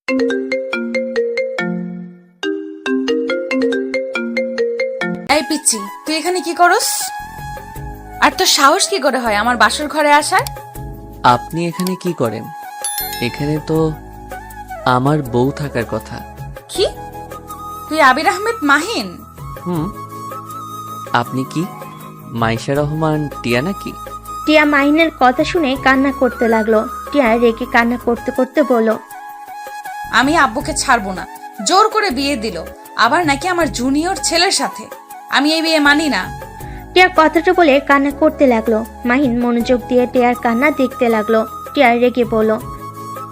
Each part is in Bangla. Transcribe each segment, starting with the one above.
এই পিচ্ছি, তুই এখানে কি করস? আর তোর সাহস কি করে হয় আমার বাসর ঘরে আসার? আপনি এখানে কি করেন? এখানে তো আমার বউ থাকার কথা। কি? তুই আবির আহমেদ মাহিন? আপনি কি মাইশা রহমান টিয়া নাকি? টিয়া মাহিনের কথা শুনে কান্না করতে লাগলো। টিয়া রেগে কান্না করতে করতে বলল, আমি আব্বুকে ছাড়বো না, জোর করে বিয়ে দিল, আবার নাকি আমার জুনিয়র ছেলের সাথে। আমি এই বিয়ে মানি না। টিয়া কথাটা বলে কান্না করতে লাগলো। মাহিন মনোযোগ দিয়ে টিয়ার কান্না দেখতে লাগলো। টিয়া রেগে বলল,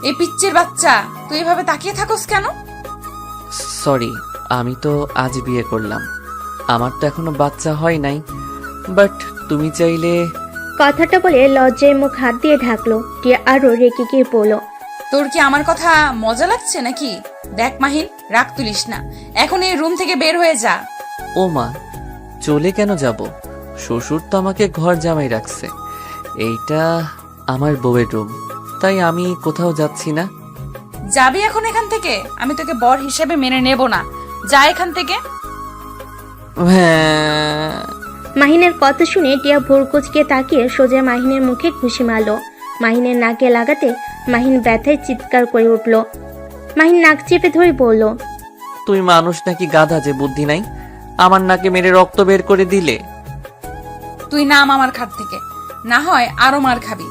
এই পিচ্চির বাচ্চা, তুই এভাবে তাকিয়ে থাকস কেন? সরি, আমি তো আজ বিয়ে করলাম, আমার তো এখনো বাচ্চা হয় নাই। বাট তুমি চাইলে। কথাটা বলে লজ্জায় মুখ হাত দিয়ে ঢাকলো। টিয়া আরো রেগে গিয়ে বলল, তোর কি আমার কথা মজা লাগছে নাকি? দেখ মাহিন, রাগ তুলিস না, এখন এই রুম থেকে বের হয়ে যা। ও মা, চলে কেন যাব? শ্বশুর তো আমাকে ঘর জামাই রাখছে, এইটা আমার বউয়ের রুম, তাই আমি কোথাও যাচ্ছি না। যাবি এখন এখান থেকে? আমি তোকে বর হিসেবে মেনে নেব না, যা এখান থেকে। হ্যাঁ। মাহিনের কথা শুনে টিয়া ভোর কুচকে তাকিয়ে সোজা মাহিনের মুখে ঘুষি মারল। মাহিনের নাকে লাগাতে মাহিন ব্যথায় চিৎকার করে উঠল। মাহিন নাক চেপে ধরে বলল, তুই মানুষ নাকি গাধা যে বুদ্ধি নাই? আমার নাকে মেরে রক্ত বের করে দিলে। তুই নাম আমার খাট থেকে, না হয় আরো মার খাবি।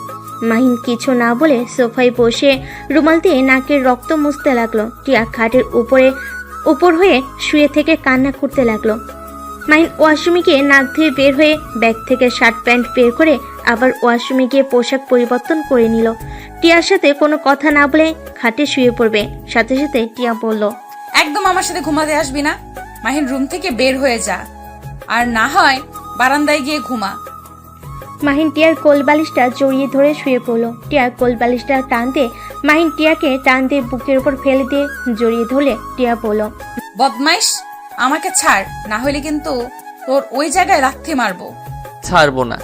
মাহিন কিছু না বলে সোফায় বসে রুমাল দিয়ে নাকের রক্ত মুছতে লাগলো। টিয়া খাটের উপর হয়ে শুয়ে থেকে কান্না করতে লাগলো। মাহিন ওয়াশরুমে গিয়ে নাক ধুয়ে বের হয়ে ব্যাগ থেকে শার্ট প্যান্ট বের করে আবার ওয়াশরুমে গিয়ে পোশাক পরিবর্তন করে নিল। টিয়ার সাথে কোনো কথা না বলে খাটে শুয়ে পড়বে। সাথে সাথে টিয়া বলল, একদম আমার সাথে ঘুমাতে আসবি না। মাহিন, রুম থেকে বের হয়ে যা, আর না হয় বারান্দায় গিয়ে ঘুমা। মাহিন টিয়ার কোল বালিশটা জড়িয়ে ধরে শুয়ে পড়ল। টিয়ার কোল বালিশটা টানতে মাহিন টিয়াকে টান দিয়ে বুকের উপর ফেলে দিয়ে জড়িয়ে ধরলে টিয়া বলল, বদমাইশ, আমাকে ছাড়, না হলে কিন্তু তোর ওই জায়গায় লাথি মারবো। ছাড়বো না,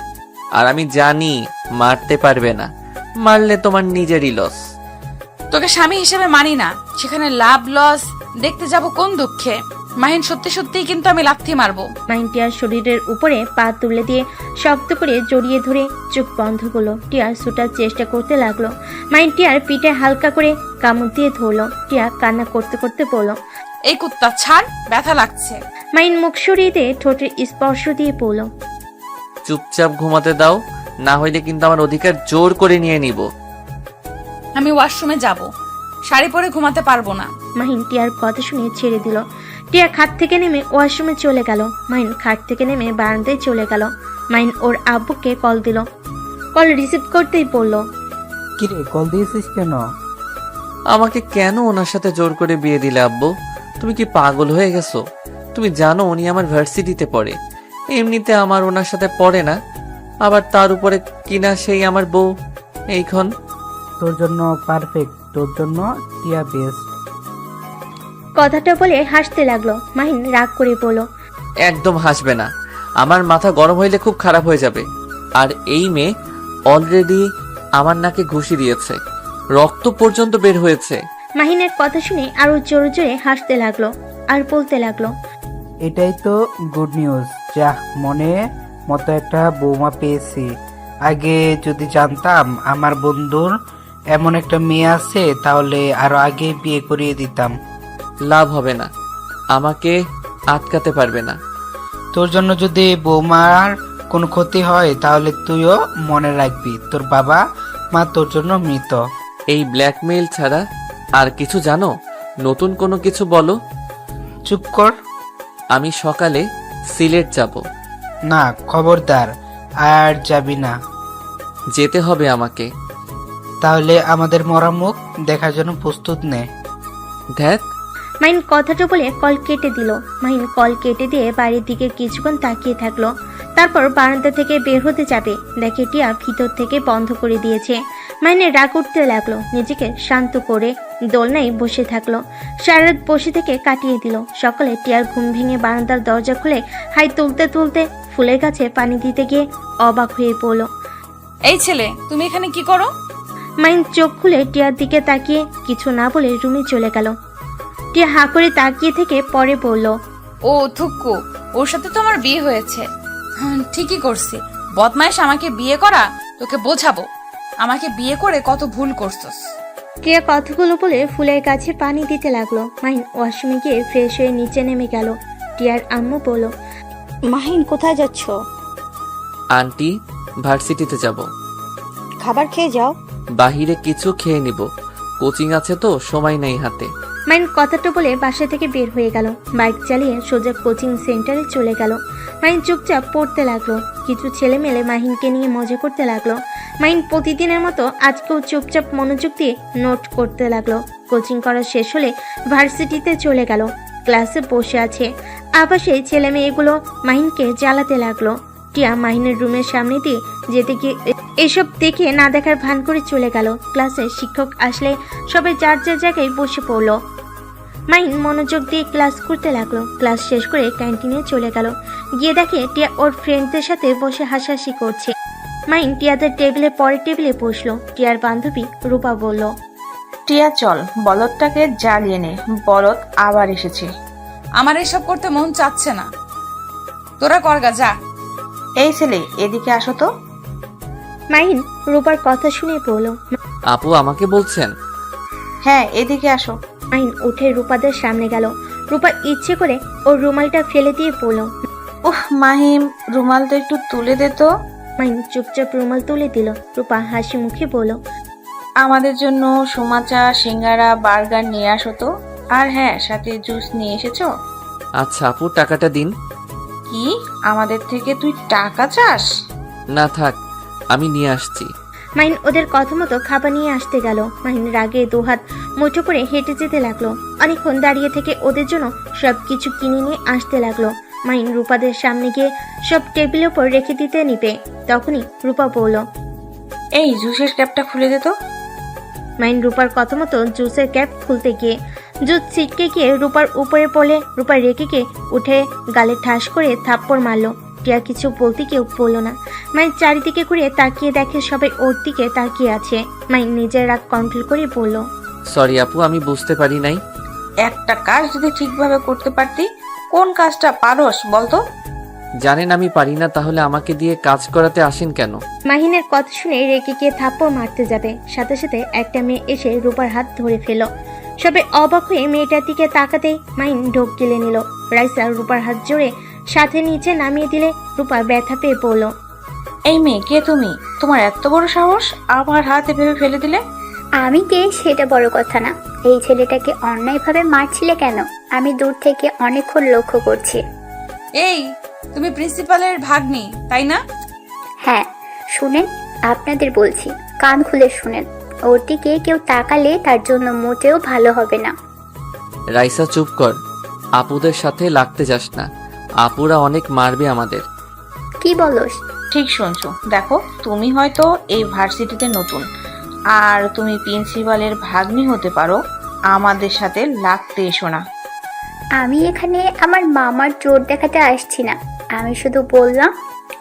আর আমি জানি মারতে পারবে না, মারলে তোমার নিজেরই লস। তোকে স্বামী হিসেবে মানি না, সেখানে লাভ লস দেখতে যাব কোন দুঃখে। মাহিন, সত্যি সত্যিই কিন্তু আমি লাথি মারবো। মাহিন টিয়ার শরীরের উপরে পা তুলে দিয়ে শক্ত করে জড়িয়ে ধরে চোখ বন্ধ করলো। টিয়ার ছুটার চেষ্টা করতে লাগলো। মাহিন টিয়ার পিঠে হালকা করে কামড় দিয়ে ধরলো। টিয়া কান্না করতে করতে বলল, এই কুত্তা ছাড়, ব্যথা লাগছে। মাহিন মুখ সরিয়ে দিয়ে ঠোঁটের স্পর্শ দিয়ে বলল, চুপচাপ ঘুমাতে দাও, না হইলে কিন্তু আমার অধিকার জোর করে নিয়ে নিব। আমি ওয়াশরুমে যাব, শাড়ি পরে ঘুমাতে পারবো না। মাহিন টিয়ার কথা শুনে ছেড়ে দিল। টিয়া খাট থেকে নেমে ওয়াশরুমে চলে গেল। মাহিন খাট থেকে নেমে বারান্দায় চলে গেল। মাহিন ওর আব্বুকে কল দিল। কল রিসিভ করতেই বলল, কিরে, কল দিয়েছিস কেন? আমাকে কেন ওনার সাথে জোর করে বিয়ে দিলে আব্বু? তুমি কি পাগল হয়ে গেছো? তুমি জানো উনি আমার ভার্সিটিতে পড়ে, এমনিতে আমার ওনার সাথে পড়ে না, আবার তার উপরে কিনা সেই আমার বউ। এইখন তোর জন্য পারফেক্ট, তোর জন্য টিয়া বেস্ট। কথাটা বলে হাসতে লাগলো। মাহিন রাগ করে বলল, একদম হাসবে না, আমার মাথা গরম হইলে খুব খারাপ হয়ে যাবে। আর এই মেয়ে অলরেডি আমার নাকে ঘুষি দিয়েছে, রক্ত পর্যন্ত বের হয়েছে। মাহিনের কথা শুনে আরো জোরে জোরে হাসতে লাগলো আর বলতে লাগলো, এটাই তো গুড নিউজ। যাহ, মনে মতো একটা বৌমা পেয়েছি। আগে যদি জানতাম আমার বন্ধুর এমন একটা মেয়ে আছে, তাহলে আরো আগে বিয়ে করিয়ে দিতাম। লাভ হবে না, আমাকে আটকাতে পারবে না। তোর জন্য যদি বৌমার কোনো ক্ষতি হয়, তাহলে তুইও মনে রাখবি তোর বাবা মা তোর জন্য মৃত। এই ব্ল্যাকমেইল ছাড়া আর কিছু জানো? নতুন কোনো কিছু বলো। চুপ কর। আমি সকালে সিলেট যাব। না, খবরদার, আর যাবি না। যেতে হবে আমাকে। তাহলে আমাদের মরা মুখ দেখার জন্য প্রস্তুত নে। দেখ। মাহিন কথাটা বলে কল কেটে দিল। মাহিন কল কেটে দিয়ে বাড়ির দিকে কিছুক্ষণ তাকিয়ে থাকলো। তারপর বারান্দা থেকে বের হতে যাবে, দেখে টিয়া ভিতর থেকে বন্ধ করে দিয়েছে। মাহিনের রাগ উঠতে লাগলো। নিজেকে শান্ত করে দোলনায় বসে থাকলো। সারা রাত বসে থেকে কাটিয়ে দিল। সকালে টিয়ার ঘুম ভেঙে বারান্দার দরজা খুলে হাই তুলতে তুলতে ফুলের গাছে পানি দিতে গিয়ে অবাক হয়ে পড়ল। এই ছেলে, তুমি এখানে কি করো? মাইন চোখ খুলে টিয়ার দিকে তাকিয়ে কিছু না বলে রুমে চলে গেল। টিয়া হা করে তাকিয়ে থেকে পরে বলল, ও থুক্কু, ওর সাথে তো আমার বিয়ে হয়েছে। ঠিকই করছি, বদমাইশ আমাকে বিয়ে করা, তোকে বোঝাবো আমাকে বিয়ে করে কত ভুল করছস। টিয়া কথাগুলো বলে ফুলের কাছে পানি দিতে লাগলো। মাহিন ওয়াশরুমে গিয়ে ফ্রেশ হয়ে নিচে নেমে গেল। টিয়ার আম্মু বলল, মাহিন কোথায় যাচ্ছ? আন্টি, ভার্সিটিতে যাব। খাবার খেয়ে যাও। বাহিরে কিছু খেয়ে নিব, কোচিং আছে তো সময় নেই হাতে। মাইন কথাটা বলে বাসা থেকে বের হয়ে গেল। বাইক চালিয়ে সোজা কোচিং সেন্টারে চলে গেল। মাইন চুপচাপ পড়তে লাগলো। কিছু ছেলে মেলে মাহিনকে নিয়ে মজা করতে লাগলো। মাইন প্রতিদিনের মতো আজকেও চুপচাপ মনোযোগ দিয়ে নোট করতে লাগলো। কোচিং করা শেষ হলে ভার্সিটিতে চলে গেল। ক্লাসে বসে আছে, আবার সেই ছেলে মেয়েগুলো মাহিনকে জ্বালাতে লাগলো। টিয়া মাহিনের রুমের সামনে দিয়ে যেতে গিয়ে এসব দেখে না দেখার ভান করে চলে গেল। ক্লাসে শিক্ষক আসলে সবাই যার যার জায়গায় বসে পড়লো। মাহিন মনোযোগ দিয়ে ক্লাস করতে লাগলো। ক্লাস শেষ করে ক্যান্টিনে চলে গেল। গিয়ে দেখে টিয়া ওর ফ্রেন্ডদের সাথে বসে হাসাহাসি করছে। মাহিন টিয়াদের টেবিলের পরের টেবিলে বসলো। টিয়ার বান্ধবী রূপা বলল, টিয়া চল, বলদটাকে জ্বালিয়ে নে, বলদ আবার এসেছে। আমার এসব করতে মন চাচ্ছে না, তোরা করগা যা। এই ছেলে, এদিকে আসো তো। মাহিন রূপার কথা শুনে বলল, আপু আমাকে বলছেন? হ্যাঁ, এদিকে আসো। মাহিন উঠে রূপাদের সামনে গেল। রূপা ইচ্ছে করে ওর রুমালটা ফেলে দিয়ে বলল, ওহ মাহিম, রুমালটা একটু তুলে দে তো। মাহিন চুপচাপ রুমাল তুলে দিল। রূপা হাসি মুখে বলল, আমাদের জন্য সুমাচা, সিঙ্গারা, বার্গার নিয়ে আসো তো। আর হ্যাঁ, সাথে জুস নিয়ে এসেছো। আচ্ছা আপু, টাকাটা দিন। কি, আমাদের থেকে তুই টাকা চাস? না থাক, আমি নিয়ে আসছি। মাহিন ওদের কথা মতো খাবার নিয়ে আসতে গেল। মাহিন রাগে দুহাত মুঠো করে হেঁটে যেতে লাগলো। অনেকক্ষণ দাঁড়িয়ে থেকে ওদের জন্য সবকিছু কিনে নিয়ে আসতে লাগলো। মাহিন রূপাদের সামনে গিয়ে সব টেবিলের উপর রেখে দিতে নিবে। তখনই রূপা বলল, এই জুসের ক্যাপটা খুলে দে তো। মাহিন রূপার কথা মতো জুসের ক্যাপ খুলতে গিয়ে জুস ছিটকে গিয়ে রূপার উপরে পড়লে রূপা রেগে গিয়ে উঠে গালে ঠাস করে থাপ্পড় মারলো। টিয়া কিছু বলতে কেউ বললো না। মাইন চারিদিকে ঘুরে তাকিয়ে দেখে সবাই ওর দিকে তাকিয়ে আছে। মাইন নিজের রাগ কন্ট্রোল করে বলল, সরি আপু, আমি বুঝতে পারি নাই। একটা কাজ যদি ঠিকভাবে করতে পারতি। কোন কাজটা পারোস বলতো? জানেন আমি পারি না, তাহলে আমাকে দিয়ে কাজ করাতে আসেন কেন? মাহিনের কথা শুনে রেগে গিয়ে থাপ্পড় মারতে যাবে, সাথে সাথে একটা মেয়ে এসে রূপার হাত ধরে ফেল। সবাই অবাক হয়ে মেয়েটার দিকে তাকাতেই মাহিন ঢোক গিলে নিল। রাইসা রূপার হাত জোরে সাথে নিচে নামিয়ে দিলে রূপা ব্যথা পেয়ে পড়ল। এই মেয়ে, কে তুমি? তোমার এত বড় সাহস, আমার হাতে ভেবে ফেলে দিলে? আমি কে সেটা বড় কথা না, এই ছেলেটাকে অন্যায়ভাবে মারছিলে কেন? আমি দূর থেকে অনেকক্ষণ লক্ষ্য করছি। এই, তুমি প্রিন্সিপালের ভাগ্নি তাই না? হ্যাঁ, শুনেন, আপনাদের বলছি, কান খুলে শুনেন। ওর দিকে কেউ তাকালে তার জন্য মোটেও ভালো হবে না। রাইসা চুপ কর, আপুদের সাথে লাগতে যাস না, আপুরা অনেক মারবে আমাদের। কি বলস? ঠিক শুনছো। দেখো, তুমি হয়তো এই ভার্সিটিতে নতুন, আর তুমি প্রিন্সিপালের ভাগ্নি হতে পারো। আমাদের সাথে লাগতে এসো না। আমি এখানে আমার মামার জোর দেখাতে আসছি না। আমি শুধু বললাম,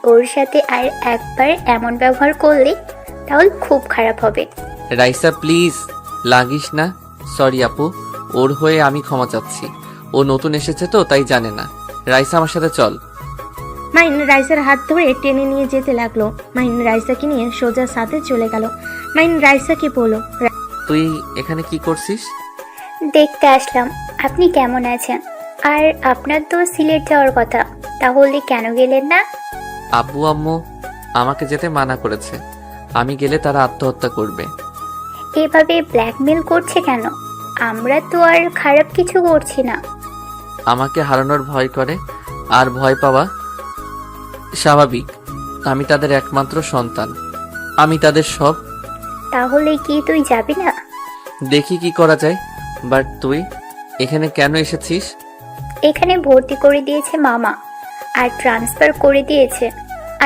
ওর সাথে আর একবার এমন ব্যবহার করলে তাহলে খুব খারাপ হবে। রাইসা প্লিজ, লাগিস না। সরি আপু, ওর হয়ে আমি ক্ষমা চাচ্ছি। ও নতুন এসেছে তো তাই জানে না। রাইসা আমার সাথে চল। মাহিন রাইসার হাত ধরে টেনে নিয়ে যেতে লাগলো। মাহিন রাইসাকে নিয়ে সোজা সাথে চলে গেল। মাহিন রাইসাকে বলল, তুই এখানে কি করছিস? দেখতে আসলাম আপনি কেমন আছেন। আর আপনার তো সিলেট যাওয়ার কথা, তাহলে কেন গেলেন না? আব্বু আম্মু আমাকে যেতে মানা করেছে, আমি গেলে তারা আত্মহত্যা করবে। এভাবে ব্ল্যাকমেল করছে কেন? আমরা তো আর খারাপ কিছু করছি না। আমাকে হারানোর ভয় করে, আর ভয় পাওয়া স্বাভাবিক। আমি তাদের একমাত্র সন্তান, আমি তাদের সব। তাহলে কি তুই যাবি না? দেখি কি করা যায়। বাট তুই এখানে কেন এসেছিস? এখানে ভর্তি করে দিয়েছে মামা, আর ট্রান্সফার করে দিয়েছে,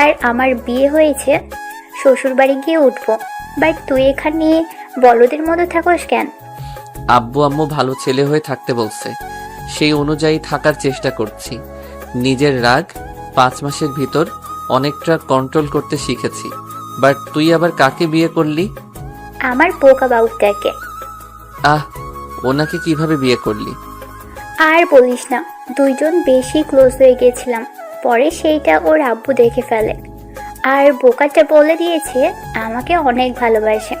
আর আমার বিয়ে হয়েছে, শ্বশুরবাড়ি গিয়ে উঠবো। বাট তুই এখানে বলদের মতো থাকোস কেন? আব্বু আম্মু ভালো ছেলে হয়ে থাকতে বলছে, সেই অনুযায়ী থাকার চেষ্টা করছি। নিজের রাগ 5 মাসের ভিতর অনেকটা কন্ট্রোল করতে শিখেছি। বাট তুই আবার কাকে বিয়ে করলি? আমার বোকা বাবুটাকে। আহ, ওনাকে কিভাবে বিয়ে করলি? আর বলিস না, দুইজন বেশি ক্লোজ হয়ে গেছিলাম, পরে সেইটা ওর আব্বু দেখে ফেলে। আর বোকাটা বলে দিয়েছে আমাকে অনেক ভালোবাসে,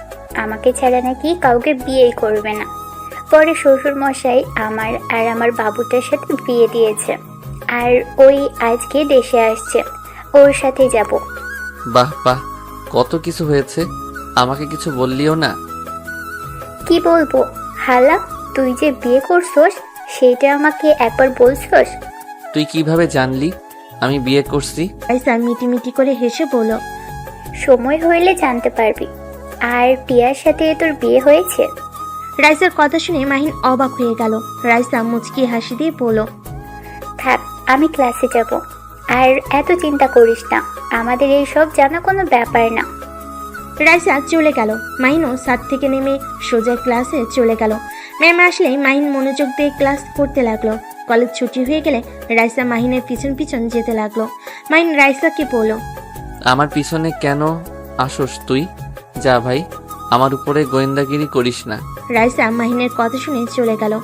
আমাকে ছাড়া নাকি কাউকে বিয়েই করবে না। পরে শ্বশুর মশাই আমার আর আমার বাবুটার সাথে বিয়ে দিয়েছে, আর ওই আজকে দেশে আসছে, ওর সাথে যাব। বাহ বাহ, কত কিছু হয়েছে, আমাকে কিছু বললিও না। কি বলবো হালা, তুই যে বিয়ে করছস সেইটা আমাকে একবার বলছস? তুই কিভাবে জানলি আমি বিয়ে করছি? রাইসা মিটিমিটি করে হেসে বলল, সময় হইলে জানতে পারবি। আর টিয়ার সাথে তোর বিয়ে হয়েছে? রাইসার কথা শুনে মাহিন অবাক হয়ে গেল। রাইসা মুচকি হাসি দিয়ে বলল, থাক, আমি ক্লাসে যাব। আর এত চিন্তা করিস না, আমাদের এইসব জানা কোনো ব্যাপার না। রাইসা চলে গেল। মাহিনও ছাদ থেকে নেমে সোজা ক্লাসে চলে গেল। ম্যাম আসলেই মাহিন মনোযোগ দিয়ে ক্লাস করতে লাগলো। কলেজ ছুটি হয়ে গেলে রাইসা মাহিনের পিছন পিছন যেতে লাগলো। মাহিন রাইসাকে বলল, আমার পিছনে কেন আসোস তুই? যা ভাই, আমার উপরে গোয়েন্দাগিরি করিস না। রাইসা মাহিনের কথা শুনে চলে গেল।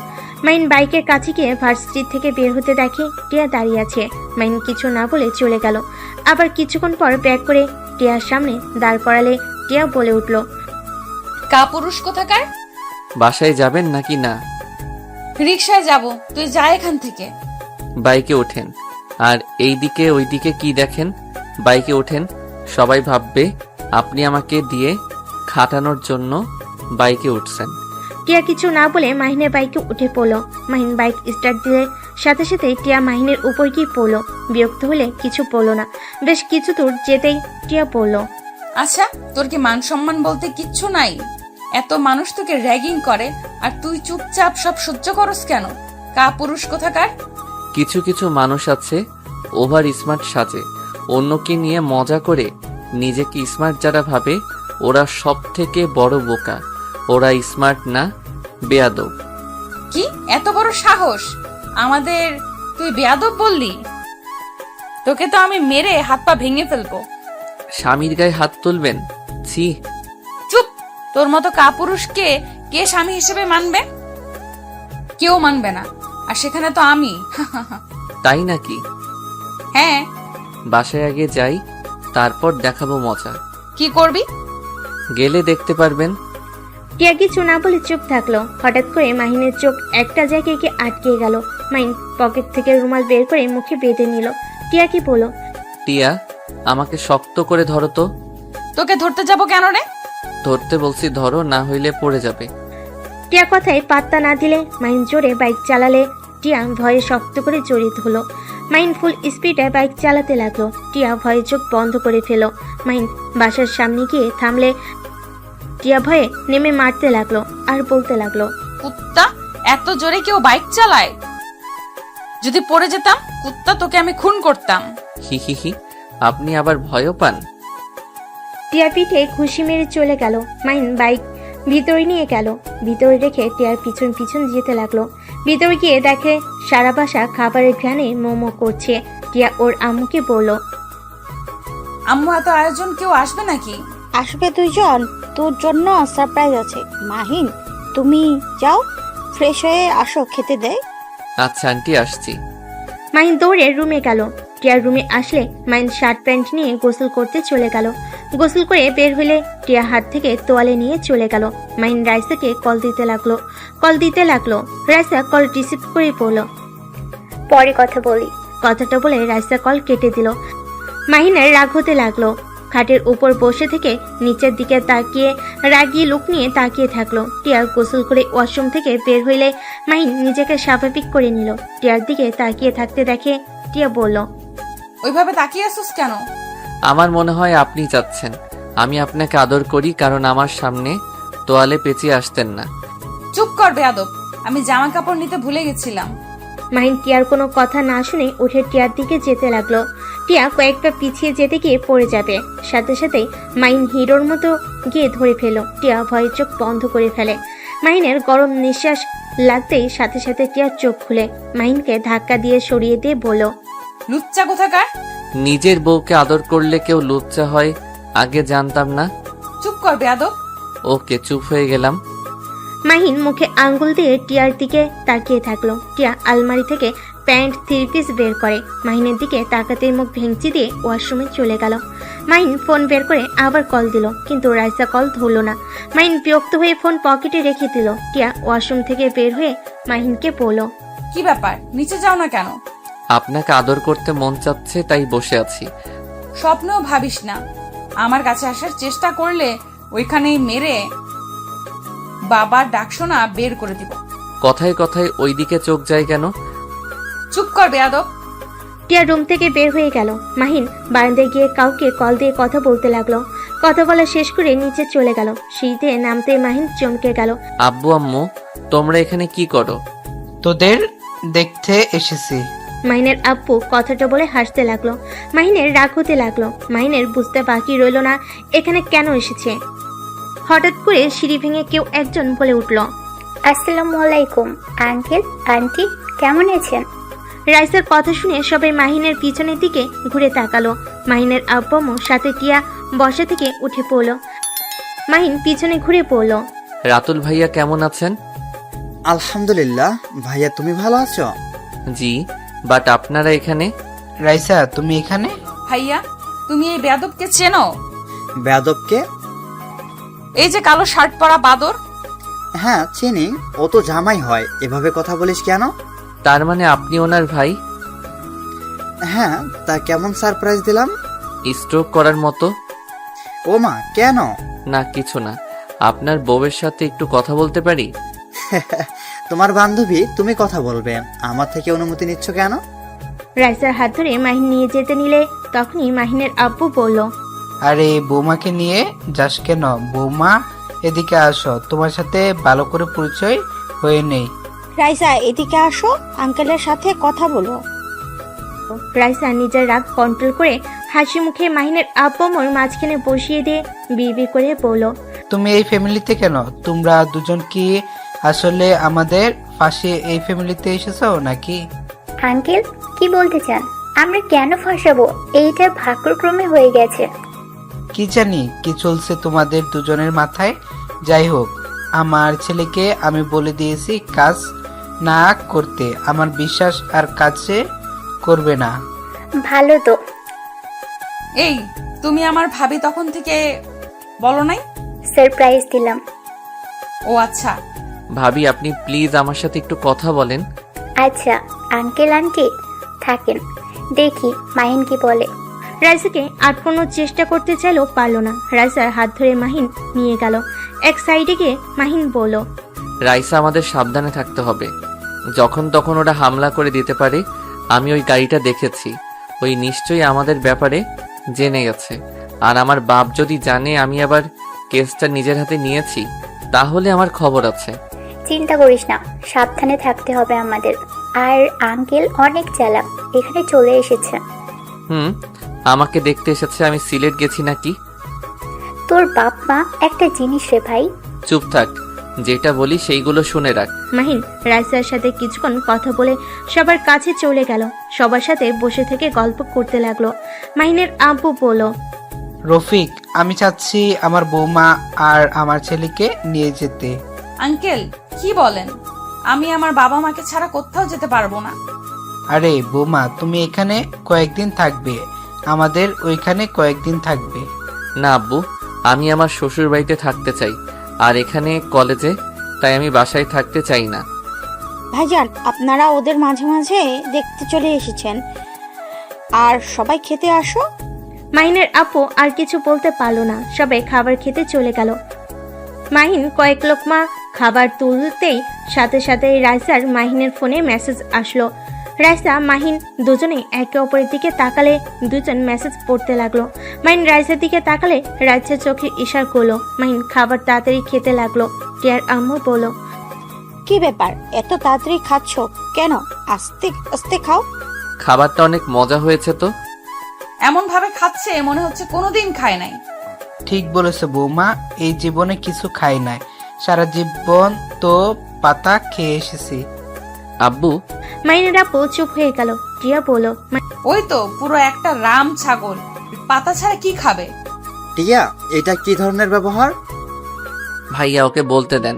মাহিন বাইকের কাছে গিয়ে ভার্সিটি থেকে বের হতে দেখে টিয়া দাঁড়িয়ে আছে। মাহিন কিছু না বলে চলে গেল। আবার কিছুক্ষণ পর ব্যাগ করে টিয়ার সামনে দাঁড় করালে টিয়া বলে উঠল, কাপুরুষ কোথাকার? বাসায় যাবেন নাকি না? রিকশায় যাব, তুই যা এখান থেকে। বাইকে ওঠেন। আর এইদিকে ওইদিকে কি দেখেন? বাইকে ওঠেন, সবাই ভাববে আপনি আমাকে দিয়ে খাটানোর জন্য বাইকে উঠছেন। টিয়া কিছু না বলে মাহিনের বাইকে উঠে পড়ল। মাহিন বাইক স্টার্ট দিলে সাথে সাথে টিয়া মাহিনের উপর গিয়ে পড়ল। বিরক্ত হলে কিছু পড়ল না। বেশ কিছু দূর যেতেই টিয়া পড়ল, আচ্ছা, তোর কি মান সম্মান বলতে কিচ্ছু নাই? এত মানুষ তোকে র্যাগিং করে আর তুই চুপচাপ সব সহ্য করস কেন? কাপুরুষ কোথাকার? কিছু কিছু মানুষ আছে ওভার স্মার্ট সাজে, অন্যকে নিয়ে মজা করে নিজেকে স্মার্ট যারা ভাবে ওরা সব থেকে বড় বোকা। ওরা স্মার্ট না, বেয়াদব। কি এত বড় সাহস? আমাদের তুই বেয়াদব বললি? তোকে তো আমি মেরে হাত পা ভেঙে ফেলবো। স্বামীর গায়ে হাত তুলবেন? ছি। চুপ! তোর মতো কাপুরুষকে কে স্বামী হিসেবে মানবে? কেউ মানবে না, আর সেখানে তো আমি। তাই নাকি? হ্যাঁ। বাসায় আগে যাই, তারপর দেখাবো মজা। কি করবি? গেলে দেখতে পারবেন। টিয়া কিছু না বলে চুপ থাকলো। হঠাৎ করে মাহিনের চোখ একটা জায়গায় গিয়ে আটকে গেল। মাহিন পকেট থেকে রুমাল বের করে মুখে বেঁধে নিল। টিয়া কি বলল, টিয়া, আমাকে শক্ত করে ধরো তো। তোকে ধরতে যাব কেন রে? ধরতে বলছি, ধরো, না হইলে পড়ে যাবে। টিয়া কথায় পাত্তা না দিলে মাহিন জোরে বাইক চালালে টিয়া ভয়ে শক্ত করে জড়িত হলো। মাহিন ফুল স্পিডে বাইক চালাতে লাগলো। টিয়া ভয়ে চোখ বন্ধ করে ফেলো। মাহিন বাসার সামনে গিয়ে থামলে টিয়া ভয়ে নেমে মারতে লাগলো আর বলতে লাগলো, কুত্তা, এত জোরে কেউ বাইক চালায়? যদি পড়ে যেতাম, কুত্তা, তোকে আমি খুন করতাম। হি হি হি, আপনি আবার ভয়ও পান? টিয়া পিঠে খুশি মেরে চলে গেল। মাহিন বাইক ভিতরে নিয়ে গেল। ভিতরে রেখে টিয়ার পিছন পিছন যেতে লাগলো। ভিতরে গিয়ে দেখে সারা বাসা খাবারের ঘ্রাণে মোমো করছে। টিয়া ওর আম্মুকে বলল, আম্মু, এত আয়োজন, কেউ আসবে নাকি? আসবে দুইজন, তোর জন্য সারপ্রাইজ আছে। মাহিন, তুমি যাও, ফ্রেশ হয়ে আসো, খেতে দেয়। আচ্ছা আন্টি, আসছি। মাহিন দৌড়ে রুমে গেল। টিয়ার রুমে আসলে মাহিন শার্ট প্যান্ট নিয়ে গোসল করতে চলে গেল। গোসল করে বের হলে টিয়া হাত থেকে তোয়ালে নিয়ে চলে গেল। মাহিন রাইসাকে কল দিতে লাগলো। রাইসা কল রিসিভ করে বলল, পরে কথা বলি। কথাটা বলে রাইসা কল কেটে দিল। মাহিনের রাগ হতে লাগলো। খাটের উপর বসে থেকে নিচের দিকে তাকিয়ে রাগী লুক নিয়ে তাকিয়ে থাকলো। টিয়া গোসল করে ওয়াশরুম থেকে বের হইলে মাহিন নিজেকে স্বাভাবিক করে নিল। টিয়ার দিকে তাকিয়ে থাকতে দেখে টিয়া বলল, ওইভাবে তাকিয়ে আসছিস কেন? আমার মনে হয় আপনি চাচ্ছেন আমি আপনাকে আদর করি, কারণ আমার সামনে তোয়ালে পেঁচিয়ে আসতেন না। চুপ কর বেয়াদব, আমি জামা কাপড় নিতে ভুলে গেছিলাম। মাহিন টিয়ার কোনো কথা না শুনে উঠে টিয়ার দিকে যেতে লাগলো। টিয়া কয়েকটা পিছিয়ে যেতে গিয়ে পড়ে যাবে। সাথে সাথে মাহিন হিরোর মতো গিয়ে ধরে ফেল। টিয়া ভয়ে চোখ বন্ধ করে ফেলে। মাহিনের গরম নিঃশ্বাস লাগতেই সাথে সাথে টিয়ার চোখ খুলে মাহিনকে ধাক্কা দিয়ে সরিয়ে দিয়ে বলল, লুচ্চা কোথাকার! নিজের বউকে আদর করলে কেউ লুচ্চা হয়, আগে জানতাম না। চুপ কর বেয়াদব, ওকে, চুপ হয়ে গেলাম। মাহিন মুখে আঙ্গুল দিয়ে টিয়ার দিকে তাকিয়ে থাকলো। টিয়া আলমারি থেকে প্যান্ট 3 পিস বের করে মাহিনের দিকে তাকাতে মুখ ভেঙচি দিয়ে ওয়াশরুমে চলে গেল। মাহিন ফোন বের করে আবার কল দিল, কিন্তু রাইসা কল ধরলো না। মাহিন বিরক্ত হয়ে ফোন পকেটে রেখে দিল। টিয়া ওয়াশরুম থেকে বের হয়ে মাহিনকে বলল, কি ব্যাপার, নিচে যাও না কেন? আপনাকে আদর করতে মন চাচ্ছে, তাই বসে আছি। স্বপ্নেও ভাবিস না আমার কাছে আসার চেষ্টা করলে ওইখানেই মেরে বাবার ডাকশোনা বের করে দিব। কথায় কথায় ওইদিকে চোখ যায় কেন? চুপ কর বেয়াদব। টিয়া রুম থেকে বের হয়ে গেল। মাহিন বারান্দায় গিয়ে কাউকে কল দিয়ে কথা বলতে লাগলো। কথা বলা শেষ করে নিচে চলে গেল। সিঁড়িতে নামতে মাহিন চমকে গেল। আব্বু আম্মু, তোমরা এখানে কি করো? তোদের দেখতে এসেছি। মাহিনের আব্বু কথাটা বলে হাসতে লাগলো। মাহিনের রাগ হতে লাগলো। মাহিনের বুঝতে বাকি রইল না এখানে কেন এসেছে। হঠাৎ করে সিঁড়ি ভেঙে কেউ একজন বলে উঠল, আসসালামু আলাইকুম আঙ্কেল আন্টি, কেমন আছেন? রাইসার কথা শুনে সবাই মাহিনের পিছনের দিকে ঘুরে তাকালো। মাহিনের আব্বু আম্মু সাথে টিয়া বসা থেকে উঠে পড়লো। মাহিন পিছনে ঘুরে পড়লো। রাতুল ভাইয়া কেমন আছেন? আলহামদুলিল্লাহ। ভাইয়া তুমি ভালো আছো? জি, বাট আপনারা এখানে? রাইসা, তুমি এখানে? ভাইয়া, তুমি এই বেয়াদবকে চেনো? বেয়াদবকে? এই যে কালো শার্ট পরা বাদর। হ্যাঁ চিনি, ও তো জামাই হয়। এভাবে কথা বলিস কেন? তার মানে আপনি ওনার ভাই? হ্যাঁ, তা কেমন সারপ্রাইজ দিলাম? স্ট্রোক করার মতো? ও মা, কেন? না কিছু না। আপনার বউয়ের সাথে একটু কথা বলতে পারি? তোমার বান্ধবী, তুমি কথা বলবে, আমার থেকে অনুমতি নিচ্ছ কেন? রাইসার হাত ধরে মাহিন নিয়ে যেতে নিলে তখনই মাহিনের আব্বু বলল, আরে বৌমাকে নিয়ে যাস কেন? বৌমা এদিকে আসো, তোমার সাথে ভালো করে পরিচয় হয়ে নেই। রাইসা এদিকে আসো, আঙ্কেলের সাথে কথা বলো। রাইসা নিজের রাগ কন্ট্রোল করে হাসি মুখে মাহিনের আব্বু আম্মুর মাঝখানে বসিয়ে দিয়ে বিড়বিড় করে বলল, তুমি এই ফ্যামিলিতে কেন? তোমরা দুজন কি আসলে আমাদের ফাঁসিয়ে এই ফ্যামিলিতে এসেছো নাকি? আঙ্কেল কি বলতে চান? আমরা কেন ফাঁসাবো? এইটা ভাগ্যক্রমে হয়ে গেছে। কি জানি কি চলছে তোমাদের দুজনের মাথায়। যাই হোক, আমার ছেলেকে আমি বলে দিয়েছি কাজ না করতে। আমার বিশ্বাস আর কাজে করবে না। ভালো তো। এই তুমি আমার ভাবি তখন থেকে বলো নাই? সারপ্রাইজ দিলাম। ও আচ্ছা। ভাবি, আপনি প্লিজ আমার সাথে একটু কথা বলেন। আচ্ছা আঙ্কেল আন্টি থাকেন, দেখি মাহিন কি বলে। রাইসাকে আটকানোর চেষ্টা করতে চাইলেও পারল না। রাইসার হাত ধরে মাহিন নিয়ে গেল। এক সাইডে গিয়ে মাহিন বলল, রাইসা, আমাদের সাবধানে থাকতে হবে। যখন তখন ওরা হামলা করে দিতে পারে। আমি ওই গাড়িটা দেখেছি। ওই নিশ্চয়ই আমাদের ব্যাপারে জেনে গেছে। আর আমার বাপ যদি জানে আমি আবার কেসটা নিজের হাতে নিয়েছি, তাহলে আমার খবর আছে। চিন্তা করিস না, সাবধানে থাকতে হবে আমাদের। আর আঙ্কেল অনেক চালাক, এখানে চলে এসেছে। আমাকে দেখতে এসেছে আমি সিলেট গেছি নাকি? তোর বাপ মা একটা জিনিস রে ভাই। চুপ থাক, যেটা বলি সেইগুলো শুনে রাখ। মাহিন রাইসার সাথে কিছুক্ষণ কথা বলে সবার কাছে চলে গেল। সবার সাথে বসে থেকে গল্প করতে লাগলো। মাহিনের আব্বু বলল, রফিক, আমি চাচ্ছি আমার বৌমা আর আমার ছেলেকে নিয়ে যেতে। আঙ্কেল কি বলেন? আমি আমার বাবা মাকে ছাড়া কোথাও যেতে পারবো না। আরে বৌমা, তুমি এখানে কয়েকদিন থাকবে, আমাদের ওইখানে কয়েকদিন থাকবে। না আব্বু, আমি আমার শ্বশুর বাড়িতে থাকতে চাই, আর এখানে কলেজে, তাই আমি বাসায় থাকতে চাই না। ভাইজান, আপনারা ওদের মাঝে মাঝে দেখতে চলে এসেছেন, আর সবাই খেতে আসো। মাহিনের আপু আর কিছু বলতে পারলো না। সবাই খাবার খেতে চলে গেল। মাহিন কয়েক লোকমা খাবার তুলতেই সাথে সাথে রাইসার মাহিনের ফোনে মেসেজ আসলো। রাইসা মাহিন দুজনে একে অপরের দিকে তাকালে দুজন মেসেজ পড়তে লাগলো। মাহিন রাইসার দিকে তাকালে রাইসার চোখে ইশারা করলো। মাহিন খাবার তাড়াতাড়ি খেতে লাগলো। টিয়ার আম্মু বলল, কি ব্যাপার, এত তাড়াতাড়ি খাচ্ছ কেন? আস্তে আস্তে খাও। খাবারটা অনেক মজা হয়েছে তো। এমন ভাবে খাচ্ছে মনে হচ্ছে কোনোদিন খায় নাই। ঠিক বলেছে বৌমা, এই জীবনে কিছু খাই নাই, সারা জীবন তো পাতা খেয়ে এসেছি। আব্বু, মাহিনের আপু চুপ হয়ে গেল। টিয়া বলল, ওই তো পুরো একটা রাম ছাগল, পাতা ছাড়া কি খাবে? টিয়া, এটা কি ধরনের ব্যবহার? ভাইয়া ওকে বলতে দেন,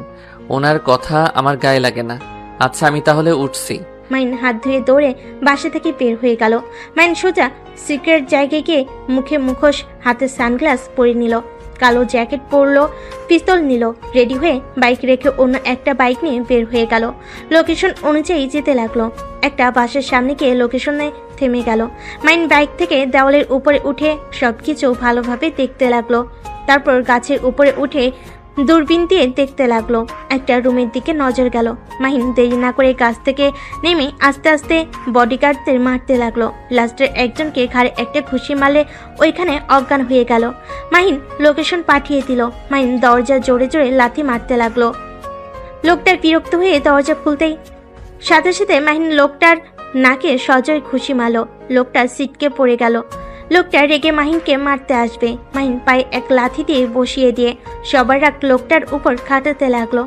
ওনার কথা আমার গায়ে লাগে না। আচ্ছা আমি তাহলে উঠছি। মাইন হাত ধুয়ে দৌড়ে বাসা থেকে বের হয়ে গেল। মাইন সোজা সিক্রেট জায়গায় গিয়ে মুখে মুখোশ, হাতে সানগ্লাস পরে নিল, কালো জ্যাকেট পরলো, পিস্তল নিল, রেডি হয়ে বাইক রেখে অন্য একটা বাইক নিয়ে বের হয়ে গেল। লোকেশন অনুযায়ী যেতে লাগলো। একটা বাসের সামনে গিয়ে লোকেশনে থেমে গেল। মাইন বাইক থেকে দেওয়ালের উপরে উঠে সবকিছু ভালোভাবে দেখতে লাগলো। তারপর গাছের উপরে উঠে দূরবীন দিয়ে দেখতে লাগলো। একটা রুমের দিকে নজর গেল। মাহিন দেরি না করে গাছ থেকে নেমে আস্তে আস্তে বডিগার্ডদের মারতে লাগলো। লাস্টের একজনকে ঘাড়ে একটা ঘুষি মারলে ওইখানে অজ্ঞান হয়ে গেল। মাহিন লোকেশন পাঠিয়ে দিল। মাহিন দরজা জোরে জোরে লাথি মারতে লাগলো। লোকটার বিরক্ত হয়ে দরজা খুলতেই সাথে সাথে মাহিন লোকটার নাকে সজোরে ঘুষি মারল। লোকটা ছিটকে পড়ে গেল। লোকটা রেগে মাহিনকে মারতে আসবে। মাহিন পায়ে এক লাথি দিয়ে বসিয়ে দিয়ে সবার রাগ লোকটার উপর খাটাতে লাগলো।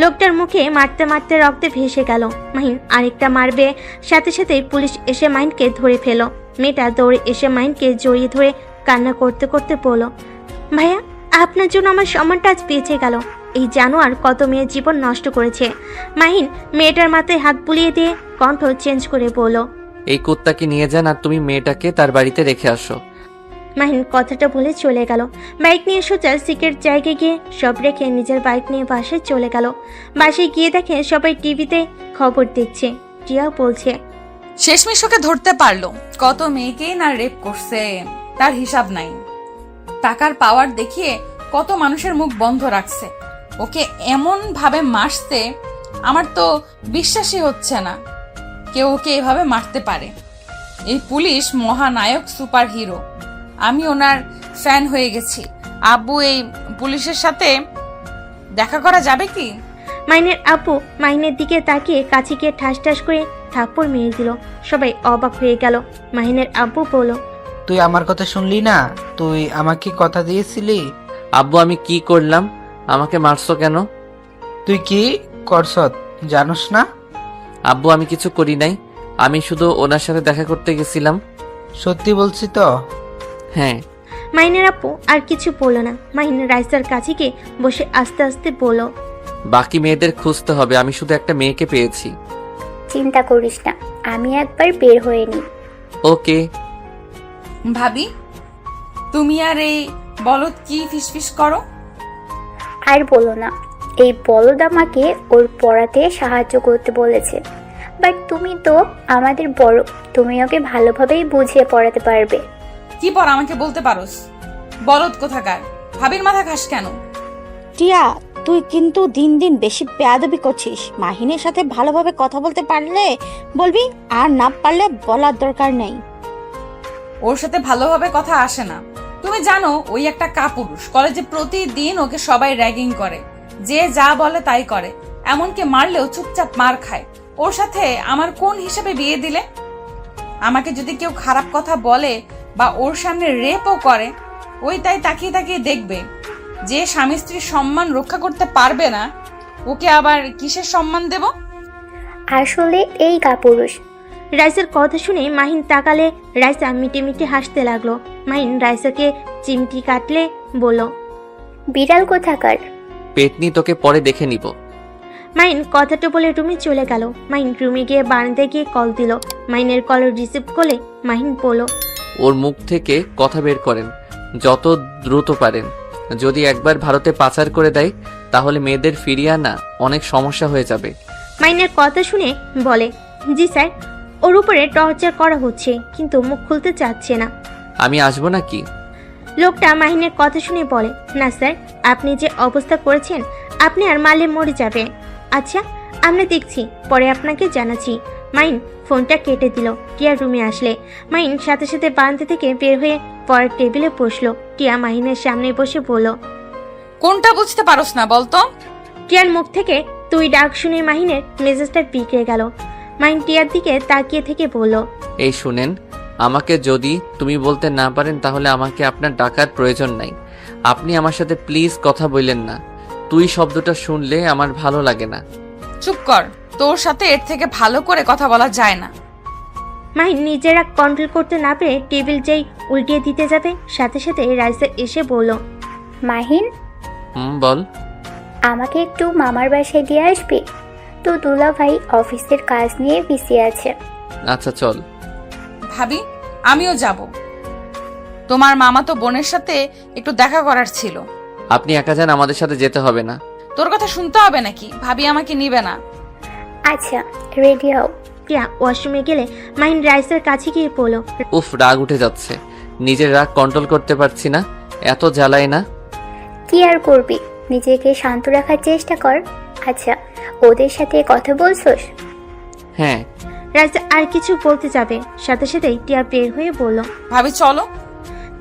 লোকটার মুখে মারতে মারতে রক্তে ভেসে গেল। মাহিন আরেকটা মারবে, সাথে সাথে পুলিশ এসে মাহিনকে ধরে ফেলো। মেয়েটা দৌড়ে এসে মাহিনকে জড়িয়ে ধরে কান্না করতে করতে বলল, ভাইয়া আপনার জন্য আমার সম্মানটা আজ বেঁচে গেল। এই জানোয়ার কত মেয়ের জীবন নষ্ট করেছে। মাহিন মেয়েটার মাথায় হাত বুলিয়ে দিয়ে কণ্ঠ চেঞ্জ করে বলল, এই কুত্তাকে নিয়ে যান আর তুমি মেয়েটাকে তার বাড়িতে রেখে আসো। মাহিন কথাটা বলে চলে গেল। বাইক নিয়ে সোজা সিক্রেট জায়গায় গিয়ে সব রেখে নিজের বাইক নিয়ে বাসায় চলে গেল। বাসায় গিয়ে দেখে সবাই টিভিতে খবর দেখছে। টিয়া বলছে, শেষমেশ ওকে ধরতে পারলো। কত মেয়েকেই না রেপ করছে, তার হিসাব নাই। টাকার পাওয়ার দেখিয়ে কত মানুষের মুখ বন্ধ রাখছে। ওকে এমন ভাবে মারছে, আমার তো বিশ্বাসই হচ্ছে না কেউ ওকে এভাবে মারতে পারে। এই পুলিশ মহানায়ক, সুপার হিরো। আমি ওনার ফ্যান হয়ে গেছি। আব্বু, এই পুলিশের সাথে দেখা করা যাবে কি? মাইনের আব্বু মাহিনের দিকে তাকিয়ে কাছে গিয়ে ঠাস ঠাস করে থাপ্পড় মেরে দিল। সবাই অবাক হয়ে গেল। মাহিনের আব্বু বলল, তুই আমার কথা শুনলি না? তুই আমাকে কথা দিয়েছিলি। আব্বু আমি কি করলাম? আমাকে মারছো কেন? তুই কি করছ জানোস না? আব্বু আমি কিছু করি নাই, আমি শুধু ওনার সাথে দেখা করতে গেছিলাম। সত্যি বলছি তো? হ্যাঁ। মাহিনের আব্বু আর কিছু বলল না। মাহিন রাইসার কাছে গিয়ে বসে আস্তে আস্তে বলল, বাকি মেয়েদের খুঁজতে হবে, আমি শুধু একটা মেয়েকে পেয়েছি। চিন্তা করিস না, আমি একবার বের হয়ে নিই। ওকে। ভাবি, তুমি আর এই বলদ কি ফিসফিস করো? আর বলো না, এই বলদ আমাকে ওর পড়াতে সাহায্য করতে বলেছে। বাট তুমি তো আমাদের বড়, তুমি ওকে ভালোভাবেই বুঝিয়ে পড়াতে পারবে। কি পর আমাকে বলতে পারোস? বলদ কোথাকার, ভাবির মাথা খাস কেন? টিয়া, তুই কিন্তু দিন দিন বেশি বেয়াদবি করছিস। মাহিনের সাথে ভালোভাবে কথা বলতে পারলে বলবি, আর না পারলে বলার দরকার নেই। ওর সাথে ভালোভাবে কথা আসে না। তুমি জানো ওই একটা কাপুরুষ। কলেজে প্রতিদিন ওকে সবাই র্যাগিং করে, যে যা বলে তাই করে, এমনকি মারলেও চুপচাপ মার খায়। ওর সাথে আমার কোন হিসাবে বিয়ে দিলে? আমাকে যদি কেউ খারাপ কথা বলে বা ওর সামনে রেপও করে, ওই তাই তাকিয়ে তাকিয়ে দেখবে। যে স্বামী স্ত্রীর সম্মান রক্ষা করতে পারবে না, ওকে আবার কিসের সম্মান দেব? আসলে এই কাপুরুষ। রাইসার কথা শুনে মাহিন তাকালে রাইসা মিটে মিটে হাসতে লাগলো। মাহিন রাইসাকে চিমটি কাটলে বলল, বিড়াল কোথাকার। পেটনি তোকে পরে দেখে নিব। মাহিন কথাটা বলে রুমে চলে গেল। মাহিন রুমে গিয়ে বারান্দায় গিয়ে কল দিল। মাহিনের কল রিসিভ করলে মাহিন বলল, ওর মুখ থেকে কথা বের করেন যত দ্রুত পারেন। যদি একবার ভারতে পাচার করে দেয় তাহলে মেয়েদের ফিরিয়ে আনা অনেক সমস্যা হয়ে যাবে। মাহিনের কথা শুনে বলে, জি স্যার, ওর উপরে টর্চার করা হচ্ছে, কিন্তু মুখ খুলতে চাচ্ছে না। আমি আসবো নাকি? লোকটা মাহিনের কথা শুনে বলে, না স্যার, আপনি যে অবস্থা করেছেন আপনি আর মারলে মরে যাবে। আচ্ছা আমরা দেখছি, পরে আপনাকে জানাচ্ছি। মাহিন ফোনটা কেটে দিল। টিয়া রুমে আসলে মাহিন সাথে সাথে বারান্দা থেকে বের হয়ে পরের টেবিলে বসলো। টিয়া মাহিনের সামনে বসে বলল, কোনটা বুঝতে পারোস না বলতো? টিয়ার মুখ থেকে তুই ডাক শুনে মাহিনের মেজাজটা বিগড়ে গেল। মাহিন টিয়ার দিকে তাকিয়ে থেকে বলল, এই শুনেন, আমাকে যদি তুমি বলতে না পারেন তাহলে আমাকে আপনার ডাকার প্রয়োজন নাই। আপনি আমার সাথে প্লিজ কথা বললেন না। তুই শব্দটা শুনলে আমার ভালো লাগে না। চুপ কর, তোর সাথে এর থেকে ভালো করে কথা বলা যায় না। মাহিন নিজেরা কন্ট্রোল করতে না পেরে টেবিল যেই উল্টিয়ে দিতে যাবে, সাথে সাথে রাইসা এসে বলল, মাহিন, বল। আমাকে একটু মামার বাসায় দিয়ে আসবি? তো দুলা ভাই অফিসের কাজ নিয়ে বিজি আছে। আচ্ছা চল। ভাবি, আমিও যাব। তোমার মামা তো বোনের সাথে একটু দেখা করার ছিল। আপনি একা যান, আমাদের সাথে যেতে হবে না। তোর কথা শুনতে হবে নাকি? ভাবি আমাকে নিবে না। আচ্ছা, রেডি হও। টিয়া ওয়াশরুমে গেলে মাহিন রাইসার কাছে গিয়ে পড়ল। উফ, রাগ উঠে যাচ্ছে, নিজের রাগ কন্ট্রোল করতে পারছি না, এত জ্বালায় না। কি আর করবি, নিজেকে শান্ত রাখার চেষ্টা কর। আচ্ছা, ওদের সাথে কথা বলছোস? হ্যাঁ। রাইসা আর কিছু বলতে যাবে, সাথে সাথেই টিয়া বের হয়ে বলল। ভাবি চলো।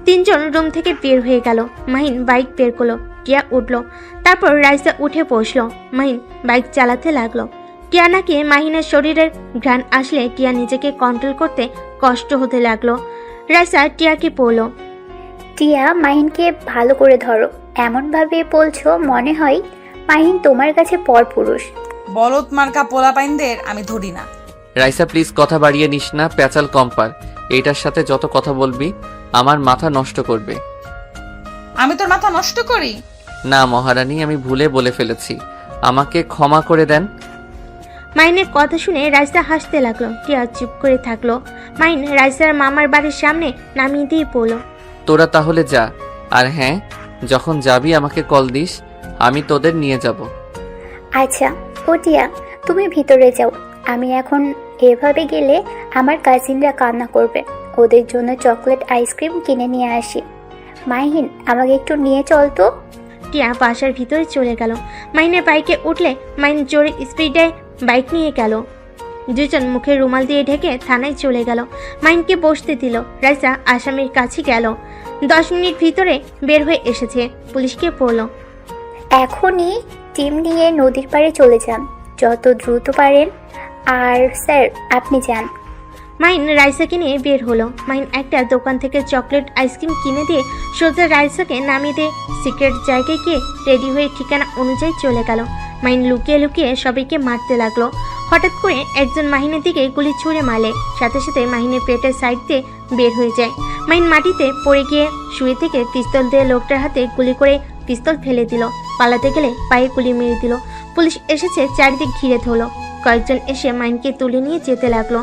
তিনজন রুম থেকে বের হয়ে গেল। মাহিন বাইক বের করলো, টিয়া উঠলো। তারপর রাইসা উঠে বসলো। মাহিন বাইক চালাতে লাগলো। টিয়া নাকি মাহিনের শরীরের ঘ্রাণ আসলে টিয়া নিজেকে কন্ট্রোল করতে কষ্ট হতে লাগলো। রাইসা টিয়াকে বলল। টিয়া, মাহিনকে ভালো করে ধরো। এমনভাবে বলছো মনে হয় মাহিন তোমার কাছে পরপুরুষ। বলদ মার্কা পোলাপাইনদের আমি ধরি না। রাইসা প্লিজ কথা বাড়িয়ে নিস না, প্যাচাল কম পার। এইটার সাথে যত কথা বলবি আমার মাথা নষ্ট করবে। আমি তোর মাথা নষ্ট করি? না মহারানী, আমি ভুলে বলে ফেলেছি, আমাকে ক্ষমা করে দেন। মাহিনের কথা শুনে রাইসা হাসতে লাগলো। টিয়া চুপ করে থাকলো। মাহিন রাইসার মামার বাড়ির সামনে নামিয়ে দিয়ে পড়লো। তোরা তাহলে যা, আর হ্যাঁ, যখন যাবি আমাকে কল দিস, আমি তোদের নিয়ে যাব। আচ্ছা, ও টিয়া, তুমি ভিতরে যাও। আমি এখন এভাবে গেলে আমার কাজিনরা কান্না করবে। ওদের জন্য চকলেট আইসক্রিম কিনে নিয়ে আসি। মাহিন, আমাকে একটু নিয়ে চল তো। টিয়া বাসার ভিতরে চলে গেল। মাহিনের বাইকে উঠলে মাহিন জোরে স্পিডে বাইক নিয়ে গেল। দুজন মুখে রুমাল দিয়ে ঢেকে থানায় চলে গেল। মাহিনকে বসতে দিল। রাইসা আসামির কাছে গেল। 10 মিনিট ভিতরে বের হয়ে এসেছে। পুলিশকে বলল। এখনই টিম নিয়ে নদীর পাড়ে চলে যান, যত দ্রুত পারেন। আর স্যার, আপনি যান। মাহিন রাইসাকে নিয়ে বের হলো। মাহিন একটা দোকান থেকে চকলেট আইসক্রিম কিনে দিয়ে সোজা রাইসাকে নামিয়ে দিয়ে সিক্রেট জায়গায় গিয়ে রেডি হয়ে ঠিকানা অনুযায়ী চলে গেল। মাহিন লুকিয়ে লুকিয়ে সবাইকে মারতে লাগলো। হঠাৎ করে একজন মাহিনের দিকে গুলি ছুঁড়ে মারলে সাথে সাথে মাহিনের পেটের সাইড দিয়ে বের হয়ে যায়। মাহিন মাটিতে পড়ে গিয়ে শুয়ে থেকে পিস্তল দিয়ে লোকটার হাতে গুলি করে পিস্তল ফেলে দিল। পালাতে গেলে পায়ে গুলি মেরে দিল। পুলিশ এসেছে, চারিদিক ঘিরে ধরলো। কয়েকজন এসে মাহিনকে তুলে নিয়ে যেতে লাগলো।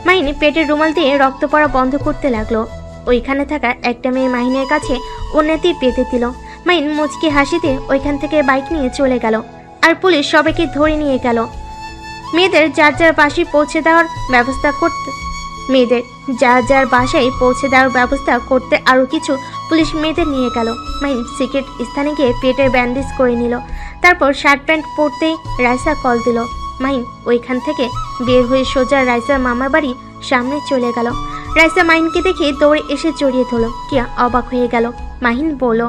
মাহিন পেটের রুমাল দিয়ে রক্ত পড়া বন্ধ করতে লাগলো। ওইখানে থাকা একটা মেয়ে মাহিনের কাছে ওড়নাটি পেতে দিল। মাহিন মুচকি হাসি দিয়ে ওইখান থেকে বাইক নিয়ে চলে গেল। আর পুলিশ সবাইকে ধরে নিয়ে গেল। মেয়েদের যার যার বাসায় পৌঁছে দেওয়ার ব্যবস্থা করতে আরও কিছু পুলিশ মেয়েদের নিয়ে গেল। মাহিন সিক্রেট স্থানে গিয়ে পেটের ব্যান্ডেজ করে নিল। তারপর শার্ট প্যান্ট পরতেই রাইসা কল দিল। মাহিন ওইখান থেকে বের হয়ে সোজা রাইসার মামার বাড়ি সামনে চলে গেল। রাইসা মাহিনকে দেখে দৌড়ে এসে জড়িয়ে ধরল। টিয়া অবাক হয়ে গেল। মাহিন বলল।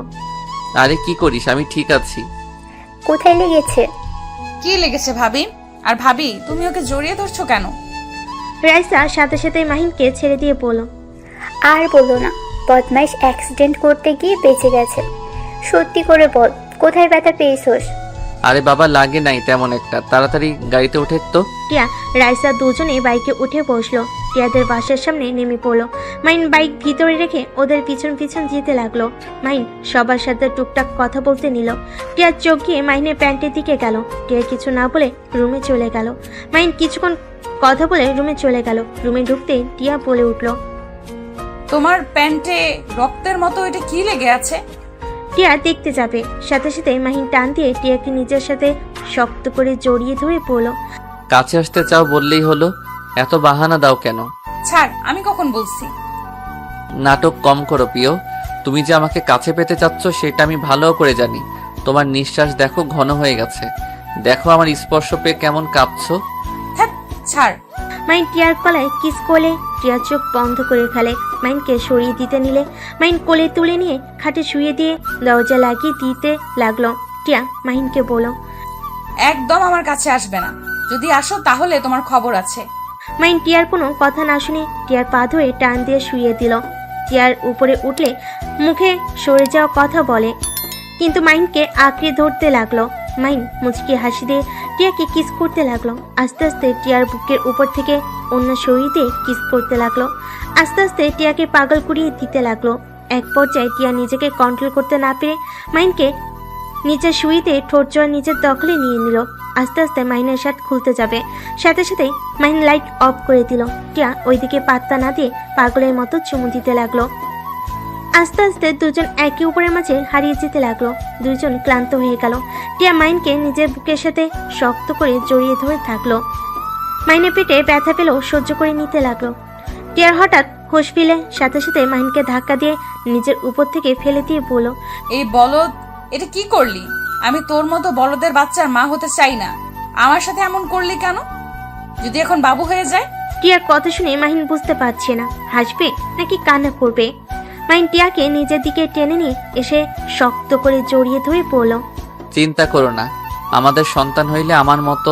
আরে কি করিস, আমি ঠিক আছি। কোথায় লেগেছে? কি লেগেছে ভাবি? আর ভাবি, তুমি ওকে জড়িয়ে ধরছো কেন? রাইসা সাথে সাথে মাহিনকে ছেড়ে দিয়ে বলল। আর বলো না, বদমাইশ অ্যাক্সিডেন্ট করতে গিয়ে বেঁচে গেছে। সত্যি করে বল, কোথায় ব্যথা পেয়েছোস? আরে বাবা, লাগে নাই তেমন একটা, তাড়াতাড়ি গাড়িতে ওঠে তো। টিয়া রাইসা দুজনে বাইকে উঠে বসলো। টিয়াদের বাসার সামনে নেমে পড়লো। মাহিন বাইক ভিতরে রেখে ওদের পিছন পিছন যেতে লাগলো। মাহিন সবার সাথে টুকটাক কথা বলতে নিল। টিয়ার চোখ গিয়ে মাহিনের প্যান্টের দিকে গেল। টিয়া কিছু না বলে রুমে চলে গেল। মাহিন কিছুক্ষণ কথা বলে রুমে চলে গেল। রুমে ঢুকতেই টিয়া বলে উঠল। তোমার প্যান্টে রক্তের মতো এটা কি লেগে আছে? টিয়া দেখতে যাবে, সাথে সাথে মাহিন টান দিয়ে টিয়াকে নিজের সাথে শক্ত করে জড়িয়ে ধরে বলল। কাছে আসতে চাও বললেই হলো, এত বাহানা দাও কেন? ছাড়, আমি কখন বলছি? নাটক কম করো প্রিয়, তুমি যে আমাকে কাছে পেতে চাচ্ছ সেটা আমি ভালো করে জানি। তোমার নিঃশ্বাস দেখো ঘন হয়ে গেছে, দেখো আমার স্পর্শ পেয়ে কেমন কাঁপছো। হ্যাঁ, ছাড়। মাহিন টিয়ার গলায় কিস করলে টিয়ার চোখ বন্ধ করে ফেলে। মাহিনকে সরিয়ে দিতে নিলে মাহিন কোলে তুলে নিয়ে খাটে শুয়ে দিয়ে দরজা লাগিয়ে দিতে লাগলো। টিয়া মাহিনকে বলল। একদম আমার কাছে আসবে না, যদি আসো তাহলে তোমার খবর আছে। মাহিন টিয়ার কোনো কথা না শুনে টিয়ার পা ধরে টান দিয়ে শুয়ে দিল। টিয়ার উপরে উঠলে মুখে সরে যাওয়া কথা বলে, কিন্তু মাহিনকে আঁকড়ে ধরতে লাগলো। মাহিন মুচকি হাসি দিয়ে টিয়াকে কিস করতে লাগলো। আস্তে আস্তে টিয়ার বুকের উপর থেকে অন্য সরিয়ে দিয়ে কিস করতে লাগলো। আস্তে আস্তে টিয়াকে পাগল করিয়ে দিতে লাগলো। এক পর্যায়ে টিয়া নিজেকে কন্ট্রোল করতে না পেরে মাহিনকে নিচে শুইতে ঠোঁট জোড়া নিজের দখলে নিয়ে নিল। আস্তে আস্তে মাহিনের শার্ট খুলতে যাবে, সাথে সাথেই মাহিন লাইট অফ করে দিল। টিয়া ওইদিকে পাত্তা না দিয়ে পাগলের মতো চুমু দিতে লাগলো। আস্তে আস্তে দুজন একে উপরের মাঝে হারিয়ে যেতে লাগলো। দুইজন ক্লান্ত হয়ে গেল। টিয়া মাইনকে নিজের বুকের সাথে শক্ত করে জড়িয়ে ধরে থাকলো। মাইনের পেটে ব্যথা পেলেও সহ্য করে নিতে লাগলো। টিয়ার হঠাৎ হোশ ফিরে সাথে সাথে মাহিনকে ধাক্কা দিয়ে নিজের উপর থেকে ফেলে দিয়ে বলল, এই বলদ, এটা কি করলি? আমি তোর মতো বলদের বাচ্চার মা হতে চাই না। আমার সাথে এমন করলি কেন? যদি এখন বাবু হয়ে যায়? টিয়ার কথা শুনে মাহিন বুঝতে পারছে না হাসবে নাকি কান্না করবে। মাহিন টিয়াকে নিজের দিকে টেনে নিয়ে এসে শক্ত করে জড়িয়ে ধরে বলল, চিন্তা করো না, আমাদের সন্তান হইলে আমার মতো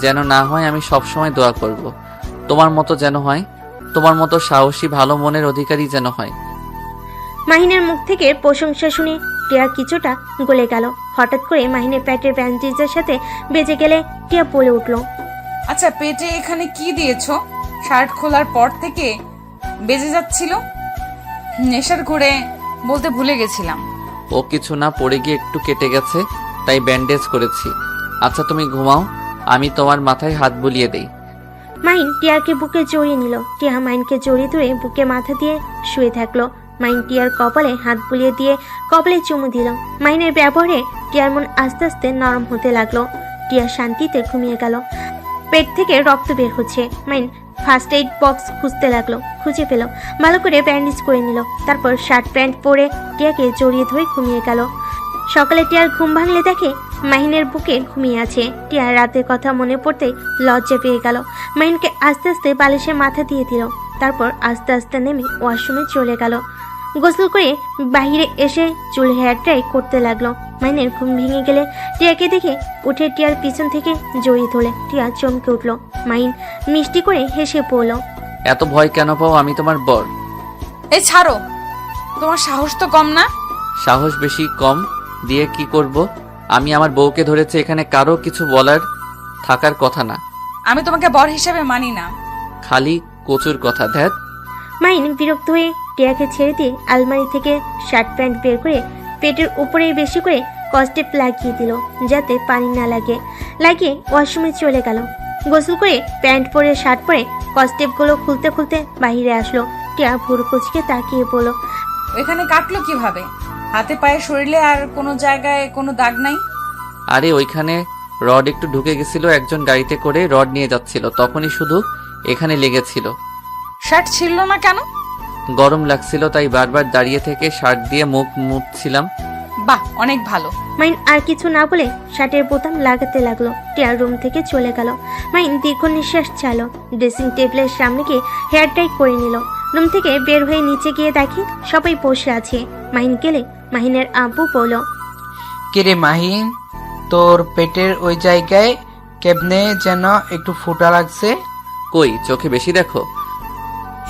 যেন না হয়, আমি সবসময় দোয়া করব। তোমার মতো যেন হয়, তোমার মতো সাহসী ভালো মনের অধিকারী যেন হয়। মাহিনের মুখ থেকে প্রশংসা শুনে টিয়া কিছুটা গলে গেল। হঠাৎ করে মাহিনের পেটের ব্যান্ডেজের সাথে বেজে গেলে টিয়া বলে উঠল, আচ্ছা, পেটে এখানে কি দিয়েছো? শার্ট খোলার পর থেকে বেজে যাচ্ছিল। নেশার ঘুরে বলতে ভুলে গেছিলাম। ও কিছু না, পড়ে গিয়ে একটু কেটে গেছে, তাই ব্যান্ডেজ করেছি। আচ্ছা তুমি ঘুমাও, আমি তোমার মাথায় হাত বুলিয়ে দেই। মাহিন টিয়াকে বুকে জড়িয়ে নিল। টিয়া মাহিনকে জড়িয়ে ধরে বুকে মাথা দিয়ে শুয়ে থাকলো। মাহিন টিয়ার কপালে হাত বুলিয়ে দিয়ে কপালে চুমু দিল। মাহিনের ব্যবহারে টিয়ার মন আস্তে আস্তে নরম হতে লাগলো। টিয়া শান্তিতে ঘুমিয়ে গেল। পেট থেকে রক্ত বের হচ্ছে। মাহিন ফার্স্ট এইড বক্স খুঁজতে লাগলো, খুঁজে পেল। ভালো করে ব্যান্ডেজ করে নিল। তারপর শার্ট প্যান্ট পরে টিয়াকে জড়িয়ে ধরে ঘুমিয়ে গেল। সকালে টিয়ার ঘুম ভাঙলে দেখে মাহিনের বুকে ঘুমিয়ে আছে। টিয়ার রাতের কথা মনে পড়তে লজ্জা পেয়ে গেল। মাহিনকে আস্তে আস্তে বালিশে মাথা দিয়ে দিল। তারপর আস্তে আস্তে নেমে ওয়াশরুমে চলে গেল। গোসল করে বাহিরে এসে চুল হেয়ার ড্রাই করতে লাগলো। মাহিনের ঘুম ভেঙে গেলে টিয়াকে দেখে উঠে টিয়ার পিছন থেকে জড়িয়ে ধরে টিয়া চমকে উঠল। মাহিন মিষ্টি করে হেসে পড়ল, এত ভয় কেন পাও? আমি তোমার বর। এই ছাড়ো, তোমার সাহস তো কম না? সাহস বেশি কম দিয়ে কি করব? আমি আমার বউকে ধরেছে, এখানে কারো কিছু বলার থাকার কথা না। আমি তোমাকে বর হিসেবে মানি না। খালি কচুর কথা। ধ্যাত। মাহিন বিরক্ত হয়ে টিয়াকে ছেড়ে দিয়ে আলমারি থেকে শার্ট প্যান্ট বের করে পেটের উপরে বেশি করে কস্টেপ লাগিয়ে দিল, যাতে পানি না লাগে। লাগিয়ে ওয়াশরুমে চলে গেল। গোসল করে প্যান্ট পরে শার্ট পরে কস্টেপগুলো খুলতে খুলতে বাহিরে আসলো। টিয়া ভুরু কুচকে তাকিয়ে বলল, এখানে কাটলো কিভাবে? হাতে পায়ে শরীরে আর কোনো জায়গায় কোনো দাগ নাই? আরে ওইখানে রড একটু ঢুকে গেছিল, একজন গাড়িতে করে রড নিয়ে যাচ্ছিল, তখনই শুধু এখানে লেগেছিল। শার্ট ছিল না কেন? গরম লাগছিল, তাই বারবার দাঁড়িয়ে থেকে শার্ট দিয়ে মুখ মুছছিলাম। বাহ, অনেক ভালো। মাইন আর কিছু না বলে শার্টের বোতাম লাগাতে লাগলো। টিয়ার রুম থেকে চলে গেল। মাইন দীর্ঘ নিঃশ্বাস ছাড়লো। ড্রেসিং টেবিলের সামনে গিয়ে হেয়ার টাই করে নিল। রুম থেকে বের হয়ে নিচে গিয়ে দেখে সবাই বসে আছে। মাহিন গেলে মাহিনের আব্বু বলল, কিরে মাহিন, তোর পেটের ওই জায়গায় কেমনে যেন একটু ফোঁটা লাগছে। কই, চোখে বেশি দেখো?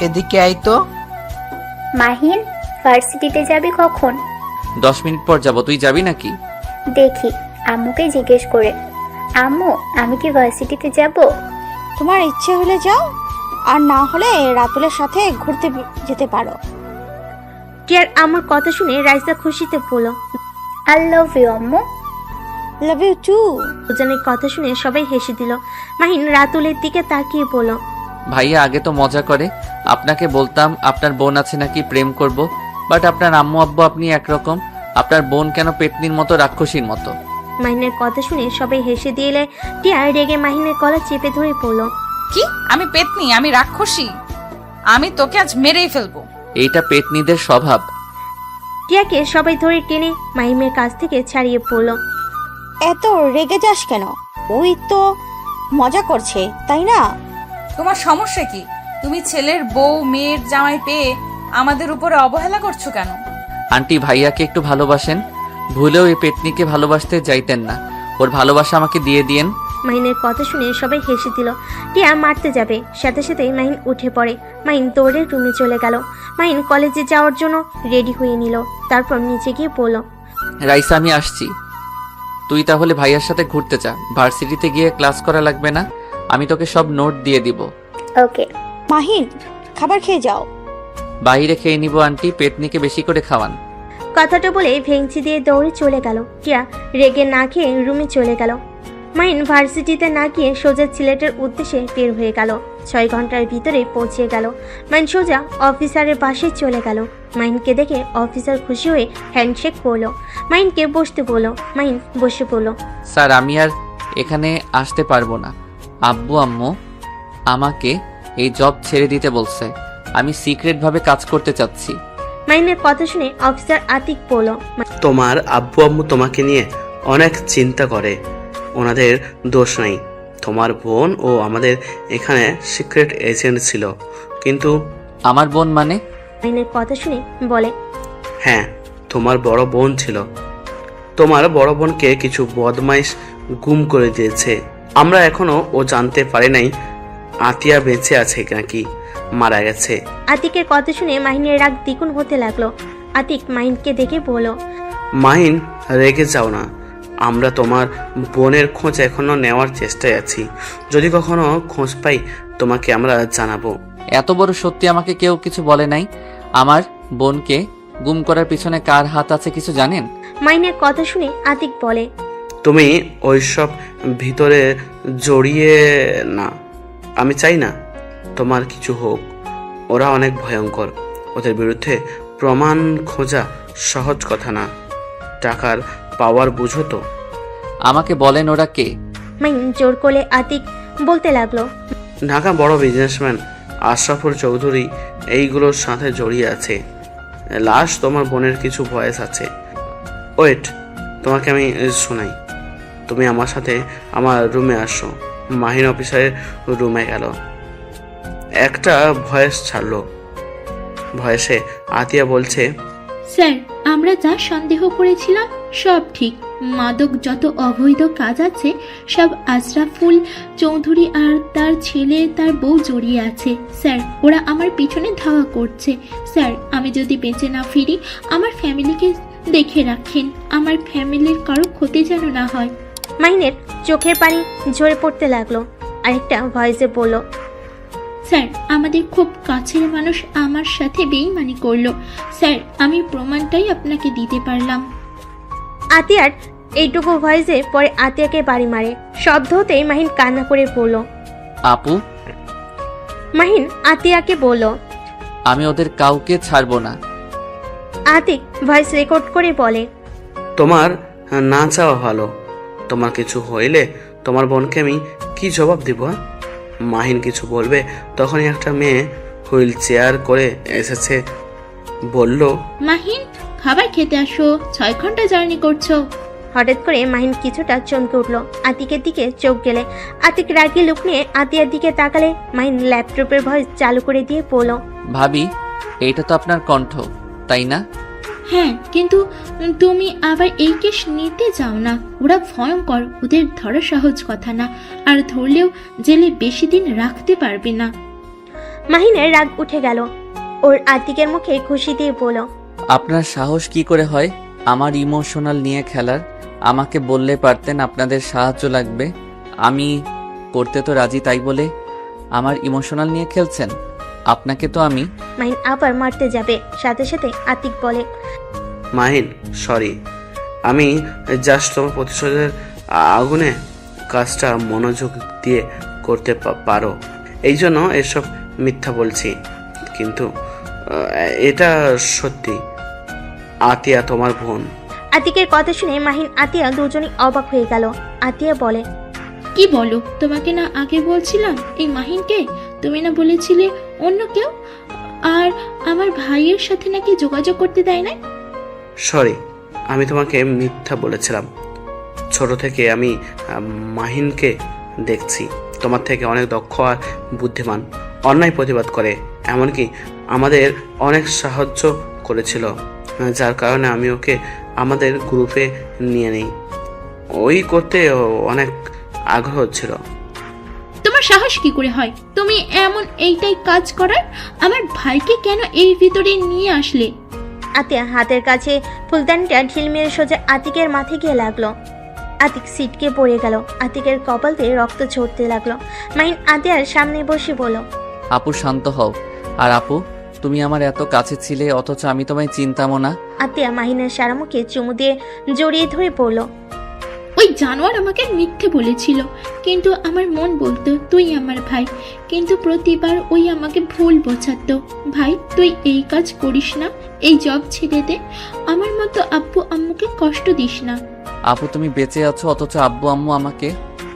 এদিকে আই তো। মাহিন, ভার্সিটিতে যাবি কখন? 10 মিনিট পর যাব, তুই যাবি নাকি? দেখি, আম্মুকে জিজ্ঞেস করে। আম্মু, আমি কি ভার্সিটিতে যাব? তোমার ইচ্ছে হলে যাও, আর না হলে রাতুলের সাথে ঘুরতে যেতে পারো। টিয়ার আমার কথা শুনে রাইসা খুশিতে বলল, আই লাভ ইউ আম্মু। Love you too. দুজনের কথা শুনে সবাই হেসে দিল। মাহিন রাতুলের দিকে তাকিয়ে বলল, ভাইয়া আগে তো মজা করে, আপনাকে বলতাম আপনার বোন আছে নাকি প্রেম করব, বাট আপনার আম্মু আব্বু আপনি একরকম, আপনার বোন কেন পেতনির মতো রাক্ষসীর মতো? মাহিনের কথা শুনে সবাই হেসে দিলে টিয়া রেগে মাহিনের গলা চেপে ধরে পড়ল। কি? আমি পেতনি? আমি রাক্ষসী? আমি তোকে আজ মেরেই ফেলবো। এইটা পেতনিদের স্বভাব। টিয়াকে সবাই ধরে টেনে মাহিমের কাছ থেকে ছাড়িয়ে পড়ল। এত রেগে যাস কেন? ওই তো মজা করছে, তাই না? তোমার সমস্যা কি? তুমি ছেলের বউ মেয়ের জামাই পেয়ে আমাদের উপরে অবহেলা করছো কেন? আন্টি ভাইয়াকে একটু ভালোবাসেন, ভুলেও এই পেতনিকে ভালোবাসতে চাইতেন না, ওর ভালোবাসা আমাকে দিয়ে দিয়েন। মাহিনের কথা শুনে সবাই হেসে দিল। টিয়া মারতে যাবে, সাথে সাথে মাহিন উঠে পড়ে। মাহিন দৌড়ে রুমে চলে গেল। মাহিন কলেজে যাওয়ার জন্য রেডি হয়ে নিল। তারপর নিচে গিয়ে বলল, রাইসা আমি আসছি, তুই তাহলে ভাইয়ার সাথে ঘুরতে যা, ভার্সিটিতে গিয়ে ক্লাস করা লাগবে না, আমি তোকে সব নোট দিয়ে দিব। ওকে। মাহিন, খাবার খেয়ে যাও। বাইরে খেয়ে নিব আন্টি, পেতনিকে বেশি করে খাওয়ান। কথাটা বলে ভেঙচি দিয়ে দৌড়ে চলে গেল। টিয়া রেগে না খেয়ে রুমে চলে গেল। মাহিন ভার্সিটিতে না গিয়ে সোজা সিলেটের উদ্দেশ্যে বের হয়ে গেল। 6 ঘন্টার ভিতরে পৌঁছে গেল। মাহিন সোজা অফিসারের বাসায় চলে গেল। মাহিনকে দেখে অফিসার খুশি হয়ে হ্যান্ডশেক করলো। মাহিনকে বসতে বলল। মাহিন বসে পড়ল। স্যার আমি আর এখানে আসতে পারবো না। আব্বু আম্মু আমাকে এই জব ছেড়ে দিতে বলছে। আমি সিক্রেটভাবে কাজ করতে চাচ্ছি। মাহিনের কথা শুনে অফিসার আতিক বলল। তোমার আব্বু আম্মু তোমাকে নিয়ে অনেক চিন্তা করে, ওনাদের দোষ নাই। তোমার বোন ও আমাদের এখানে সিক্রেট এজেন্ট ছিল, কিন্তু আমার বোন মানে? মাহিনের কথা শুনে বলে। হ্যাঁ, তোমার বড় বোন ছিল। তোমার বড় বোনকে কিছু বদমাইশ গুম করে দিয়েছে। আমরা এখনো ও জানতে পারি নাই আতিয়া বেঁচে আছে নাকি মারা গেছে। আতিকের কথা শুনে মাহিনের রাগ দ্বিগুণ হতে লাগলো। আতিক মাহিনকে দেখে বলল। মাহিন, রেগে যাও না। আমরা তোমার বোনের খোঁজ এখনো নেওয়ার চেষ্টায় আছি। যদি কখনো খোঁজ পাই তোমাকে আমরা জানাবো। এত বড় সত্যি আমাকে কেউ কিছু বলে নাই। আমার বোনকে গুম করার পিছনে কার হাত আছে কিছু জানেন? মাহিনের কথা শুনে আতিক বলে। তুমি ওইসব ভিতরে জড়িয়ে না। আমি চাই না তোমার কিছু হোক। ওরা অনেক ভয়ঙ্কর। ওদের বিরুদ্ধে প্রমাণ খোঁজা সহজ কথা না। টাকার পাওয়ার বুঝো তো। আমাকে বলেন ওরা কে? মাহিন জোর করে আতিক বলতে লাগলো। ঢাকা বড় বিজনেসম্যান আশরাফুল চৌধুরী এইগুলোর সাথে জড়িয়ে আছে। লাশ তোমার বোনের কিছু ভয়েস আছে। ওয়েট, তোমাকে আমি শোনাই। তুমি আমার সাথে আমার রুমে আসো। মাহিন অফিসারের রুমে গেল। একটা ভয়েস ছাড়লো। ভয়েসে আতিয়া বলছে, স্যার, আমরা যা সন্দেহ করেছিলাম সব ঠিক। মাদক যত অবৈধ কাজ আছে সব আশরাফুল চৌধুরী আর তার ছেলে তার বউ জড়িয়ে আছে। স্যার, ওরা আমার পিছনে ধাওয়া করছে। স্যার, আমি যদি বেঁচে না ফিরি আমার ফ্যামিলিকে দেখে রাখেন। আমার ফ্যামিলির কারো ক্ষতি যেন না হয়। মাহিনের চোখের পানি ঝরে পড়তে লাগলো। আরেকটা ভয়েসে বলল। স্যার, আমাদের খুব কাছের মানুষ আমার সাথে বেইমানি করলো। স্যার, আমি প্রমাণটাই আপনাকে দিতে পারলাম। আতিয়ার এইটুকু ভয়েসে পরে আতিয়াকে বাড়ি মারে। শব্দ হতেই মাহিন কান্না করে বলল। আপু, মাহিন আতিয়াকে বলল। আমি ওদের কাউকে ছাড়বো না। আতিক ভয়েস রেকর্ড করে বলে। তোমার না চাওয়া ভালো। তোমার কিছু হইলে তোমার বোনকে আমি কি জবাব দিব? মাহিন কিছু বলবে তখনই একটা মেয়ে হুইল চেয়ার করে এসেছে, বলল, মাহিন, খাবার খেতে আসো, 6 ঘন্টা জার্নি করছো। হঠাৎ করে মাহিন কিছুটা চমকে উঠলো। আতিকের দিকে চোখ গেলে আতিক রাগি লুক নিয়ে আতিয়ার দিকে তাকালে মাহিন ল্যাপটপের ভয়েস চালু করে দিয়ে বলল। ভাবি, এইটা তো আপনার কণ্ঠ, তাই না? হ্যাঁ, কিন্তু তুমি আবার এই কেস নিতে যাও না। ওরা ভয়ঙ্কর, ওদের ধরা সহজ কথা না। আর ধরলেও জেলে বেশি দিন রাখতে পারবে না। মাহিনের রাগ উঠে গেল। ওর আতিকের মুখে খুশি দিয়ে বলল। আপনার সাহস কি করে হয় আমার ইমোশনাল নিয়ে খেলার? আমাকে বললে পারতেন আপনাদের সাহায্য লাগবে। আমি করতে তো রাজি, তাই বলে আমার ইমোশনাল নিয়ে খেলছেন? আপনাকে তো আমি। মাহিন আবার মারতে যাবে, সাথে সাথে আতিক বলে। মাহিন, সরি। আমি জাস্ট তোমার প্রতিশোধের আগুনে কাজটা মনোযোগ দিয়ে করতে পারো এই জন্য এসব মিথ্যা বলছি, কিন্তু এটা সত্যি। আতিয়া তোমার বোন। আতিকের কথা শুনে মাহিন আতিয়া দুজনেই অবাক হয়ে গেল। আতিয়া বলে। কি বলো? তোমাকে না আগে বলছিলাম এই মাহিনকে? তুমি না বলেছিলে অন্য কেউ? আর আমার ভাইয়ের সাথে নাকি যোগাযোগ করতে দেয় না? সরি, আমি তোমাকে মিথ্যা বলেছিলাম। ছোট থেকে আমি মাহিনকে দেখছি তোমার থেকে অনেক দক্ষ আর বুদ্ধিমান, অন্যায় প্রতিবাদ করে, এমনকি আমাদের অনেক সাহায্য করেছিল, যার কারণে আমি ওকে আমাদের গ্রুপে নিয়ে নিই। ওই করতে অনেক আগ্রহ ছিল। তোমার সাহস কি করে হয় তুমি এমন এইটাই কাজ করার? আমার ভাইকে কেন এই ভিতরে নিয়ে আসলে? আতিয়া হাতের কাছে ফুলদানিটা ঢিল মেরে সোজা আতিকের মাথায় গিয়ে লাগলো। আতিক সিটকে পড়ে গেল। আতিকের কপাল দিয়ে রক্ত ঝরতে লাগলো। মাহিন আতিয়ার সামনে বসে বলল। আপু শান্ত হও। আর আপু, তুমি আমার এত কাছে ছিলে অথচ আমি তোমায় চিনতামও না। আতিয়া মাহিনের সারা মুখে চুমু দিয়ে জড়িয়ে ধরে পড়ল। ওই জানোয়ার আমাকে মিথ্যে বলেছিল, কিন্তু আমার মন বলতো তুই আমার ভাই, কিন্তু প্রতিবার ওই আমাকে ভুল বোঝাতো। ভাই তুই এই কাজ করিস না, এই জব ছেড়ে দে, আমার মতো আব্বু আম্মুকে কষ্ট দিস না। আপু তুমি বেঁচে আছো, অথচ আব্বু আম্মু আমাকে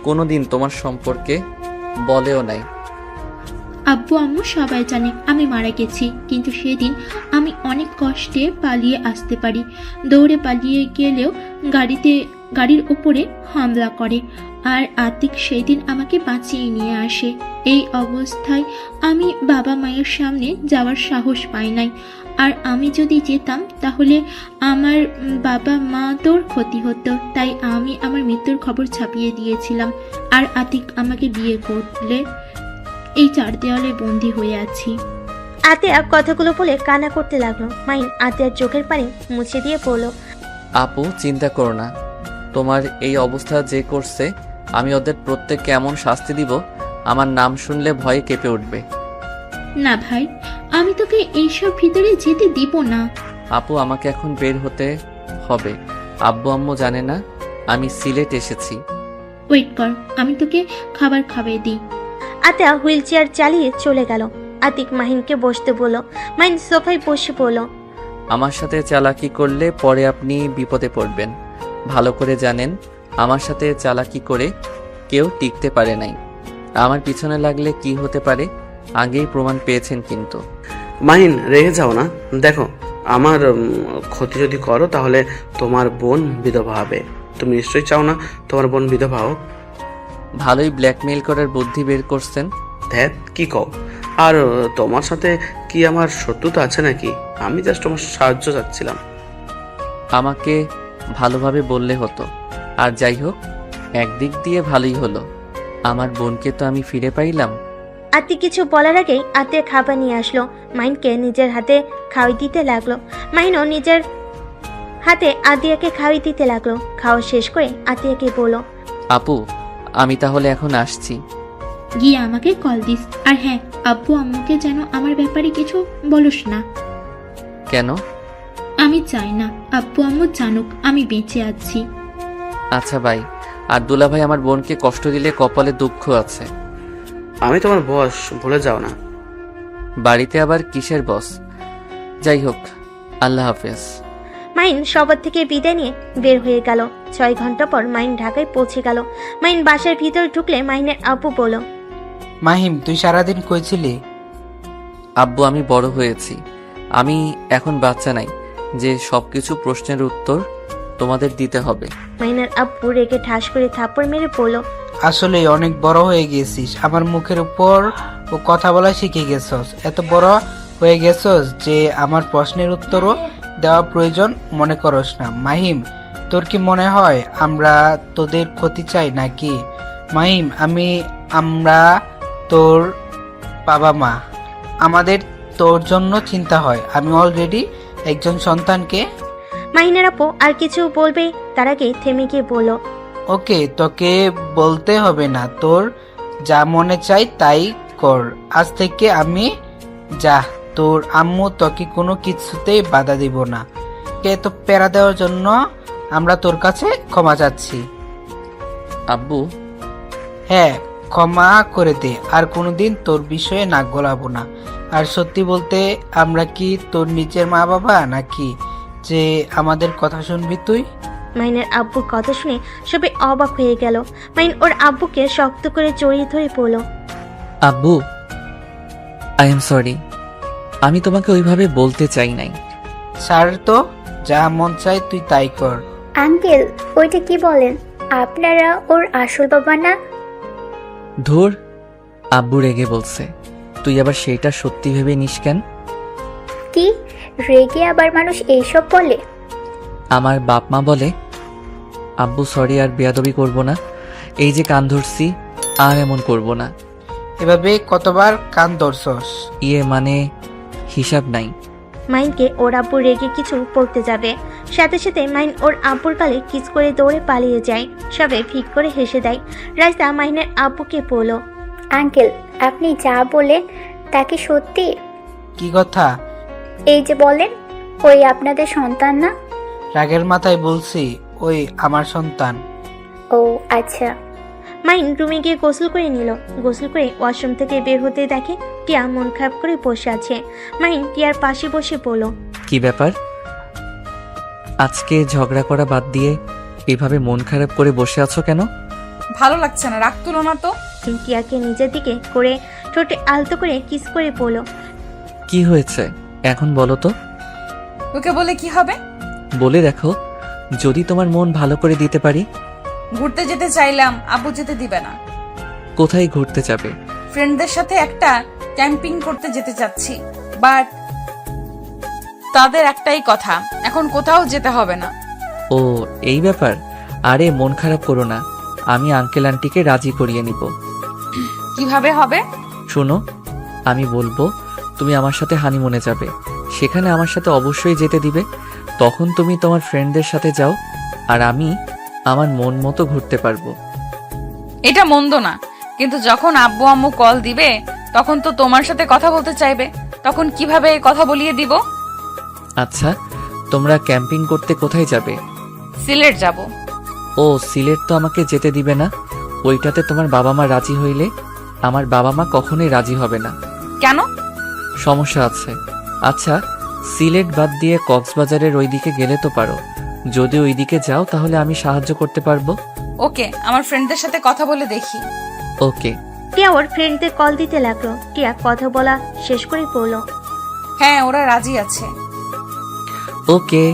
কোনোদিন তোমার সম্পর্কে বলেও নাই। আব্বু আম্মু সবাই জানে আমি মারা গেছি, কিন্তু সেদিন আমি অনেক কষ্টে পালিয়ে আসতে পারি। দৌড়ে পালিয়ে গেলেও গাড়ির উপরে হামলা করে, আর আতিক সেই দিন আমাকে বাঁচিয়ে নিয়ে আসে। এই অবস্থায় আমি বাবা মায়ের সামনে যাওয়ার সাহস পাই নাই, আর আমি যদি যেতাম তাহলে আমার বাবা মা তোর ক্ষতি হতো, তাই আমি আমার মৃত্যুর খবর ছাপিয়ে দিয়েছিলাম। আর আতিক আমাকে বিয়ে করলে এই চার দেওয়ালে বন্দি হয়ে আছি। আতিয়া কথাগুলো বলে কান্না করতে লাগলো। মাহিন আতিয়ার চোখের পানি মুছে দিয়ে পড়ল। আপু চিন্তা করো না, তোমার এই অবস্থা যে করছে আমি ওদের প্রত্যেককে এমন শাস্তি দিব, আমার নাম শুনলে ভয়ে কেঁপে উঠবে। না ভাই, আমি তোকে এইসব ভিতরে যেতে দিব না। আপু আমাকে এখন বের হতে হবে, আব্বু আম্মু জানে না আমি সিলেট এসেছি। ওয়েট কর, আমি তোকে খাবার খাইয়ে দিই। আতিয়া হুইল চেয়ার চালিয়ে চলে গেল। আতিক মাহিনকে বসতে বলল। মাহিন সোফায় বসে পড়ল। আমার সাথে চালাকি করলে পরে আপনি বিপদে পড়বেন, ভালো করে জানেন আমার সাথে চালাকি করে কেউ টিকতে পারে নাই। আমার পিছনে লাগলে কি হতে পারে আগেই প্রমাণ পেয়েছেন। কিন্তু মাহিন রেগে যাও না, দেখো আমার ক্ষতি যদি করো তাহলে তোমার বোন বিধবা হবে। তুমি নিশ্চয়ই চাও না তোমার বোন বিধবা হোক। ভালোই ব্ল্যাকমেইল করার বুদ্ধি বের করছেন। ধ্যাত কি কও, আর তোমার সাথে কি আমার শত্রুতা আছে নাকি? আমি জাস্ট তোমার সাহায্য চাচ্ছিলাম। আমাকে ভালোভাবে বললে হতো। আর যাই হোক, একদিক দিয়ে ভালোই হলো, আমার বোনকে তো আমি ফিরে পাইলাম। আতি কিছু বলার আগেই আতিয়া খাবার নিয়ে আসলো। মাহিনকে নিজের হাতে খাওয়াই দিতে লাগলো। মাহিনও নিজের হাতে আতিয়াকে খাওয়াই দিতে লাগলো। খাওয়া শেষ করে আতিয়াকে বলল, আপু আমি তাহলে এখন আসছি। গিয়ে আমাকে কল দিস, আর হ্যাঁ, আব্বু আম্মুকে যেন আমার ব্যাপারে কিছু বলিস না। কেন? আমি চাই না আব্বু আম্মু জানুক আমি বেঁচে আছি। আচ্ছা ভাই, আর দুলা ভাই আমার বোনকে কষ্ট দিলে কপালে দুঃখ আছে। আমি তোমার বস, ভুলে যাও না। বাড়িতে আবার কিসের বস? যাই হোক, আল্লাহ হাফেজ। মাহিন সবার থেকে বিদায় নিয়ে বের হয়ে গেল। 6 ঘন্টা পর মাহিন ঢাকায় পৌঁছে গেল। মাহিন বাসার ভিতর ঢুকলে মাহিনের আব্বু বলল, মাহিম তুই সারাদিন কইছিলি? আব্বু আমি বড় হয়েছি, আমি এখন বাচ্চা নাই যে সবকিছু প্রশ্নের উত্তর তোমাদের দিতে হবে। মাহিনের আব্বু রেগে ঠাস করে থাপ্পড় মেরে পড়ল। আসলে অনেক বড় হয়ে গেছিস, আমার মুখের উপর ও কথা বলা শিখে গেছস। এত বড় হয়ে গেছস যে আমার প্রশ্নের উত্তরও দেওয়া প্রয়োজন মনে করস না। মাহিম তোর কি মনে হয় আমরা তোদের ক্ষতি চাই নাকি? মাহিম আমরা তোর বাবা মা, আমাদের তোর জন্য চিন্তা হয়। আমি অলরেডি একজন সন্তানকে। মাহিনের আপু আর কিছু বলবে তার আগে থেমে গিয়ে বলল, ওকে, তোকে বলতে হবে না, তোর যা মনে চাই তাই কর। আজ থেকে আমি যা, তোর আম্মু তোকে কোনো কিছুতেই বাধা দিব না। কে তো প্যারা দেওয়ার জন্য আমরা তোর কাছে ক্ষমা চাচ্ছি। আব্বু হ্যাঁ, ক্ষমা করে দে, আর কোনোদিন তোর বিষয়ে নাক গলাবো না। আর সত্যি বলতে আমরা কি তোর নিজের মা বাবা নাকি যে আমাদের কথা শুনবি তুই? মাহিনের আব্বুর কথা শুনে সবাই অবাক হয়ে গেল। মাহিন ওর আব্বুকে শক্ত করে জড়িয়ে ধরে পড়ল। আব্বু আই এম সরি, আমি তোমাকে ওইভাবে বলতে চাই নাই। স্যার তো যা মন চাই তুই তাই কর। আঙ্কেল, ওইটা কি বলেন? আপনারা ওর আসল বাবা না? ধুর, আব্বু রেগে বলছে, তুই আবার সেটা সত্যি ভেবে নিস কেন? কি রেগে আবার মানুষ এইসব বলে? আমার বাপ মা বলে। আব্বু সরি, আর বেয়াদবি করব না। এই যে কান ধরছি, আর এমন করব না। এভাবে কতবার কান ধরছস? মানে হিসাব নাই। মাহিনকে ওর আব্বু রেগে কিছু পড়তে যাবে, সাথে সাথে মাহিন ওর আব্বুর গালে কিস করে দৌড়ে পালিয়ে যায়। সবাই ফিক করে হেসে দেয়। রাইসা মাহিনের আব্বুকে বলল, আঙ্কেল, আপনি যা বলেন তা কি সত্যি? কি কথা? এই যে বলেন ওই আপনাদের সন্তান না? রাগের মাথায় বলছি, ওই আমার সন্তান। ও আচ্ছা। মাহিন রুমে গিয়ে গোসল করে নিল। গোসল করে ওয়াশরুম থেকে বের হতে দেখে টিয়া মন খারাপ করে বসে আছে। মাহিন টিয়ার পাশে বসে বলল, কি ব্যাপার? আজকে ঝগড়া করা বাদ দিয়ে এভাবে মন খারাপ করে বসে আছো কেন? ভালো লাগছে না, রাগ তুলো না তো। টিয়াকে নিজের দিকে করে ঠোঁটে আলতো করে কিস করে বলল, কি হয়েছে এখন বলো তো। ওকে বলে কি হবে? বলে দেখো, যদি তোমার মন ভালো করে দিতে পারি। ঘুরতে যেতে চাইলাম, আব্বু যেতে দিবে না। কোথায় ঘুরতে যাবে? ফ্রেন্ডদের সাথে একটা ক্যাম্পিং করতে যেতে চাচ্ছি, বাট তাদের একটাই কথা, এখন কোথাও যেতে হবে না। ও এই ব্যাপার। আরে মন খারাপ করো না, আমি আঙ্কেল আন্টিকে রাজি করিয়ে নিব। কিভাবে হবে? শোনো, আমি বলবো তুমি আমার সাথে হানিমুনে যাবে, সেখানে আমার সাথে অবশ্যই যেতে দিবে। তখন তুমি তোমার ফ্রেন্ডদের সাথে যাও, আর আমি আমার মন মতো ঘুরতে পারবো। এটা মন্দ না, কিন্তু যখন আব্বু আম্মু কল দিবে তখন তো তোমার সাথে কথা বলতে চাইবে, তখন কিভাবে কথা বলিয়ে দিব? আচ্ছা, তোমরা ক্যাম্পিং করতে কোথায় যাবে? সিলেট যাব। ও সিলেট তো আমাকে যেতে দিবে না, ওইটাতে তোমার বাবা মা রাজি হইলে আমার বাবা মা কখনোই রাজি হবে না। কেন? সমস্যা আছে। আচ্ছা, সিলেট বাদ দিয়ে কক্সবাজারের ওইদিকে গেলে তো পারো। যদি ওইদিকে যাও তাহলে আমি সাহায্য করতে পারবো। ওকে, আমার ফ্রেন্ডদের সাথে কথা বলে দেখি। ওকে। টিয়া ওর ফ্রেন্ডদের কল দিতে লাগলো। টিয়া কথা বলা শেষ করে পড়লো, হ্যাঁ, ওরা রাজি আছে। ওকে,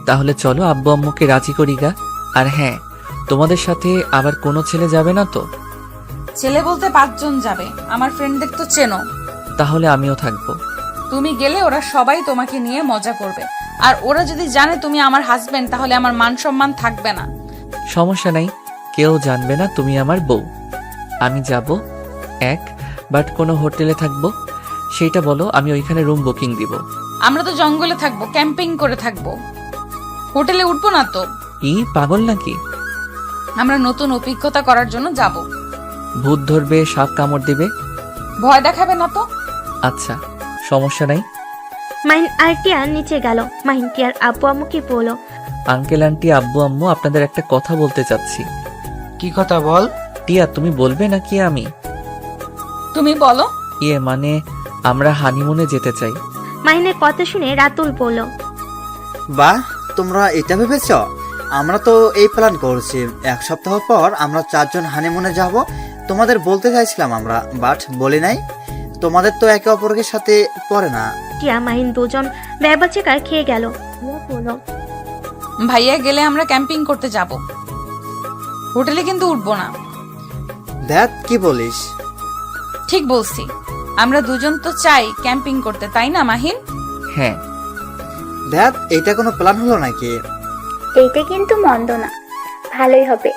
তাহলে চলো আব্বু আম্মুকে রাজি করি গা। আর হ্যাঁ, তোমাদের সাথে আবার কোনো ছেলে যাবে না তো? ছেলে বলতে 5 জন যাবে, আমার ফ্রেন্ডদের তো চেনো। তাহলে আমিও থাকবো। তুমি গেলে ওরা সবাই তোমাকে নিয়ে মজা করবে, আর ওরা যদি জানে তুমি আমার হাজবেন্ড তাহলে আমার মান সম্মান থাকবে না। সমস্যা নাই, কেউ জানবে না তুমি আমার বউ। আমি যাব বাট কোনো হোটেলে থাকবো, সেইটা বলো, আমি ওইখানে রুম বুকিং দিব। আমরা তো জঙ্গলে থাকবো, ক্যাম্পিং করে থাকবো, হোটেলে উঠবো না তো। পাগল নাকি? আমরা নতুন অভিজ্ঞতা করার জন্য যাব। ভূত ধরবে, সাপ কামড় দিবে? ভয় দেখাবে না তো। আচ্ছা, সমস্যা নাই। মাহিন আর টিয়া নিচে গেল। মাহিন টিয়ার আব্বু আম্মুকে বলল, আঙ্কেল আন্টি আব্বু আম্মু আপনাদের একটা কথা বলতে চাচ্ছি। কি কথা বল? টিয়া তুমি বলবে নাকি আমি? তুমি বলো। মানে আমরা হানিমুনে যেতে চাই। মাহিনের কথা শুনে রাতুল বলল, বাহ, তোমরা এটা ভেবেছ? আমরা তো এই প্ল্যান করছি, 1 সপ্তাহ পর আমরা 4 জন হানিমুনে যাব। তোমাদের বলতে চাইছিলাম আমরা, বাট বলি নাই। তোমাদের তো একে অপরের সাথে পড়ে না। টিয়া মাহিন দুজন ব্যবচাকার খেয়ে গেল। টিয়া বলল, ভাইয়া গেলে আমরা ক্যাম্পিং করতে যাব, হোটেলে কিন্তু উঠবো না। দেখ কি বলিস? ঠিক বলছি, আমরা দুজন তো চাই ক্যাম্পিং করতে, তাই না মাহিন? হ্যাঁ। দেখ, এটা কোনো প্ল্যান হলো নাকি? এইটা কিন্তু মন্দ না, ভালোই হবে।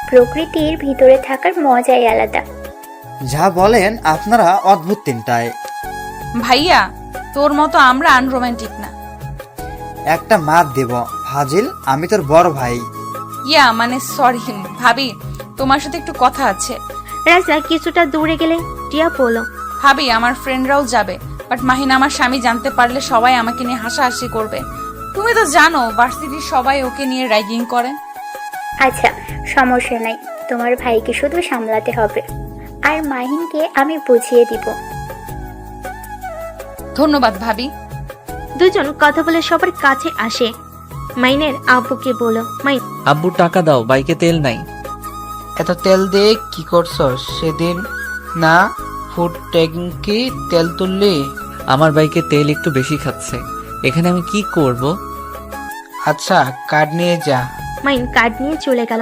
প্রকৃতির ভিতরে থাকার মজাই আলাদা। যা বলেন আপনারা, অদ্ভুত তিনটায়। ভাইয়া তোর মতো আমরা আনরোমান্টিক না। একটা মাত দেব ফাজিল, আমি তোর বড় ভাই। মানে সরি ভাবি, তোমার সাথে একটু কথা আছে। রাজা কিছুটা দূরে গেলে টিয়া বলল, ভাবি আমার ফ্রেন্ডরাও যাবে, বাট মাহিন আমার স্বামী জানতে পারলে সবাই আমাকে নিয়ে হাসাহাসি করবে। তুমি তো জানো ভার্সিটির সবাই ওকে নিয়ে র্যাগিং করে। আচ্ছা, সমস্যা নাই, তোমার ভাইকে শুধু সামলাতে হবে, আর মাহিনকে আমি বুঝিয়ে দিব। ধন্যবাদ ভাবি। দুজন কথা বলে সবার কাছে আসে। মাইনের আব্বুকে বলল, মাইন আব্বু টাকা দাও, বাইকে তেল নাই। এত তেল দিয়ে কি করছস? সেদিন না ফুড ট্যাঙ্কি তেল তুললি? আমার বাইকে তেল একটু বেশি খাচ্ছে, এখানে আমি কি করব? আচ্ছা, কার্ড নিয়ে যা। মাইন কার্ড নিয়ে চলে গেল।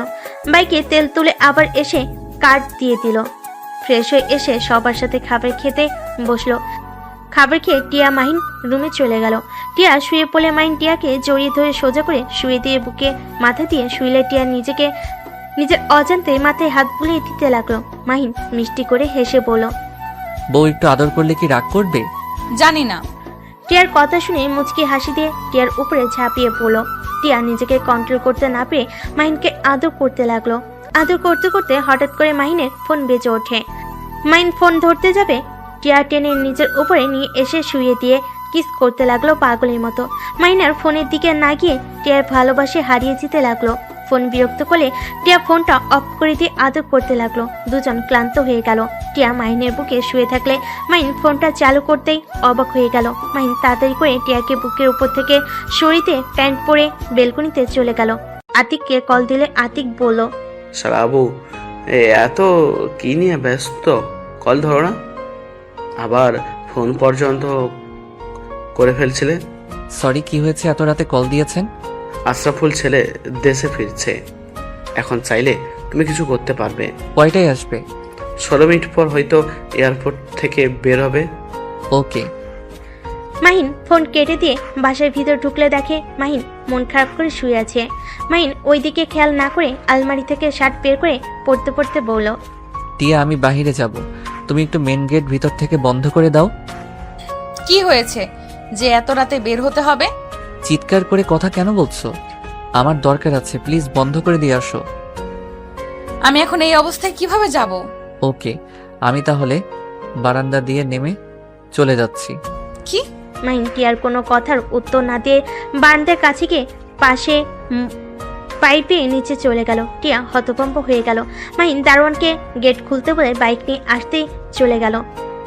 বাইকে তেল তুলে আবার এসে কার্ড দিয়ে দিল। ফ্রেশ হয়ে এসে সবার সাথে খাবার খেতে বসলো। খাবার খেয়ে টিয়া মাহিন রুমে চলে গেল। টিয়া শুয়ে পড়লে মাহিন টিয়াকে জড়িয়ে ধরে সোজা করে শুয়ে দিয়ে বুকে মাথা দিয়ে শুইলে টিয়া নিজের অজান্তে মাথায় হাত বুলিয়ে দিতে লাগলো। মাহিন মিষ্টি করে হেসে বলল, বউ একটু আদর করলে কি রাগ করবে? জানি না। টিয়ার কথা শুনে মুচকি হাসি দিয়ে টিয়ার উপরে ঝাঁপিয়ে পড়লো। টিয়া নিজেকে কন্ট্রোল করতে না পেরে মাহিনকে আদর করতে লাগলো। আদর করতে করতে হঠাৎ করে মাহিনের ফোন বেজে ওঠে। মাহিন ফোন ধরতে যাবে, টিয়া টেনে নিজের উপরে নিয়ে এসে শুয়ে দিয়ে কিস করতে লাগলো পাগলের মতো। মাহিনার ফোনের দিকে না গিয়ে টিয়ার ভালোবাসে হারিয়ে যেতে লাগলো। ফোন বিরক্ত করলে টিয়া ফোনটা অফ করে দিয়ে আদর করতে লাগলো। দুজন ক্লান্ত হয়ে গেল। টিয়া মাহিনের বুকে শুয়ে থাকলে মাহিন ফোনটা চালু করতেই অবাক হয়ে গেল। মাহিন তাড়াতাড়ি করে টিয়াকে বুকের উপর থেকে সরিতে প্যান্ট পরে বেলকনিতে চলে গেল। আতিককে কল দিলে আতিক বলল, শালা আবু, এত কি নিয়ে ব্যস্ত? কল ধরো না। আবার ফোন পর্যন্ত করে ফেলছিলে। সরি, কি হয়েছে? এত রাতে কল দিয়েছেন? আশরাফুল ছেলে দেশে ফিরছে। এখন চাইলে তুমি কিছু করতে পারবে। কয়টায় আসবে? 16 মিনিট পর হয়তো এয়ারপোর্ট থেকে বের হবে। ওকে। মাহিন ফোন কেটে দিয়ে বাসার ভিতর ঢুকলে দেখে মাহিন মন খারাপ করে শুয়ে আছে। মাহিন ওইদিকে খেয়াল না করে আলমারি থেকে শার্ট বের করে পড়তে পড়তে বলল, টিয়া, আমি বাইরে যাব, তুমি একটু মেন গেট ভিতর থেকে বন্ধ করে দাও। কি হয়েছে যে এত রাতে বের হতে হবে? চিৎকার করে কথা কেন বলছো? আমার দরকার আছে, প্লিজ বন্ধ করে দিয়ে আসো। আমি এখন এই অবস্থায় কিভাবে যাব? ওকে, আমি তাহলে বারান্দা দিয়ে নেমে চলে যাচ্ছি। কি? মাহিন টিয়ার কোনো কথার উত্তর না দিয়ে বারান্দার কাছে গিয়ে পাশে পাইপে নিচে চলে গেল। টিয়া হতভম্ব হয়ে গেল। মাহিন দারোয়ানকে গেট খুলতে বলে বাইক নিয়ে আসতে চলে গেল।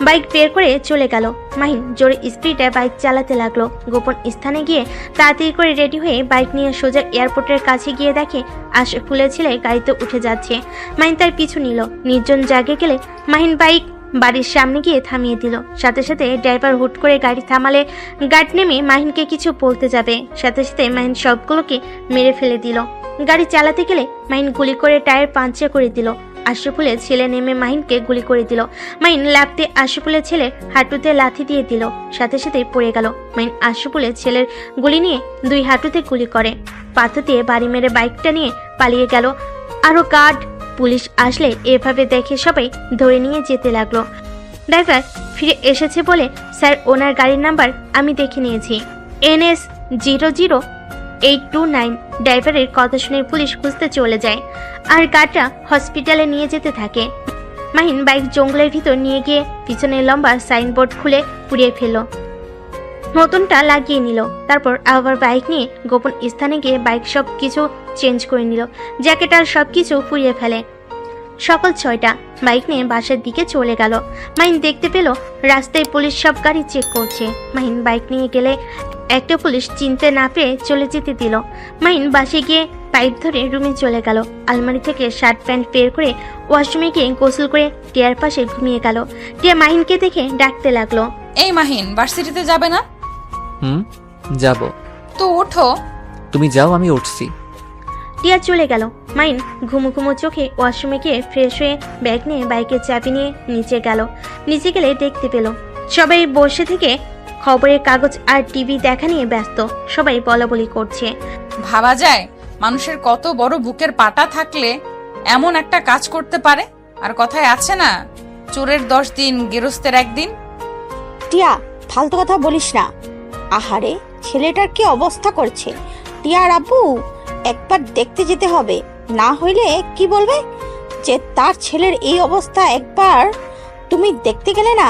বাইক বের করে চলে গেল। মাহিন জোরে স্পিডে বাইক চালাতে লাগলো। গোপন স্থানে গিয়ে তাড়াতাড়ি করে রেডি হয়ে বাইক নিয়ে সোজা এয়ারপোর্টের কাছে গিয়ে দেখে আশরাফুলের ছেলে গাড়িতে উঠে যাচ্ছে। মাহিন তার পিছু নিল। নির্জন জায়গায় গেলে মাহিন বাইক বাড়ির সামনে গিয়ে থামিয়ে দিল। সাথে সাথে ড্রাইভার হুট করে গাড়ি থামালে গার্ড নেমে মাহিনকে কিছু বলতে যাবে, সাথে সাথে মাহিন সবগুলোকে মেরে ফেলে দিল। গাড়ি চালাতে গেলে মাহিন গুলি করে টায়ার পাঞ্চার করে দিল। আশরাফুলের ছেলে নেমে মাহিনকে গুলি করে দিল। মাহিন লাফতে আশরাফুলের ছেলের হাঁটুতে লাথি দিয়ে দিল। সাথে সাথে পড়ে গেল। মাহিন আশরাফুলের ছেলের গুলি নিয়ে দুই হাঁটুতে গুলি করে পাথর দিয়ে বাড়ি মেরে বাইকটা নিয়ে পালিয়ে গেল। আরো গার্ড পুলিশ আসলে এভাবে দেখে সবাই ধরে নিয়ে যেতে লাগলো। ড্রাইভার ফিরে এসেছে বলে, স্যার ওনার গাড়ির নাম্বার আমি দেখে নিয়েছি, NS 00829। ড্রাইভারের কথা শুনে পুলিশ খুঁজতে চলে যায় আর গাড়িটা হসপিটালে নিয়ে যেতে থাকে। মাহিন বাইক জঙ্গলের ভিতর নিয়ে গিয়ে পিছনের লম্বা সাইনবোর্ড খুলে পুড়িয়ে ফেলল, নতুনটা লাগিয়ে নিল। তারপর আবার বাইক নিয়ে গোপন স্থানে গিয়ে বাইক সব কিছু চেঞ্জ করে নিল। জ্যাকেট আর সব কিছু পুড়িয়ে ফেলে। সকাল 6টা বাইক নিয়ে বাসার দিকে চলে গেল। মাহিন দেখতে পেল রাস্তায় পুলিশ সব গাড়ি চেক করছে। মাহিন বাইক নিয়ে গেলে একটা পুলিশ চিনতে না পেরে চলে যেতে দিল। মাহিন বাসে গিয়ে পাইপ ধরে রুমে চলে গেল। আলমারি থেকে শার্ট প্যান্ট বের করে ওয়াশরুমে গিয়ে গোসল করে টিয়ার পাশে ঘুমিয়ে গেল। টিয়া মাহিনকে দেখে ডাকতে লাগলো, এই মাহিন, ভার্সিটিতে যাবে না? যাব। তো ওঠো। তুমি যাও, আমি উঠছি। টিয়া চলে গেল। মাহিন ঘুমো ঘুমো চোখে ওয়াশরুমে গিয়ে ফ্রেশ হয়ে ব্যাগ নিয়ে বাইকের চাবি নিয়ে নিচে গেল। নিচে গেলে দেখতে পেল সবাই বসে থেকে খবরের কাগজ আর টিভি দেখা নিয়ে ব্যস্ত। সবাই বলাবলি করছে। ভাবা যায় মানুষের কত বড় বুকের পাটা থাকলে এমন একটা কাজ করতে পারে। আর কথায় আছে না, চোরের 10 দিন গেরস্তের 1 দিন। টিয়া, ফালতু কথা বলিস না। আহারে, ছেলেটার কি অবস্থা করছে। টিয়ার আব্বু একবার দেখতে যেতে হবে, না হইলে কি বলবে যে তার ছেলের এই অবস্থা একবার তুমি দেখতে গেলে না।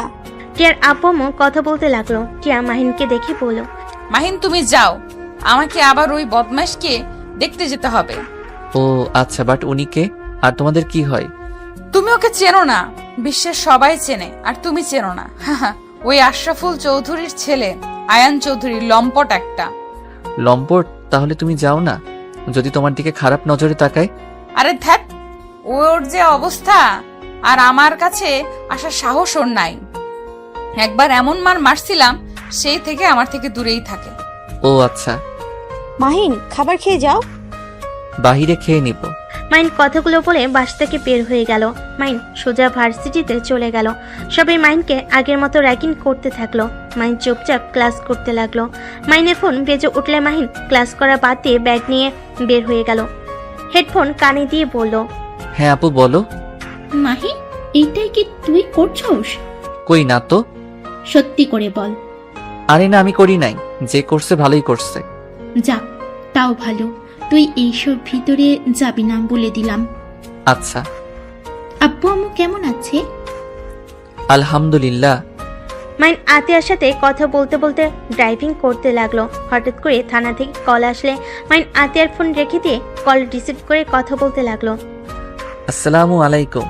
টিয়ার আব্বু কথা বলতে লাগলো। টিয়া মাহিনকে দেখে বলল, মাহিন তুমি যাও, আমাকে আবার ওই বদমাশকে দেখতে যেতে হবে। ও আচ্ছা, বাট উনি কে আর তোমাদের কি হয়? তুমি ওকে চেনো না, বিশ্বের সবাই চেনে আর তুমি চেনো না। ওই আশরাফুল চৌধুরীর ছেলে আয়ান চৌধুরী, লম্পট একটা। লম্পট? তাহলে তুমি যাও না, যদি তোমার দিকে খারাপ নজরে তাকায়। আরে ধ্যাত, ওর যে অবস্থা, আর আমার কাছে আসার সাহস ওর নাই। একবার এমন মার মারছিলাম, সেই থেকে আমার থেকে দূরেই থাকে। ও আচ্ছা। মাহিন, খাবার খেয়ে যাও। বাহিরে খেয়ে নিব। মাহিন কথাগুলো বলে বাস থেকে বের হয়ে গেল। মাহিন সোজা ভার্সিটিতে চলে গেল। সবাই মাহিনকে আগের মতো র্যাগিং করতে থাকলো। মাহিন চুপচাপ ক্লাস করতে লাগলো। মাহিনের ফোন বেজে উঠলে মাহিন ক্লাস করা বাদ দিয়ে ব্যাগ নিয়ে বের হয়ে গেল। হেডফোন কানে দিয়ে বলল, হ্যাঁ আপু বলো। মাহি, এইটাই কি তুই করছস? কই না তো। সত্যি করে বল। আরে না, আমি করি নাই, যে করছে ভালোই করছে। যাক, তাও ভালো। তুই এইসব ভিতরে যাবি না বলে দিলাম। আচ্ছা। আব্বু আম্মু কেমন আছে? আলহামদুলিল্লাহ। মাইন আতিয়ার সাথে কথা বলতে বলতে ড্রাইভিং করতে লাগলো। হঠাৎ করে থানা থেকে কল আসলে মাইন আতিয়ার ফোন রেখে দিয়ে কল রিসিভ করে কথা বলতে লাগলো। আসসালামু আলাইকুম।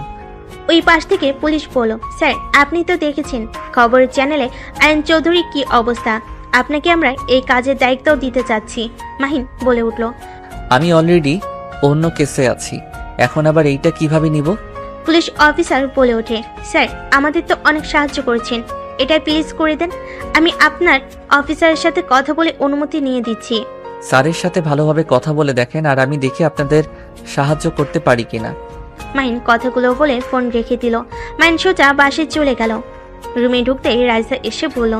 ওই পাশ থেকে পুলিশ বলল, স্যার আপনি তো দেখেছেন খবরের চ্যানেলে আয়ন চৌধুরী কি অবস্থা, আপনাকে আমরা এই কাজের দায়িত্ব দিতে চাচ্ছি। মাহিন বলে উঠল। আমি অলরেডি অন্য কেসে আছি, এখন আবার এইটা কিভাবে নিব? পুলিশ অফিসার বলে ওঠে, স্যার আমাদের তো অনেক সাহায্য করেছেন, এটা প্লিজ করে দেন, আমি আপনার অফিসারের সাথে কথা বলে অনুমতি নিয়ে দিচ্ছি। স্যারের সাথে ভালোভাবে কথা বলে দেখেন, আর আমি দেখি আপনাদের সাহায্য করতে পারি কিনা। মাইন কথাগুলো বলে ফোন রেখে দিল। মাইন সোজা বাসে চলে গেল। রুমে ঢুকতেই রাইসা এসে বলল,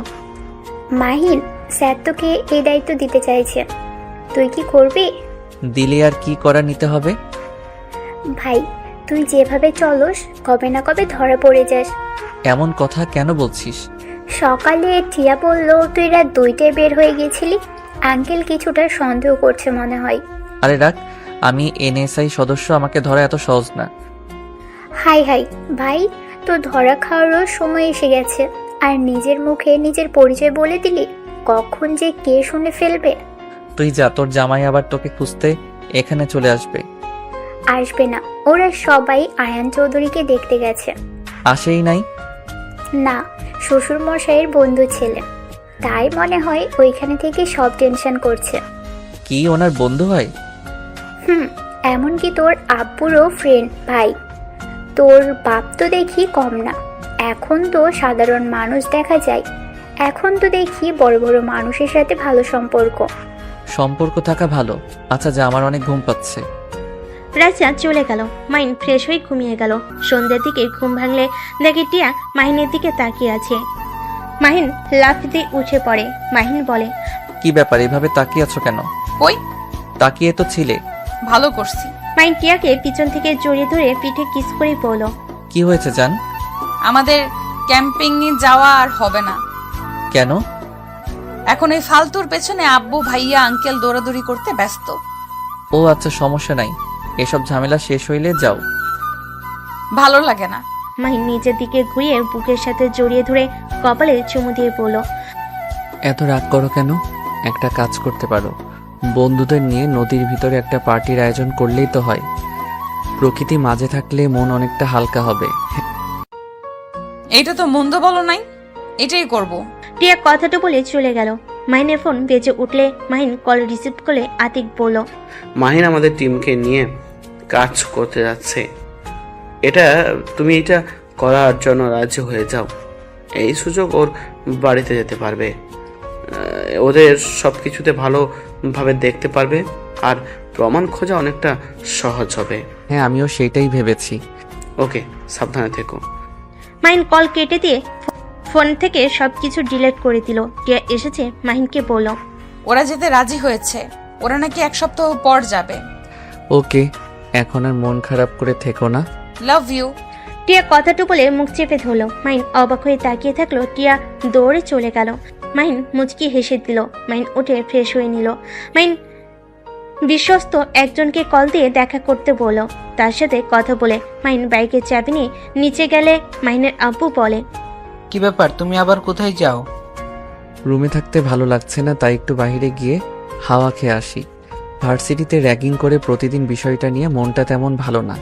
মাহিন, স্যার তোকে এই দায়িত্ব দিতে চাইছে, তুই কি করবি? দিলে আর কি করা নিতে হবে? ভাই, তুই যেভাবে চলস কবে না কবে ধরা পড়ে যাস। এমন কথা কেন বলছিস? সকালে টিয়া বলল তুই রাত 2টায় বের হয়ে গেছিলি। আঙ্কেল কিছুটা সন্দেহ করছে মনে হয়। আরে রাখ, আমি এনএসআই সদস্য, আমাকে ধরা এত সহজ না। হাই হাই ভাই, তোর ধরা খাওয়ারও সময় এসে গেছে, আর নিজের মুখে নিজের পরিচয় বলে দিলি, কখন যে কে শুনে ফেলবে। তুই যা, তোর জামাই আবার তোকে খুঁজতে এখানে চলে আসবে। আসবে না, ওরা সবাই আয়ান চৌধুরীকে দেখতে গেছে। আসেই নাই? না, শ্বশুর মশাইয়ের বন্ধু ছেলে, তাই মনে হয় ওইখানে থেকে সব টেনশন করছে। কি ওনার বন্ধু হয়? এমনকি তোর আব্বুরও ফ্রেন্ড ভাই। তোর বাপ তো দেখি কম না, এখন তো সাধারণ মানুষ দেখা যায়, এখন তো দেখি বড় বড় মানুষের সাথে ভালো সম্পর্ক। সম্পর্ক থাকা ভালো। আচ্ছা যা, আমার অনেক ঘুম পাচ্ছে। রাইসা চলে গেল। মাইন ফ্রেশ হয়ে ঘুমিয়ে গেল। সন্ধ্যার দিকে ঘুম ভাঙলে দেখে টিয়া মাহিনের দিকে তাকিয়ে আছে। মাহিন লাফ দিয়ে উঠে পড়ে। মাহিন বলে, কি ব্যাপার, এভাবে তাকিয়ে আছো কেন? কই? তাকিয়ে তো ছিলে। ভালো করছি। মাইন টিয়াকে পিছন থেকে জড়িয়ে ধরে পিঠে কিস করে বলল, কি হয়েছে জান? আমাদের ক্যাম্পিং যাওয়া আর হবে না। কেন? এখন এই ফালতুর পেছনে আব্বু ভাইয়া আঙ্কেল দৌড়াদৌড়ি করতে ব্যস্ত। ও আচ্ছা, সমস্যা নাই, এসব ঝামেলা শেষ হইলে যাও। ভালো লাগে না। মাহিন নিজের দিকে ঘুরিয়ে বুকের সাথে জড়িয়ে ধরে কপালে চুমু দিয়ে বলল, এত রাগ করো কেন? একটা কাজ করতে পারো, বন্ধুদের নিয়ে নদীর ভিতরে একটা পার্টির আয়োজন করলেই তো হয়। প্রকৃতি মাঝে থাকলে মন অনেকটা হালকা হবে। এইটা তো মন্দ বলো নাই, এটাই করব। টিয়া কথাটা বলে চলে গেল। মাহিনের ফোন বেজে উঠলে মাহিন কল রিসিভ করে আতিক বলল, মাহিন আমাদের টিমকে নিয়ে কাজ করতে যাচ্ছে, তুমি এটা করার জন্য রাজি হয়ে যাও। এই সুযোগ ওর বাড়িতে যেতে পারবে, ওদের সব কিছুতে ভালোভাবে দেখতে পারবে, আর প্রমাণ খোঁজা অনেকটা সহজ হবে। হ্যাঁ, আমিও সেইটাই ভেবেছি। ওকে, সাবধানে থেকো। মাহিন কল কেটে দিয়ে ফোন থেকে সবকিছু ডিলিট করে দিল। টিয়া এসেছে মাহিনকে বলল, ওরা যেতে রাজি হয়েছে, ওরা নাকি 1 সপ্তাহ পর যাবে। ওকে, এখন আর মন খারাপ করে থেকো না। Love you. টিয়া কথাটা বলে মুখ চেপে ধরল। মাহিন অবাক হয়ে তাকিয়ে থাকলো। টিয়া দৌড়ে চলে গেল। মাহিন মুচকি হেসে দিল। মাহিন উঠে ফ্রেশ হয়ে নিল। মাহিন বিশ্বস্ত একজনকে কল দিয়ে দেখা করতে বলল। তার সাথে কথা বলে মাহিন বাইকের চাবি নিয়ে নিচে গেলে মাহিনের আব্বু বলে, কি ব্যাপার, তুমি আবার কোথায় যাও? রুমে থাকতে ভালো লাগছে না, তাই একটু বাইরে গিয়ে হাওয়া খেয়ে আসি। ভার্সিটিতে র্যাগিং করে প্রতিদিন বিষয়টা নিয়ে মনটা তেমন ভালো না।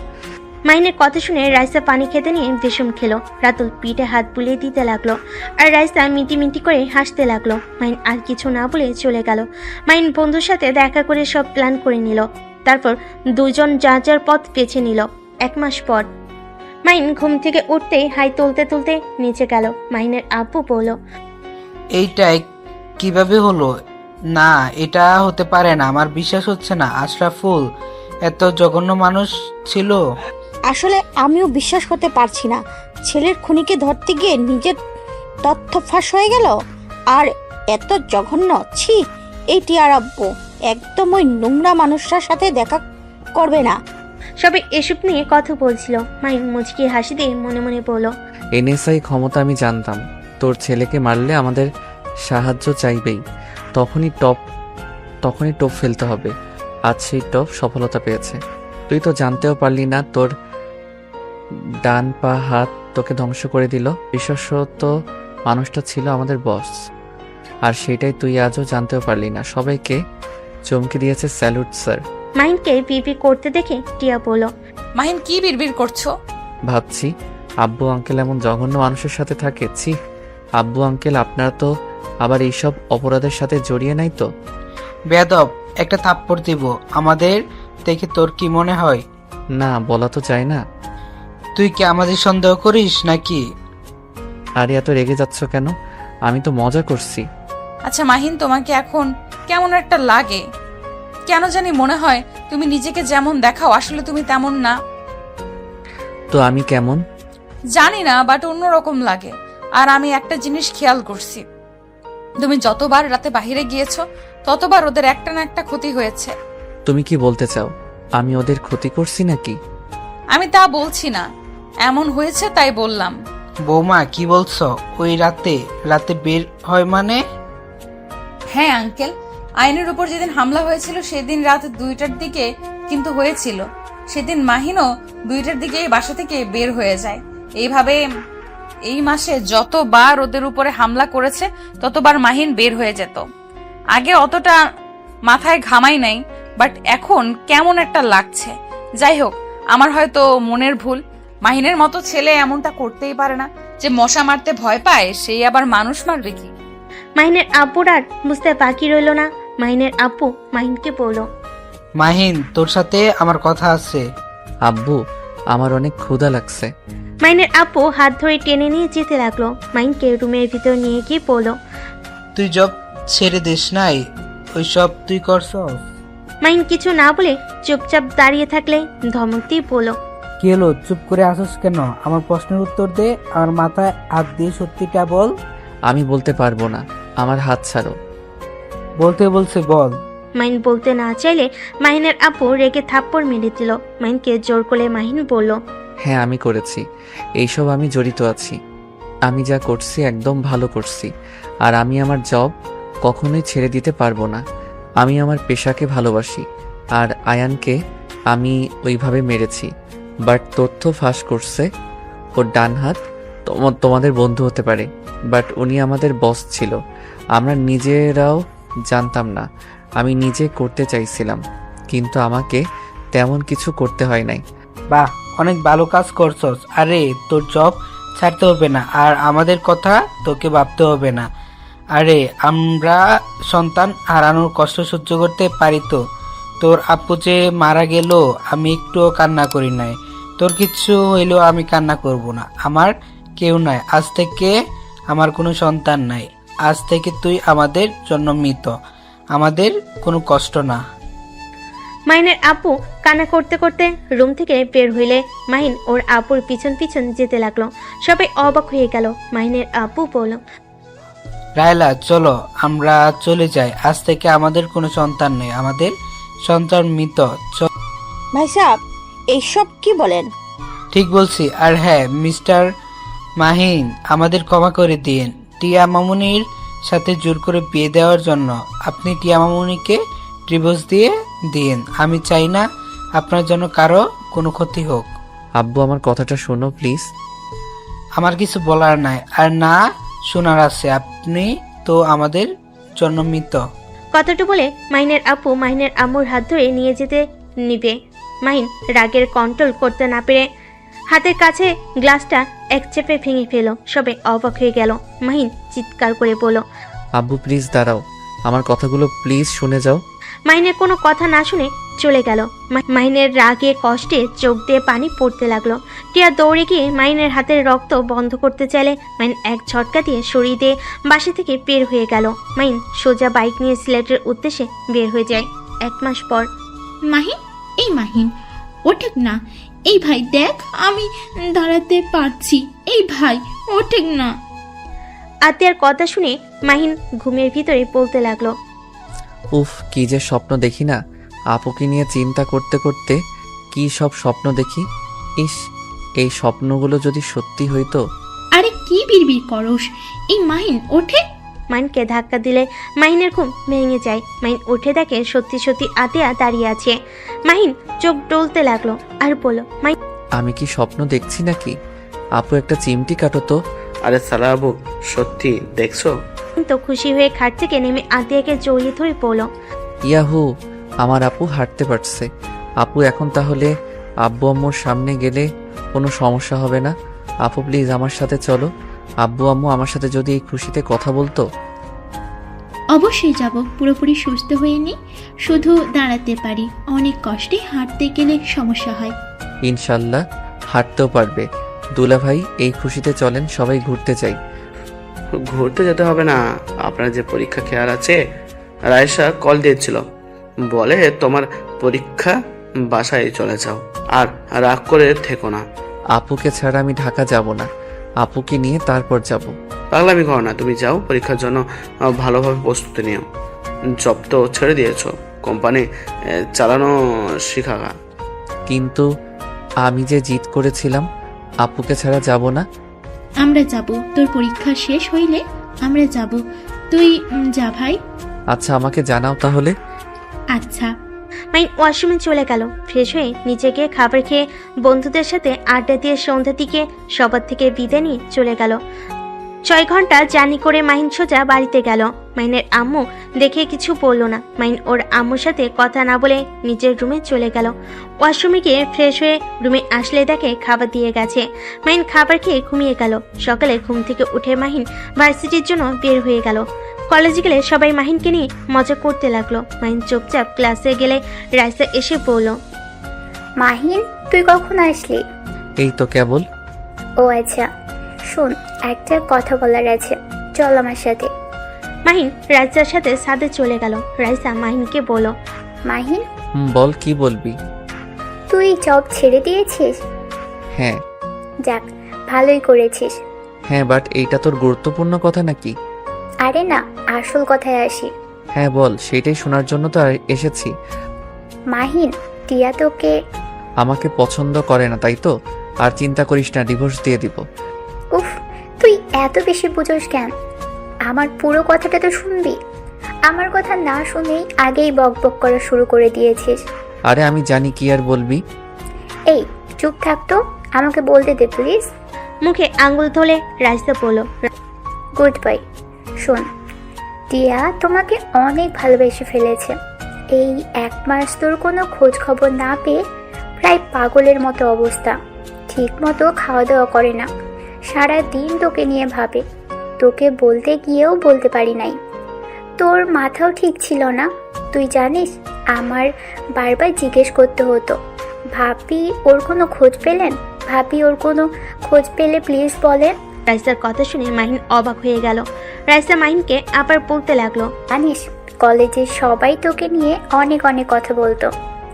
মাহিনের কথা শুনে রাইসা পানি খেতে নিয়ে বিষম খেলো। রাতুল পিঠে হাত বুলিয়ে দিতে লাগলো, আর রাইসা মিটি মিটি করে হাসতে লাগলো। মাহিন আর কিছু না বলে চলে গেল। মাহিন বন্ধুর সাথে দেখা করে সব প্ল্যান করে নিল। তারপর দুজন যার যার পথ বেছে নিল। 1 মাস পর মাহিন ঘুম থেকে উঠতেই হাই তুলতে তুলতে নিচে গেল। মাহিনের আব্বু বলল, এইটাই কিভাবে হলো? না, এটা হতে পারে না, আমার বিশ্বাস হচ্ছে না। আশরাফুল এত জঘন্য মানুষ ছিল? আসলে আমিও বিশ্বাস করতে পারছি না, ছেলের খুনিকে ধরতে গিয়ে নিজের তথ্য ফাঁস হয়ে গেল। আর এত জঘন্য, ছি! এই টিয়ার আব্বু একদম ওই নোংরা মানুষটার সাথে দেখা করবে না। সবাই এসব নিয়ে কথা বলছিল। মাহিন মুচকি হাসি দিয়ে মনে মনে বলল, এনএসআই ক্ষমতা আমি জানতাম, তোর ছেলেকে মারলে আমাদের সাহায্য চাইবেই, তখনই টপ ফেলতে হবে। আজ সেই টপ সফলতা পেয়েছে। তুই তো জানতেও পারলি না, তোর ডান পা হাত তোকে ধ্বংস করে দিল। বিশেষত মানুষটা ছিল আমাদের বস। আর সেটাই তুই আজও জানতেও পারলি না। সবাইকে চমকে দিয়েছে। Salute sir. মাহিনকে বিড়বিড় করতে দেখে টিয়া বলল, মাহিন কি বিড়বিড় করছো? ভাবছি আব্বু আঙ্কেল এমন জঘন্য মানুষের সাথে থাকে। ছি, আব্বু আঙ্কেল আপনারা তো আবার এইসব অপরাধের সাথে জড়িয়ে নাই তো? বেয়াদব, একটা থাপ্পড় দিব। আমাদের দেখে তোর কি মনে হয়? না, বলা তো যায় না। তুই কি আমাদের সন্দেহ করিস নাকি? আরে এত রেগে যাচ্ছ কেন? আমি তো মজা করছি। আচ্ছা মাহিন, তোমাকে এখন কেমন একটা লাগে? কেন জানি মনে হয় তুমি নিজেকে যেমন দেখাও আসলে তুমি তেমন না। তো আমি কেমন? জানি না, বাট অন্যরকম লাগে। আর আমি একটা জিনিস খেয়াল করছি, তুমি যতবার রাতে বাইরে গিয়েছো ততবার ওদের একটা না একটা ক্ষতি হয়েছে। তুমি কি বলতে চাও আমি ওদের ক্ষতি করছি নাকি? আমি তা বলছি না, এমন হয়েছে তাই বললাম। বৌমা কি বলছো? ওই রাতে বের হয় মানে? হ্যাঁ আঙ্কেল, আইনের উপর যেদিন হামলা হয়েছিল সেদিন রাত 2টার দিকে কিন্তু হয়েছিল। সেদিন মাহিনও 2টার দিকে বাসা থেকে বের হয়ে যায়। এইভাবে এই মাসে যতবার ওদের উপরে হামলা করেছে ততবার মাহিন বের হয়ে যেত। আগে অতটা মাথায় ঘামাই নাই, বাট এখন কেমন একটা লাগছে। যাই হোক, আমার হয়তো মনের ভুল। মাহিনের মতো ছেলে এমনটা করতেই পারে না, যে মশা মারতে ভয় পায় সেই আবার মানুষ মারবে কি? মাহিনের আব্বুর আর বুঝতে বাকি রইল না। মাহিনের আব্বু মাহিনকে বলল, মাহিন, তোর সাথে আমার কথা আছে। আব্বু, আমার অনেক ক্ষুধা লাগছে। মাহিনের আব্বু হাত ধরে টেনে নিয়ে যেতে লাগলো। মাহিনকে রুমের ভিতর নিয়ে গিয়ে বলল, তুই জব ছেড়ে দিস নাই, ওইসব তুই করছস? মাহিন কিছু না বলে চুপচাপ দাঁড়িয়ে থাকলে ধমক দিয়ে বলল, কি হলো, চুপ করে আসস কেন? আমার প্রশ্নের উত্তর দে, আমার মাথায় হাত দিয়ে সত্যিটা বল। আমি বলতে পারবো না, আমার হাত ছাড়ো। বলতে বলছে বল। মাহিন বলতে না চাইলে মাহিনের আব্বু রেগে থাপ্পড় মেরে দিল। মাহিনকে জোর করে মাহিন বলল, হ্যাঁ আমি করেছি, এইসব আমি জড়িত আছি। আমি যা করছি একদম ভালো করছি। আর আমি আমার জব কখনোই ছেড়ে দিতে পারবো না। আমি আমার পেশাকে ভালোবাসি। আর আয়ানকে আমি ওইভাবে মেরেছি। বাট তথ্য ফাঁস করছে ওর ডান হাত তোমাদের বন্ধু হতে পারে, বাট উনি আমাদের বস ছিল। আমরা নিজেরাও জানতাম না। আমি নিজে করতে চাইছিলাম, কিন্তু আমাকে তেমন কিছু করতে হয় নাই। বাহ, অনেক ভালো কাজ করছস। আরে তোর জব ছাড়তে হবে না, আর আমাদের কথা তোকে ভাবতে হবে না। আরে আমরা সন্তান হারানোর কষ্ট সহ্য করতে পারি তো? তোর আপু যে মারা গেল আমি একটুও কান্না করি নাই। তোর কিচ্ছু হইলেও আমি কান্না করব না। আমার কেউ নাই, আজ থেকে আমার কোনো সন্তান নাই। আজ থেকে তুই আমাদের জন্য মৃত, আমাদের কোনো কষ্ট না। মাহিনের আব্বু কান্না করতে করতে রুম থেকে বের হইলে মাহিন ওর আব্বুর পিছন পিছন যেতে লাগলো। সবাই অবাক হয়ে গেল। মাহিনের আব্বু বলল, রায়লা চলো আমরা চলে যাই, আজ থেকে আমাদের কোনো সন্তান নেই, আমাদের সন্তান মৃত। ভাই সাহেব, এইসব কি বলেন? ঠিক বলছি। আর হ্যাঁ মিস্টার মাহিন, আমাদের ক্ষমা করে দিন। টিয়া মামুনির সাথে জোর করে বিয়ে দেওয়ার জন্য আপনি টিয়া মামুনিকে ডিভোর্স দিয়ে দিন। আমি চাই না আপনার জন্য কারো কোনো ক্ষতি হোক। আব্বু, আমার কথাটা শোনো প্লিজ। আমার কিছু বলার নাই, আর না শোনার আছে। আপনি তো আমাদের জন্য মৃত। কথাটা বলে মাহিনের আব্বু মাহিনের আম্মুর হাত ধরে নিয়ে যেতে নিবে। মাহিন রাগের কন্ট্রোল করতে না পেরে হাতের কাছে গ্লাসটা এক চেপে ভেঙে ফেল। সবাই অবাক হয়ে গেল। মাহিন চিৎকার করে বলল, আব্বু প্লিজ দাঁড়াও, আমার কথাগুলো প্লিজ শুনে যাও। মাহিনের কোনো কথা না শুনে চলে গেল। মাহিনের রাগে কষ্টে চোখ দিয়ে পানি পড়তে লাগলো। টিয়া দৌড়ে গিয়ে মাহিনের হাতের রক্ত বন্ধ করতে চাইলে মাহিন এক ঝটকা দিয়ে সরিয়ে দিয়ে বাসা থেকে বের হয়ে গেল। মাহিন সোজা বাইক নিয়ে সিলেটের উদ্দেশ্যে বের হয়ে যায়। 1 মাস পর। মাহিন, এই মাহিন ওঠেক না। এই ভাই দেখ, আমি দাঁড়াতে পারছি। এই ভাই ওঠেক না। আত্মীয়ার কথা শুনে মাহিন ঘুমের ভিতরে বলতে লাগলো, উফ, কি যে স্বপ্ন দেখি না। আপুকে নিয়ে চিন্তা করতে করতে কি সব স্বপ্ন দেখি। ইস, এই স্বপ্নগুলো যদি সত্যি হইতো। আরে কি বিড়বিড় করস? এই মাহিন ওঠে। মাহিনকে ধাক্কা দিলে মাহিনের ঘুম ভেঙে যায়। মাহিন উঠে দেখে সত্যি সত্যি আতিয়া দাঁড়িয়ে আছে। মাহিন চোখ ডলতে লাগলো আর বলল, আমি কি স্বপ্ন দেখছি নাকি? আপু একটা চিমটি কাটো তো, আরে সালা আবু, সত্যি দেখছো? তো খুশি হয়ে খাট থেকে নেমে আতিয়াকে জড়িয়ে ধরে পড়ল। ইয়াহু, আমার আপু হাঁটতে পারছে। আপু এখন তাহলে আব্বু আম্মুর সামনে গেলে কোনো সমস্যা হবে না। আপু প্লিজ আমার সাথে চলো। আব্বু আম্মু আমার সাথে যদি এই খুশিতে কথা বলতো। অবশ্যই যাব, পুরোপুরি সুস্থ হয়ে নি, শুধু দাঁড়াতে পারি, অনেক কষ্টে হাঁটতে গেলে সমস্যা হয়। ইনশাল্লাহ হাঁটতেও পারবে। দুলা ভাই, এই খুশিতে চলেন সবাই ঘুরতে যাই। ঘুরতে যেতে হবে না, আপনার যে পরীক্ষা খেয়াল আছে? রায়সা কল দিয়েছিল, বলে তোমার পরীক্ষা, বাসায় চলে যাও আর রাগ করে থেকো না। আপুকে ছাড়া আমি ঢাকা যাব না। আপুকে নিয়ে তারপর যাব। পাগলামি করো না, তুমি যাও, পরীক্ষার জন্য ভালোভাবে প্রস্তুতি নিও। জব তো ছেড়ে দিয়েছো, কোম্পানি চালানো শিখাগা। কিন্তু আমি যে জিদ করেছিলাম, আপুকে ছাড়া যাব না। আমরা যাব, তোর পরীক্ষা শেষ হইলে আমরা যাব। তুই যা ভাই। আচ্ছা, আমাকে জানাও তাহলে। আচ্ছা। মাইন ওয়াশরুমে চলে গেল। ফ্রেশ হয়ে নিচে গিয়ে খাবার খেয়ে বন্ধুদের সাথে আড্ডা দিয়ে সন্ধ্যার দিকে সবার থেকে বিদায় নিয়ে চলে গেল। 6 ঘন্টা জার্নি করে মাহিন সোজা বাড়িতে গেল। মাইনের আম্মু দেখে কিছু বলল না। মাইন ওর আম্মুর সাথে কথা না বলে নিজের রুমে চলে গেল। ওয়াশরুমে গিয়ে ফ্রেশ হয়ে রুমে আসলে দেখে খাবার দিয়ে গেছে। মাহিন খাবার খেয়ে ঘুমিয়ে গেল। সকালে ঘুম থেকে উঠে মাহিন ভার্সিটির জন্য বের হয়ে গেল। কলেজে গেলে সবাই মাহিনকে নিয়ে মজা করতে লাগলো। মাহিন চুপচাপ ক্লাসে গেলে রাইসা এসে বলল, মাহিন, তুই কখন আসলি? এই তো কেবল। ও আচ্ছা, শোন, একটা কথা বলার আছে, চল আমার সাথে। মাহিন রাইসার সাথে সাথে চলে গেল। রাইসা মাহিনকে বলল, মাহিন, বল, কি বলবি? তুই জব ছেড়ে দিয়েছিস? হ্যাঁ। যাক, ভালোই করেছিস। হ্যাঁ, বাট এইটা তোর গুরুত্বপূর্ণ কথা নাকি? আরে না, আসল কথায় আসি। হ্যাঁ বল, সেটাই শোনার জন্য তো এসেছি। মাহিন, টিয়া তোকে আমাকে পছন্দ করে না, তাই তো? আর চিন্তা করিস না, ডিভোর্স দিয়ে দিব। উফ, তুই এত বেশি বুঝোস কেন? আমার পুরো কথাটা তো শুনবি। আমার কথা না শুনেই আগেই বক বক করা শুরু করে দিয়েছিস। আরে আমি জানি, কি আর বলবি। এই চুপ থাক তো, আমাকে বলতে দে প্লিজ। মুখে আঙ্গুল তোলে রাইসা বলল, গুড বাই। শোন, টিয়া তোমাকে অনেক ভালোবেসে ফেলেছে। এই 1 মাস তোর কোনো খোঁজ খবর না পেয়ে প্রায় পাগলের মতো অবস্থা। ঠিক মতো খাওয়া দাওয়া করে না, সারা দিন তোকে নিয়ে ভাবে। তোকে বলতে গিয়েও বলতে পারি নাই। তোর মাথাও ঠিক ছিল না, তুই জানিস। আমার বারবার জিজ্ঞেস করতে হতো, ভাবি ওর কোনো খোঁজ পেলেন? ভাবি ওর কোনো খোঁজ পেলে প্লিজ বলেন। রাইসার কথা শুনে মাহিন অবাক হয়ে গেল। রাইসা মাহিনকে আবার বলতে লাগলো, জানিস, কলেজে সবাই তোকে নিয়ে অনেক অনেক কথা বলতো।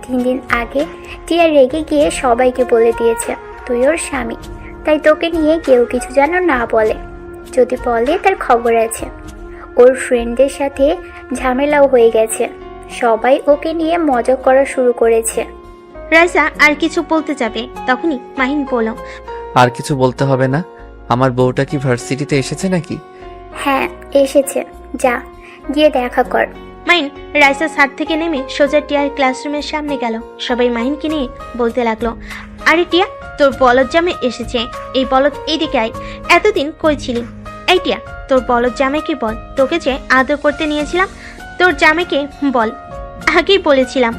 3 দিন আগে টিয়া রেগে গিয়ে সবাইকে বলে দিয়েছে তুই ওর স্বামী, তাই তোকে নিয়ে কেউ কিছু যেন না বলে। যদি বলে তার খবর আছে। ওর ফ্রেন্ডদের সাথে ঝামেলাও হয়ে গেছে, সবাই ওকে নিয়ে মজা করা শুরু করেছে। রাইসা আর কিছু বলতে যাবে, তখনই মাহিন বলল, আর কিছু বলতে হবে না। আমার বউটা কি ভার্সিটিতে এসেছে নাকি? হ্যাঁ এসেছে, যা গিয়ে দেখা কর। মাহিন রাইসা ছাদ থেকে নেমে সোজা টিয়ার ক্লাসরুমের সামনে গেল। সবাই মাহিনকে নিয়ে বলতে লাগলো, আরে টিয়া, তোর বলদ জামাই এসেছে। এই বলদ এইদিকে আয়। এতদিন কই ছিলি? এই টিয়া, তোর বলদ জামাইকে বল, তোকে যে আদর করতে নিয়েছিলাম, তোর জামাইকে বল। আগেই বলেছিলাম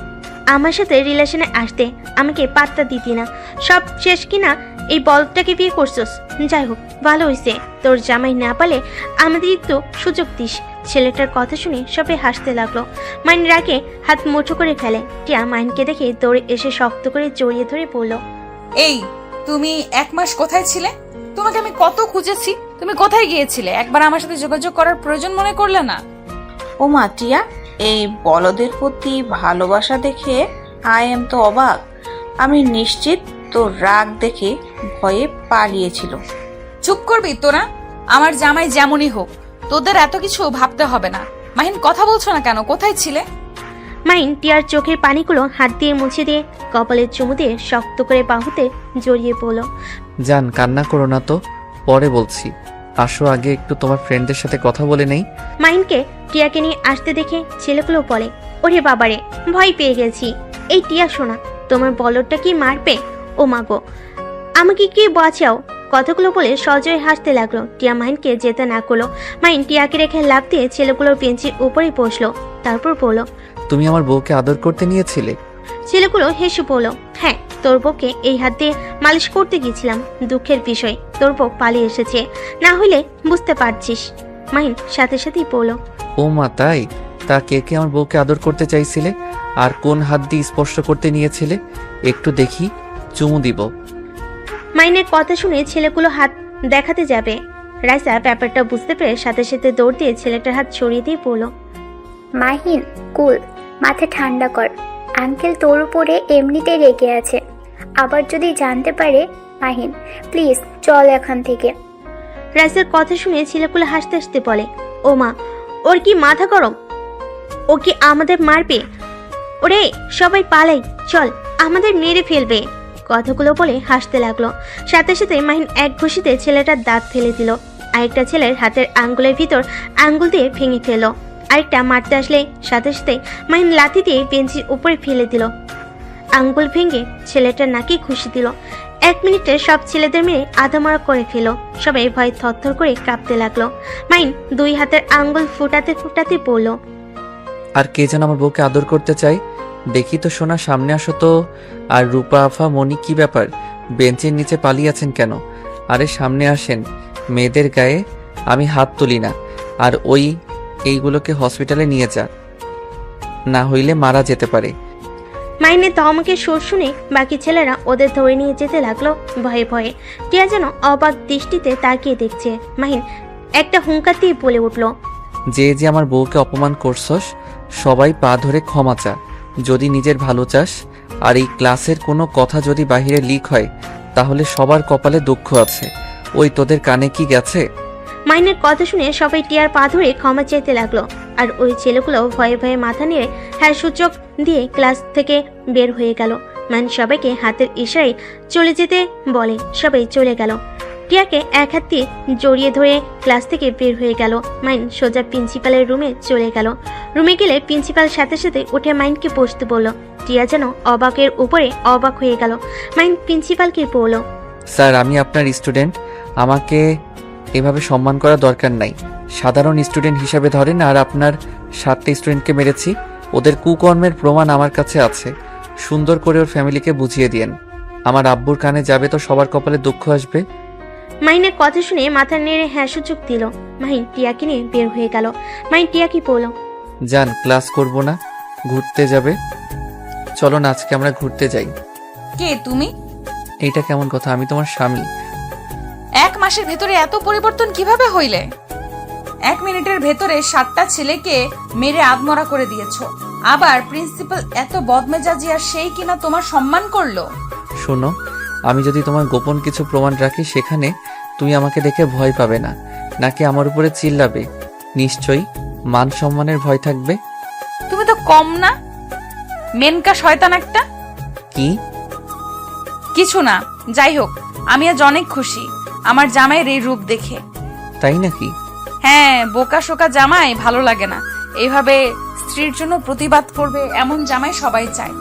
আমার সাথে রিলেশনে আসতে, আমাকে পাত্তা দিতি না। সব শেষ কিনা এই বলদটাকে বিয়ে করছস। যাই হোক, ভালো হয়েছে। তোর জামাই না পালে আমাদের একটু সুযোগ দিস। ছেলেটার কথা শুনে সবাই হাসতে লাগলো। মাইন রাগে হাত মুঠো করে ফেলে। টিয়া মাইনকে দেখে দৌড়ে এসে শক্ত করে জড়িয়ে ধরে বলল, এই, তুমি 1 মাস কোথায় ছিলে? তোমাকে আমি কত খুঁজেছি, তুমি কোথায় গিয়েছিলে? একবার আমার সাথে যোগাযোগ করার প্রয়োজন মনে করলে না? ও মা, টিয়া এই বলদের প্রতি ভালোবাসা দেখে আই এম তো অবাক। আমি নিশ্চিত তোর রাগ দেখে ভয়ে পালিয়েছিল। চুপ করবি তোরা? আমার জামাই যেমনই হোক, তোদের এত কিছু ভাবতে হবে না। মাহিন, কথা বলছো না কেন? কোথায় ছিলে? মাইন টিয়ার চোখের পানিগুলো হাত দিয়ে মুছে দিয়ে কপালের চুমু দিয়ে শক্ত করে বাহুতে জড়িয়ে পড়ল। জান, কান্না করো না তো, পরে বলছি। আসো, আগে একটু তোমার ফ্রেন্ডদের সাথে কথা বলে নেই। মাইনকে টিয়াকে নিয়ে আসতে দেখে ছেলেগুলো বলে, ওরে বাবারে, ভয় পেয়ে গেছি। এই টিয়া শোনা, তোমার বলদটা কি মারবে? ও মাগো, আমাকে কি বাঁচাও, কথাগুলো বলে সজয় হাসতে লাগলো। টিয়া মাহিনকে যেতে না করলো। মাহিন টিয়াকে রেখে লাফ দিয়ে ছেলেগুলোর বেঞ্চির উপরেই বসলো। তারপর বলল, তুমি আমার বউকে আদর করতে নিয়েছিলে? ছেলেগুলো হেসে বলল, হ্যাঁ, তোর বউকে এই হাত দিয়ে মালিশ করতে গিয়েছিলাম। দুঃখের বিষয়, তোর বউ পালিয়ে এসেছে, না হইলে বুঝতে পারছিস। মাহিন সাথে সাথেই বলল, ও মা, তাই? তা কে কে আমার বউকে আদর করতে চাইছিলে? আর কোন হাত দিয়ে স্পর্শ করতে নিয়েছিলে? একটু দেখি, চুমু দিব। মাহিনের কথা শুনে ছেলেগুলো হাত দেখাতে যাবে। রাইসা ব্যাপারটা বুঝতে পেরে সাথে সাথে দৌড় দিয়ে ছেলেটার হাত সরিয়ে দিয়ে বলল, মাহিন কুল, মাথা ঠান্ডা কর। আঙ্কেল তোর উপরে এমনিতেই রেগে আছে, আবার যদি জানতে পারে। মাহিন প্লিজ চল এখান থেকে। রাইসার কথা শুনে ছেলেগুলো হাসতে হাসতে বলে, ও মা, ওর কি মাথা গরম? ও কি আমাদের মারবে? ওরে সবাই পালাই, চল, আমাদের মেরে ফেলবে। কথাগুলো বলে হাসতে লাগলো। সাথে সাথে মাহিন এক ঘুষিতে ছেলেটার দাঁত ফেলে দিল। আরেকটা ছেলের হাতের আঙ্গুলের ভিতর আঙ্গুল দিয়ে ভেঙে ফেললো। আরেকটা মারতে আসলে সাথে সাথে মাহিন লাথি দিয়ে বেঞ্চির উপরে ফেলে দিল। আঙ্গুল ভেঙে ছেলেটার নাকি ঘুষি দিল। 1 মিনিটে সব ছেলেদের মেরে আধামরা করে ফেল। সবাই ভয়ে থরথর করে কাঁপতে লাগলো। মাহিন 2 হাতের আঙ্গুল ফুটাতে ফুটাতে বলল, আর কে যেন আমার বউকে আদর করতে চাই? দেখি তো সোনা, সামনে আসো তো। আর রূপা আফা, মনি, কি ব্যাপার? বেঞ্চের নিচে পালিয়ে আছেন কেন? আরে সামনে আসেন। মেয়েদের গায়ে আমি হাত তুলি না। আর এইগুলোকে হসপিটালে নিয়ে যা, না হইলে মারা যেতে পারে। মাহিনের ধমকের সুর শুনে বাকি ছেলেরা ওদের ধরে নিয়ে যেতে লাগলো ভয়ে ভয়ে। টিয়া যেন অবাক দৃষ্টিতে তাকিয়ে দেখছে। মাহিন একটা হুঙ্কার দিয়ে বলে উঠল, যে যে আমার বউকে অপমান করছস, সবাই পা ধরে ক্ষমা চা, যদি নিজের ভালো চাস। আর এই ক্লাসের কোনো কথা যদি বাহিরে লিক হয়, তাহলে সবার কপালে দুঃখ আছে। ওই তোদের কানে কি গেছে? মাহিনের কথা শুনে সবাই টিয়ার পা ধরে ক্ষমা চাইতে লাগলো। আর ওই ছেলেগুলো ভয়ে ভয়ে মাথা নেড়ে হ্যাঁ সূচক দিয়ে ক্লাস থেকে বের হয়ে গেল। মাহিন সবাইকে হাতের ইশারায় চলে যেতে বলে। সবাই চলে গেল। টিয়াকে এক হাত দিয়ে জড়িয়ে ধরে ক্লাস থেকে বের হয়ে গেল। মাহিন সোজা প্রিন্সিপালের রুমে চলে গেল। রুমে গেলে প্রিন্সিপাল সাথে সাথে উঠে মাহিনকে বসতে বলল। টিয়া যেন অবাকের উপরে অবাক হয়ে গেল। মাহিন প্রিন্সিপালকে বলল, স্যার, আমি আপনার স্টুডেন্ট, আমাকে এভাবে সম্মান করা দরকার নাই। সাধারণ স্টুডেন্ট হিসাবে ধরেন। আর আপনার 7টা স্টুডেন্টকে মেরেছি, ওদের কুকর্মের প্রমাণ আমার কাছে আছে। সুন্দর করে ওর ফ্যামিলিকে বুঝিয়ে দিয়েন। আমার আব্বুর কানে যাবে তো সবার কপালে দুঃখ আসবে। মাহিনের কথা শুনে মাথা নেড়ে হ্যাঁ সূচক দিল। মাহিন টিয়াকে নিয়ে বের হয়ে গেল। মাহিন টিয়াকে বলল, যান, ক্লাস করব না, ঘুরতে যাবে। চলো না, আজকে আমরা ঘুরতে যাই। কে তুমি? এইটা কেমন কথা? আমি তোমার স্বামী। 1 মাসের ভেতরে এত পরিবর্তন কিভাবে হইলে? 1 মিনিটের ভেতরে 7টা ছেলেকে মেরে আধমরা করে দিয়েছো। আবার প্রিন্সিপাল এত বদমেজাজি, আর সেই কিনা তোমার সম্মান করলো। শোনো, আমি যদি তোমার গোপন কিছু প্রমাণ রাখি, সেখানে তুমি আমাকে দেখে ভয় পাবে না, নাকি আমার উপরে চিল্লাবে? নিশ্চয়ই মান সম্মানের ভয় থাকবে। তুমি তো কম না, মেনকা শয়তান একটা। কি? কিছু না, যাই হোক, আমি আজ অনেক খুশি আমার জামাইয়ের এই রূপ দেখে। তাই নাকি? হ্যাঁ, বোকা শোকা জামাই ভালো লাগে না। এইভাবে স্ত্রীর জন্য প্রতিবাদ করবে এমন জামাই সবাই চায়।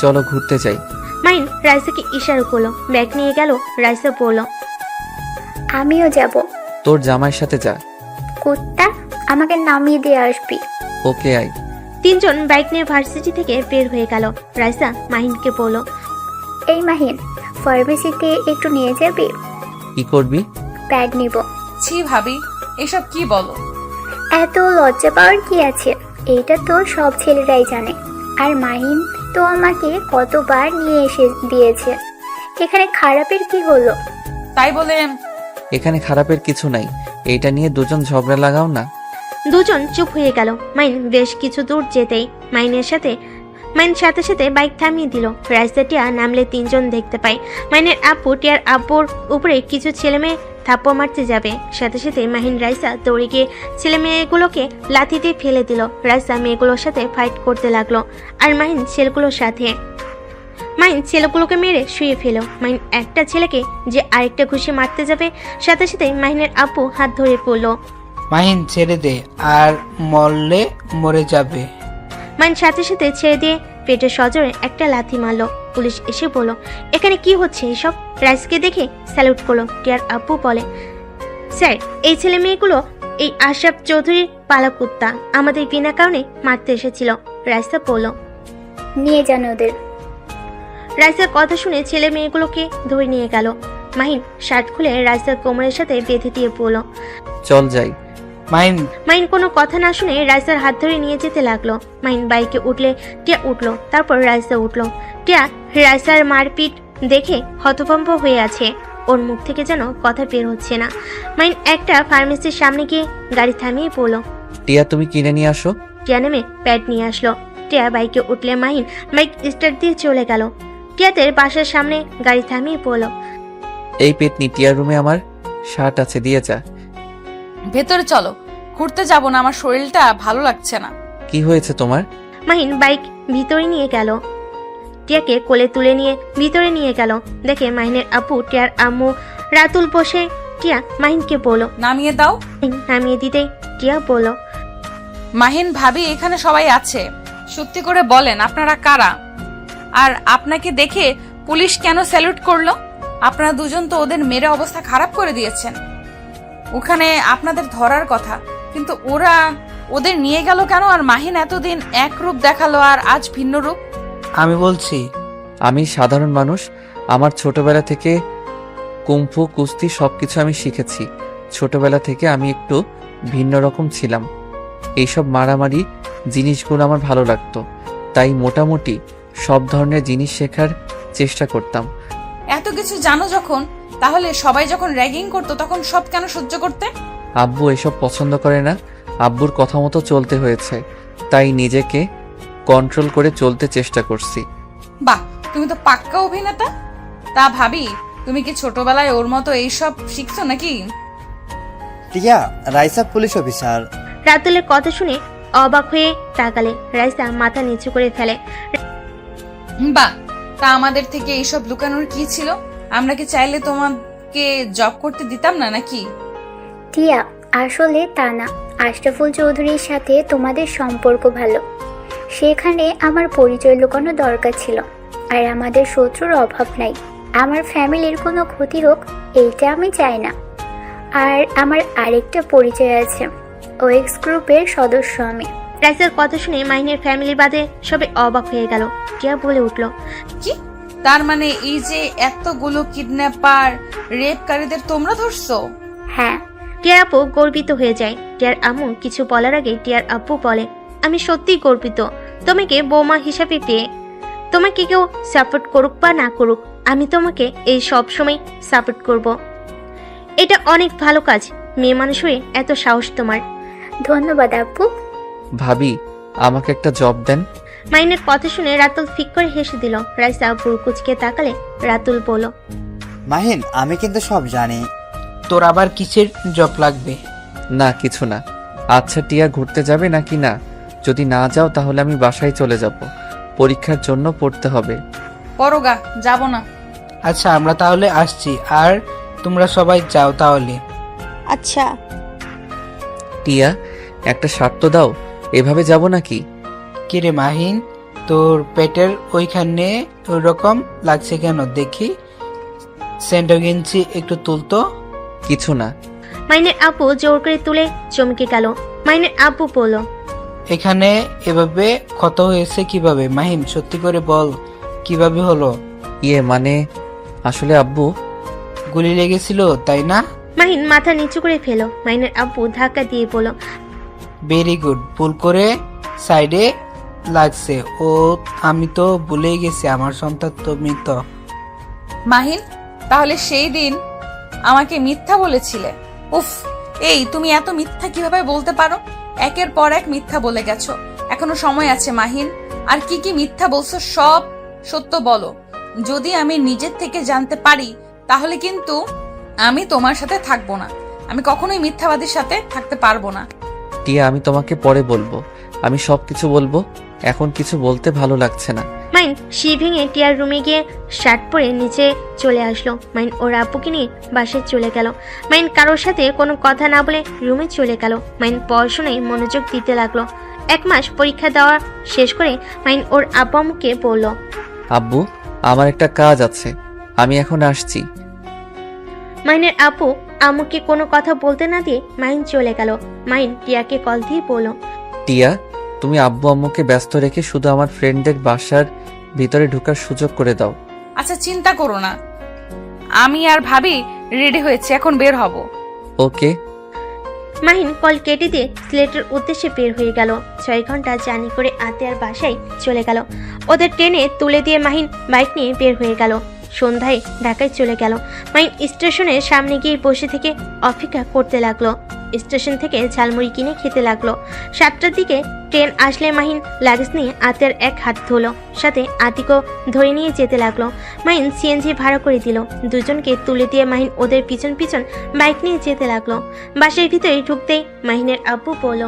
চলো ঘুরতে যাই। মাহিন রাইসাকে ইশারা করলো। ব্যাগ নিয়ে গেল। রাইসা বলল, আমিও যাব। তোর জামাইয়ের সাথে যা। কুত্তা, আমাকে নামিয়ে দিয়ে আসবি। ওকে, আই। 3 জন বাইক নিয়ে ভার্সিটি থেকে বের হয়ে গেল। রাইসা মাহিনকে বলল, এই মাহিন, ফার্মেসিতে একটু নিয়ে যাবি? কি করবি? প্যাড নিব। ছি ভাবি, এসব কি বলো? এত লজ্জা পাওয়ার কি আছে? এটা তো সব ছেলেরাই জানে। আর মাহিন তো আমাকে কতবার নিয়ে এসে দিয়েছে, এখানে খারাপের কি হলো? তাই বলে এখানে খারাপের কিছু নাই, এইটা নিয়ে দুজন ঝগড়া লাগাও না। 2 জন চুপ হয়ে গেল। মাহিন বেশ কিছু দূর যেতেই মাহিন সাথে সাথে বাইক থামিয়ে দিল। রাইসা টিয়া নামলে 3 জন দেখতে পায়। মাহিনের আপু টিয়ার আব্বুর উপরে কিছু ছেলে মেয়ে থাপ্পড় মারতে যাবে। সাথে সাথে মাহিন রাইসা দৌড়ে গিয়ে ছেলে মেয়েগুলোকে লাথি দিয়ে ফেলে দিল। রাইসা মেয়েগুলোর সাথে ফাইট করতে লাগলো। আর মাহিন ছেলেগুলোকে মেরে শুয়ে ফেল। মাহিন একটা ছেলেকে যে আরেকটা ঘুষি মারতে যাবে, সাথে সাথে মাহিনের আপু হাত ধরে পড়লো। মাহিন ছেড়ে দে, আর মরলে মরে যাবে। মাহিন সাথে সাথে ছেড়ে দিয়ে পেটে সজোরে একটা লাথি মারলো। পুলিশ এসে বলল, এখানে কি হচ্ছে এসব? রাইসকে দেখে স্যালুট করলো। টিয়ার আব্বু বলে, স্যার, এই ছেলে মেয়েগুলো এই আশরাফ চৌধুরীর পালা কুত্তা, আমাদের বিনা কারণে মারতে এসেছিল। রাইসা বলল। নিয়ে যান ওদের। রাইসার কথা শুনে ছেলে মেয়েগুলোকে ধরে নিয়ে গেল। মাহিন শার্ট খুলে রাইসার কোমরের সাথে বেঁধে দিয়ে বলল। চল যাই। মাহিন কোনো কথা না শুনে রাইসার হাত ধরে নিয়ে যেতে লাগলো। মাহিন বাইকে উঠলে টিয়া উঠলো, তারপর রাইসা উঠলো। টিয়া রাইসার মারপিট দেখে হতভম্ব হয়ে আছে, ওর মুখ থেকে যেন কথা বের হচ্ছে না। মাহিন একটা ফার্মেসির সামনে গিয়ে গাড়ি থামিয়ে বলল। টিয়া, তুমি কিনে নিয়ে আসো। টিয়া নেমে প্যাড নিয়ে আসলো। টিয়া বাইকে উঠলে মাহিন বাইক স্টার্ট দিয়ে চলে গেল। টিয়াদের বাসার সামনে গাড়ি থামিয়ে বলল। এই পেতনি, টিয়ার রুমে আমার শার্ট আছে, দিয়ে যা। ভেতরে চলো, ঘুরতে যাব না, আমার শরীরটা ভালো লাগছে না। কি হয়েছে তোমার? মাহিন বাইক ভিতরে নিয়ে গেল। টিয়াকে কোলে তুলে নিয়ে ভিতরে নিয়ে গেল। দেখে মাহিনের আপু টিয়ার আম্মু রাতুল বসে। টিয়া মাহিনকে বলল। নামিয়ে দাও। মাহিন নামিয়ে দিতেই টিয়া বলল। মাহিন ভাবি, এখানে সবাই আছে, সত্যি করে বলেন আপনারা কারা? আর আপনাকে দেখে পুলিশ কেন স্যালুট করলো? আপনারা দুজন তো ওদের মেরে অবস্থা খারাপ করে দিয়েছেন। ওখানে আপনাদের ধরার কথা, কিন্তু ওদের নিয়ে গেল কেন? আর মাহিন এতদিন এক রূপ দেখালো আর আজ ভিন্ন রূপ। আমি বলছি, আমি সাধারণ মানুষ। আমার ছোটবেলা থেকে কুম্ফু, কুস্তি সবকিছু আমি শিখেছি। ছোটবেলা থেকে আমি একটু ভিন্ন রকম ছিলাম। এইসব মারামারি জিনিসগুলো আমার ভালো লাগতো, তাই মোটামুটি সব ধরনের জিনিস শেখার চেষ্টা করতাম। এত কিছু জানো যখন, তাহলে সবাই যখন র্যাগিং করতো তখন সব কেন সহ্য করতে? আব্বু এসব পছন্দ করে না, আব্বুর কথা মতো চলতে হয়েছে, তাই নিজেকে কন্ট্রোল করে চলতে চেষ্টা করছি। বাহ, তুমি তো পাক্কা অভিনেতা। তা ভাবি, তুমি কি ছোটবেলায় ওর মতো এইসব শিখছো নাকি? টিয়া, রাইসা পুলিশ অফিসার। রাতুলের কথা শুনে অবাক হয়ে তাকালে। রাইসা মাথা নিচু করে ফেলে। বাহ, তা আমাদের থেকে এইসব লুকানোর কি ছিল? আমরা কি চাইলে তোমাকে জব করতে দিতাম না নাকি? টিয়া, আসলে তা না। আশরাফুল চৌধুরীর সাথে তোমাদের সম্পর্ক ভালো, সেখানে আমার পরিচয় লুকানো দরকার ছিল। আর আমাদের শত্রুর অভাব নাই। আমার ফ্যামিলির কোনো ক্ষতি হোক এইটা আমি চাই না। আর আমার আরেকটা পরিচয় আছে, ওয়েক্স গ্রুপের সদস্য আমি। রাইসার কথা শুনে মাহিনের ফ্যামিলি বাদে সবাই অবাক হয়ে গেল। টিয়া বলে উঠল। কি? তার মানে এই যে এতগুলো কিডন্যাপার, রেপকারীদের তোমরা ধরছো? হ্যাঁ। টিয়ার আপু গর্বিত হয়ে যায়। টিয়ার আম্মু কিছু বলার আগে টিয়ার আব্বু বলে, আমি সত্যিই গর্বিত তোমাকে বৌমা হিসাবে পেয়ে। তোমাকে কেউ সাপোর্ট করুক বা না করুক, আমি তোমাকে এই সব সময় সাপোর্ট করব। এটা অনেক ভালো কাজ, মেয়ে মানুষ হয়ে এত সাহস তোমার। ধন্যবাদ আব্বু। ভাবি, আমাকে একটা জব দেন। মাইনের কথা শুনে রাতুল ফিক করে হেসে দিল। রাইসা পুরো কুচকে তাকালে রাতুল বলল। মাহিন, আমি কিন্তু সব জানি। তোর আবার কিসের জব লাগবে? না, কিছু না। আচ্ছা টিয়া, ঘুরতে যাবে নাকি না? যদি না যাও তাহলে আমি বাসায় চলে যাব, পরীক্ষার জন্য পড়তে হবে। পরগা, যাব না। আচ্ছা, আমরা তাহলে আসছি, আর তোমরা সবাই যাও তাহলে। আচ্ছা। টিয়া, একটা শার্ট তো দাও, এভাবে যাব নাকি? কিরে মাহিন, তোর পেটের ওইখানে ওই রকম লাগছে কেন দেখি? সেন্টার গেঞ্জি একটু তুলতো। কিছু না। মাইনের আপু জোর করে তুলে চমকে গেল। মাইনের আপু বলল, এখানে এভাবে ক্ষত হয়েছে কিভাবে? মাহিন, সত্যি করে বল, কিভাবে হলো? মানে আসলে আব্বু, গুলি লেগেছিল তাই না? মাহিন মাথা নিচু করে ফেলো। মাইনের আপু ধাক্কা দিয়ে বলল, ভেরি গুড, ভুল করে সাইডে লাগছে। ও, আমি তো ভুলেই গেছি, আমার সন্তান তো মৃত। মাহিন, তাহলে সেই দিন আমাকে মিথ্যা বলেছিলে? উফ, এই তুমি এত মিথ্যা কিভাবে বলতে পারো? একের পর এক মিথ্যা বলে গেছো। এখনো সময় আছে মাহিন, আর কি কি মিথ্যা বলছো সব সত্য বলো। যদি আমি নিজের থেকে জানতে পারি তাহলে কিন্তু আমি তোমার সাথে থাকবো না। আমি কখনোই মিথ্যাবাদীর সাথে থাকতে পারবো না। টিয়া, আমি তোমাকে পরে বলবো, আমি সবকিছু বলবো, এখন কিছু বলতে ভালো লাগছে না। মাইন সি ভেঙে টিয়ার রুমে গিয়ে শার্ট পরে নিচে চলে আসলো। মাইন ওর আপুকে নিয়ে বাসায় চলে গেল। মাইন কারোর সাথে কোনো কথা না বলে রুমে চলে গেল। মাইন পড়াশোনায় মনোযোগ দিতে লাগলো। 1 মাস পরীক্ষা দেওয়া শেষ করে মাইন ওর আব্বু আম্মুকে বলল, আব্বু, আমার একটা কাজ আছে, আমি এখন আসছি। মাইনের আপু আম্মুকে কোনো কথা বলতে না দিয়ে মাইন চলে গেল। মাইন টিয়াকে কল দিয়ে বলল, টিয়া, তুমি আব্বু আম্মুকে ব্যস্ত রেখে শুধু আমার ফ্রেন্ডদের বাসার ভিতরে ঢোকার সুযোগ করে দাও। আচ্ছা চিন্তা করো না, আমি আর ভাবি রেডি হয়েছে, এখন বের হব। ওকে। মাহিন কল কেটে দিয়ে সিলেটের উদ্দেশ্যে বের হয়ে গেল। 6 ঘন্টা জার্নি করে আতিয়ার বাসায় চলে গেল। ওদের ট্রেনে তুলে দিয়ে মাহিন বাইক নিয়ে বের হয়ে গেল। সন্ধ্যায় ঢাকায় চলে গেল। মাহিন স্টেশনের সামনে গিয়ে বসে থেকে অপেক্ষা করতে লাগলো। স্টেশন থেকে ঝালমুড়ি কিনে খেতে লাগলো। 7টার দিকে ট্রেন আসলে মাহিন লাগেজ নিয়ে আতিয়ার এক হাত ধুলো, সাথে আতিকও ধরে নিয়ে যেতে লাগলো। মাহিন সিএনজি ভাড়া করে দিল। দুজনকে তুলে দিয়ে মাহিন ওদের পিছন পিছন বাইক নিয়ে যেতে লাগলো। বাসের ভিতরে ঢুকতেই মাহিনের আব্বু বলল,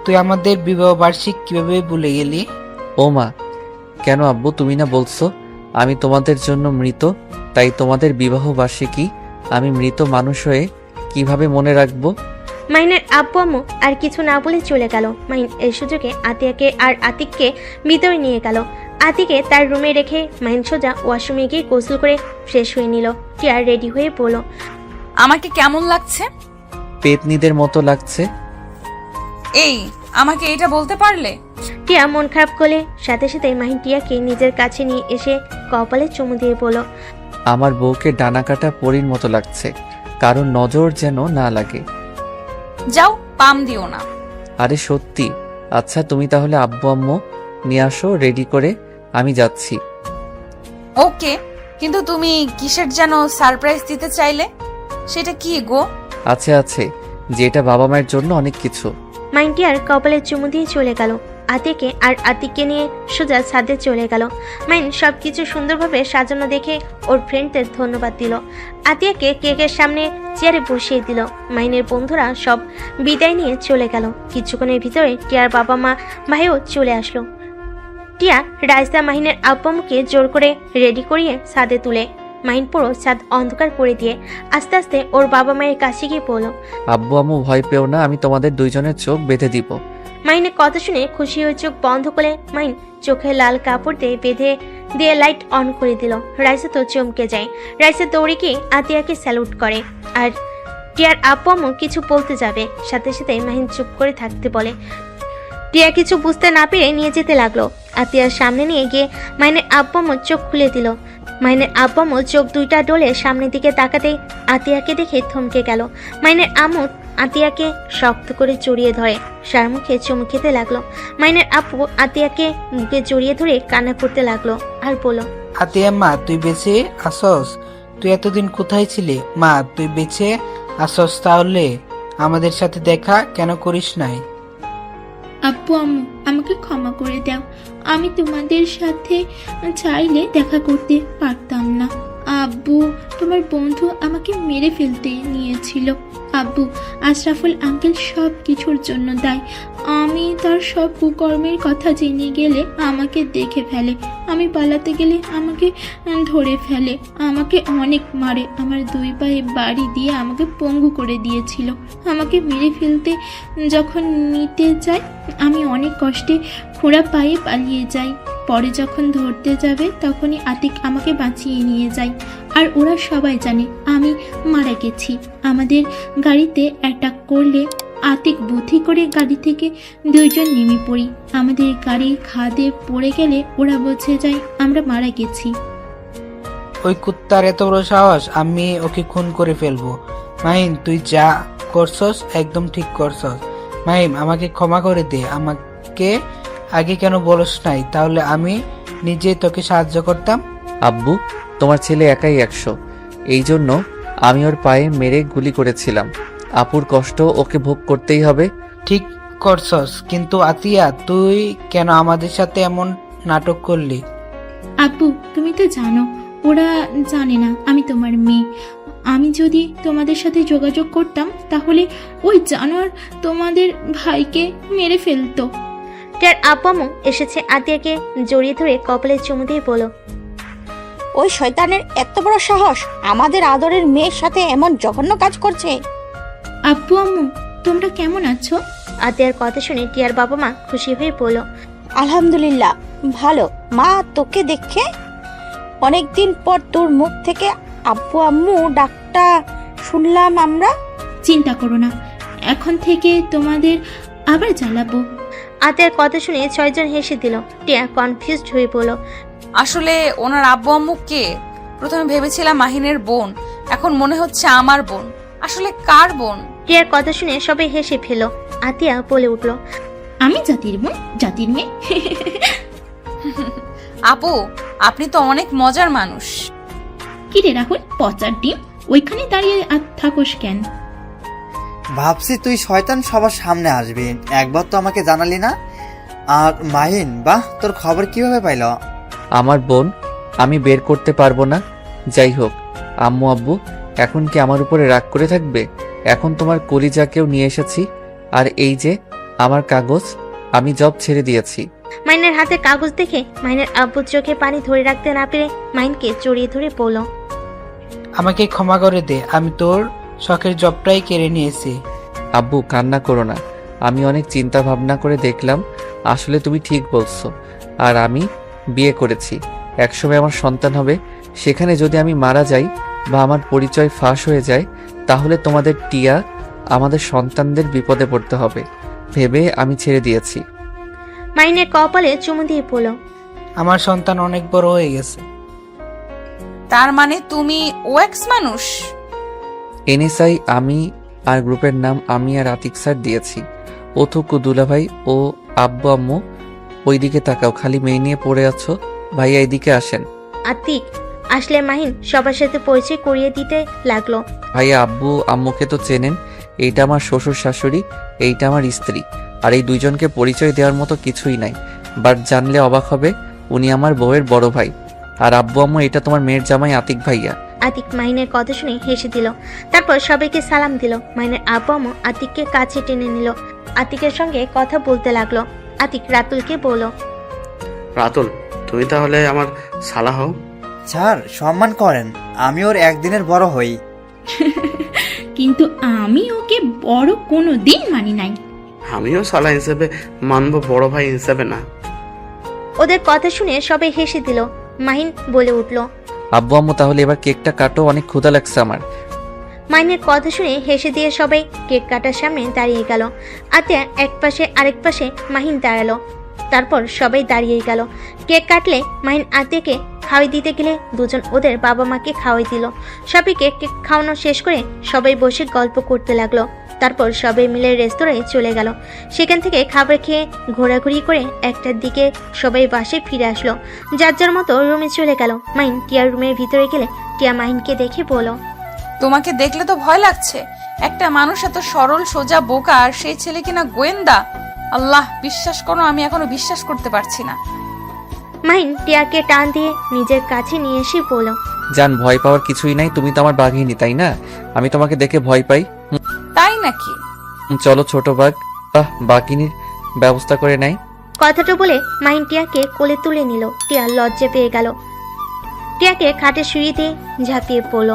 তুই আমাদের বিবাহ বার্ষিক কিভাবে ভুলে গেলি? ও মা, কেন আব্বু, তুমি না বলছো আমি তোমাদের জন্য মৃত, তাই তোমাদের বিবাহ বার্ষিকী আমি মৃত মানুষ হয়ে কিভাবে মনে রাখবো? মাহিনের আব্বু আম্মু আর কিছু না বলে চলে গেল। মাহিন এই সুযোগে আতিয়াকে আর আতিককে ভিতরে নিয়ে গেল। আতিকে তার রুমে রেখে মাহিন সোজা ওয়াশরুমে গিয়ে গোসল করে ফ্রেশ হয়ে নিল। টিয়া রেডি হয়ে বলল, আমাকে কেমন লাগছে? পেতনিদের মতো লাগছে। এই, আমাকে এটা বলতে পারলে? টিয়া মন খারাপ করলে সাথে সাথে মাহিন টিয়াকে নিজের কাছে নিয়ে এসে কপালে চুমু দিয়ে বলল, আমার বউকে ডানা কাটা পরীর মতো লাগছে, কারণ নজর যেন না লাগে। যাও, পাম দিও না। আরে সত্যি। আচ্ছা তুমি তাহলে আব্বু আম্মু নিয়ে আসো রেডি করে, আমি যাচ্ছি। ওকে, কিন্তু তুমি কিসের যেন সারপ্রাইজ দিতে চাইলে, সেটা কি গো? আছে আছে, যেটা বাবা মায়ের জন্য অনেক কিছু। মাহিন টিয়ার কপালে চুমু দিয়ে চলে গেল। আতিকে আর আতিককে নিয়ে সোজা ছাদে চলে গেল। মাহিন সবকিছু সুন্দরভাবে সাজানো দেখে ওর ফ্রেন্ডদের ধন্যবাদ দিল। আতিয়াকে কেকের সামনে চেয়ারে বসিয়ে দিল। মাহিনের বন্ধুরা সব বিদায় নিয়ে চলে গেল। কিছুক্ষণের ভিতরে টিয়ার বাবা মা ভাইও চলে আসলো। টিয়া রাইসা মাহিনের আব্বামুকে জোর করে রেডি করিয়ে ছাদে তুলে মাহিন পুরো ছাদ অন্ধকার করে দিয়ে আস্তে আস্তে ওর বাবা মায়ের কাছে গিয়ে বলল, আব্বু আম্মু ভয় পেও না, আমি তোমাদের দুইজনের চোখ বেঁধে দিব। মাহিনের কথা শুনে খুশি হয়ে চোখ বন্ধ করে মাহিন চোখে লাল কাপড় দিয়ে বেঁধে দিয়ে লাইট অন করে দিল। রাইসা তো চমকে যায়। রাইসা দৌড়ে গিয়ে আতিয়াকে স্যালুট করে। আর টিয়ার আব্বু আম্মু কিছু বলতে যাবে, সাথে সাথে মাহিন চুপ করে থাকতে বলে। টিয়া কিছু বুঝতে না পেরে নিয়ে যেতে লাগলো। আতিয়ার সামনে নিয়ে গিয়ে মাহিনের আব্বু আম্মু চোখ খুলে দিল। মাহিনের আব্বু আম্মু চোখ দুইটা ডলে সামনের দিকে তাকাতেই আতিয়াকে দেখে থমকে গেল। মাহিনের আম্মু আতিয়াকে শক্ত করে জড়িয়ে ধরে সার মুখে চুমু খেতে লাগলো। মাহিনের আপু আতিয়াকে মুখে জড়িয়ে ধরে কান্না করতে লাগলো আর বলল, আতিয়া মা, তুই বেঁচে আসস? তুই এতদিন কোথায় ছিলি? মা, তুই বেঁচে আসস, তাহলে আমাদের সাথে দেখা কেন করিস নাই? আব্বু আম্মু, আমাকে ক্ষমা করে দাও, আমি তোমাদের সাথে চাইলে দেখা করতে পারতাম না। আব্বু, তোমার বন্ধু আমাকে মেরে ফেলতে নিয়েছিল। আব্বু, আশরাফুল আঙ্কেল সব কিছুর জন্য দায়ী। আমি তার সব কুকর্মের কথা জেনে গেলে আমাকে দেখে ফেলে, আমি পালাতে গেলে আমাকে ধরে ফেলে, আমাকে অনেক মারে, আমার 2 পায়ে বাড়ি দিয়ে আমাকে পঙ্গু করে দিয়েছিল। আমাকে মেরে ফেলতে যখন নিতে যায় আমি অনেক কষ্টে খোঁড়া পায়ে পালিয়ে যাই। পরে যখন ধরতে যাবে তখনই আতিক আমাকে বাঁচিয়ে নিয়ে যায়। আর ওরা সবাই জানে আমি মারা গেছি। আমাদের গাড়িতে অ্যাটাক করলে আতিক বুদ্ধি করে গাড়ি থেকে 2 জন নেমে পড়ি। আমাদের গাড়ি খাদে পড়ে গেলে ওরা বুঝে যায় আমরা মারা গেছি। ওই কুত্তার এত বড় সাহস, আমি ওকে খুন করে ফেলবো। মাহিন, তুই যা করছস একদম ঠিক করছস। মাহিম, আমাকে ক্ষমা করে দে। আমাকে আগে কেন বলস নাই? তাহলে আমি নিজে তোকে সাহায্য করতাম। আব্বু, তোমার ছেলে একাই 100, এই জন্য আমি ওর পায়ে মেরে গুলি করেছিলাম। আপুর কষ্ট ওকে ভোগ করতেই হবে। ঠিক করছস, কিন্তু আতিয়া, তুই কেন আমাদের সাথে এমন নাটক করলি? আব্বু, তুমি তো জানো ওরা জানে না আমি তোমার মেয়ে। আমি যদি তোমাদের সাথে যোগাযোগ করতাম তাহলে ওই জানোয়ার তোমাদের ভাইকে মেরে ফেলতো। টিয়ার আব্বু আম্মু এসেছে আতিয়াকে জড়িয়ে ধরে কপালে চুমু দিয়ে বলল, ওই শয়তানের এত বড় সাহস আমাদের আদরের মেয়ের সাথে এমন জঘন্য কাজ করছে। আব্বু আম্মু, তোমরা কেমন আছো? আতিয়ার কথা শুনে টিয়ার বাবা মা খুশি হয়ে বলল, আলহামদুলিল্লাহ ভালো। মা, তোকে দেখে অনেকদিন পর তোর মুখ থেকে আব্বু আম্মু ডাকটা শুনলাম আমরা। চিন্তা করো না, এখন থেকে তোমাদের আবার জ্বালাবো। আতিয়ার কথা শুনে 6 জন হেসে দিল। টিয়া কনফিউজড হয়ে পড়ল। আসলে ওনার আব্বু আম্মু কে? প্রথমে ভেবেছিলাম মাহিনের বোন, এখন মনে হচ্ছে আমার বোন। আসলে কার বোন? টিয়ার কথা শুনে সবাই হেসে ফেল। আতিয়া বলে উঠল, আমি জাতির বোন, জাতির মেয়ে। আপু, আপনি তো অনেক মজার মানুষ। কি রে রাহুল, পচার ডিম, ওইখানে দাঁড়িয়ে থাকোস কেন? ভাবছি তুই শয়তান সবার সামনে আসবি, একবার তো আমাকে জানালি না। আর মাহিন, বাহ, তোর খবর কিভাবে পাইল? আমার বোন, আমি বের করতে পারবো না। যাই হোক, আম্মু আব্বু এখন কি আমার উপরে রাগ করে থাকবে? এখন তোমার কলিজাকেও নিয়ে এসেছি। আর এই যে আমার কাগজ, আমি জব ছেড়ে দিয়েছি। মাইনের হাতে কাগজ দেখে মাইনের আব্বুর চোখে পানি ধরে রাখতে না পেরে মাইনকে জড়িয়ে ধরে বলল, আমাকে ক্ষমা করে দে, আমি তোর শখের জবটাই কেড়ে নিয়েছি। আব্বু, কান্না করো না। আমি অনেক চিন্তা ভাবনা করে দেখলাম, আসলে তুমি ঠিক বলছো। আর আমি বিয়ে করেছি, একসময় আমার সন্তান হবে। সেখানে যদি আমি মারা যাই বা আমার পরিচয় ফাঁস হয়ে যায়, তাহলে তোমাদের টিয়া আমাদের সন্তানদের বিপদে পড়তে হবে ভেবে আমি ছেড়ে দিয়েছি। মাইনের কপালে চুমু দিয়ে বলল, আমার সন্তান অনেক বড় হয়ে গেছে। তার মানে তুমি ওএক্স মানুষ? এনএসআই আমি, আর গ্রুপের নাম আমি আর আতিক স্যার দিয়েছি। ওথুকু দুলাভাই ও আব্বু আম্মু, ওইদিকে তাকাও, খালি মেয়ে নিয়ে পড়ে আছো। ভাইয়া এদিকে আসেন। আতিক আসলে মাহিন সবার সাথে পরিচয় করিয়ে দিতে লাগলো। ভাইয়া আব্বু আম্মুকে তো চেনেন, এইটা আমার শ্বশুর শাশুড়ি, এইটা আমার স্ত্রী। আর এই দুইজনকে পরিচয় দেওয়ার মতো কিছুই নাই, বাট জানলে অবাক হবে, উনি আমার বউয়ের বড় ভাই। আর আব্বু আম্মু, এটা তোমার মেয়ের জামাই আতিক ভাইয়া। আতিক মাহিনের কথা শুনে হেসে দিল। তারপর সবাইকে সালাম দিল। মাহিনের আব্বু আম্মু আতিককে কাছে টেনে নিল। আতিকের সঙ্গে কথা বলতে লাগলো। আতিক রাতুলকে বলল, রাতুল, তুমি তাহলে আমার শালা হও। স্যার, সম্মান করেন, আমি ওর একদিনের বড় হই। কিন্তু আমি ওকে বড় কোনো দিন মানি নাই। আমিও শালা হিসেবে মানবো, বড় ভাই হিসেবে না। ওদের কথা শুনে সবাই হেসে দিল। মাহিন বলে উঠল, আব্বু আম্মু, তাহলে এবার কেকটা কাটো, অনেক ক্ষুধা লাগছে আমার। মাইনের কথা শুনে হেসে দিয়ে সবাই কেক কাটার সামনে দাঁড়িয়ে গেল। আতিয়া এক পাশে আরেক পাশে মাহিন দাঁড়ালো। তারপর সবাই দাঁড়িয়ে গেল। কেক কাটলে মাহিন আতিয়াকে খাওয়াই দিতে গেলে দুজন ওদের বাবা মাকে খাওয়াই দিল। সবাইকে কেক খাওয়ানো শেষ করে সবাই বসে গল্প করতে লাগলো। তারপর সবাই মিলে রেস্তোরাঁয় চলে গেল। সেখান থেকে খাবার খেয়ে ঘোরাঘুরি করে 1টার দিকে সবাই বাসায় ফিরে আসলো। যার যার মতো রুমে চলে গেল। মাহিন টিয়ার রুমের ভিতরে গেলে টিয়া মাহিনকে দেখে বলল, তোমাকে দেখলে তো ভয় লাগছে। একটা মানুষ এত সরল সোজা বোকা, আর সেই ছেলে কিনা গোয়েন্দা। আল্লাহ, বিশ্বাস করো, আমি এখনো বিশ্বাস করতে পারছি না। মাহিন টিয়াকে টান দিয়ে নিজের কাছে নিয়ে এসে বলল, জান, ভয় পাওয়ার কিছুই নাই, তুমি তো আমার বাঘিনী, তাই না? আমি তোমাকে দেখে ভয় পাই? তাই নাকি? চলো ছোট বাঘ, বাঘিনীর ব্যবস্থা করে নাই। কথাটা বলে মাহিন টিয়াকে কোলে তুলে নিল। টিয়া লজ্জা পেয়ে গেল। টিয়াকে খাটে শুয়ে দিয়ে ঝাঁপিয়ে পড়ল।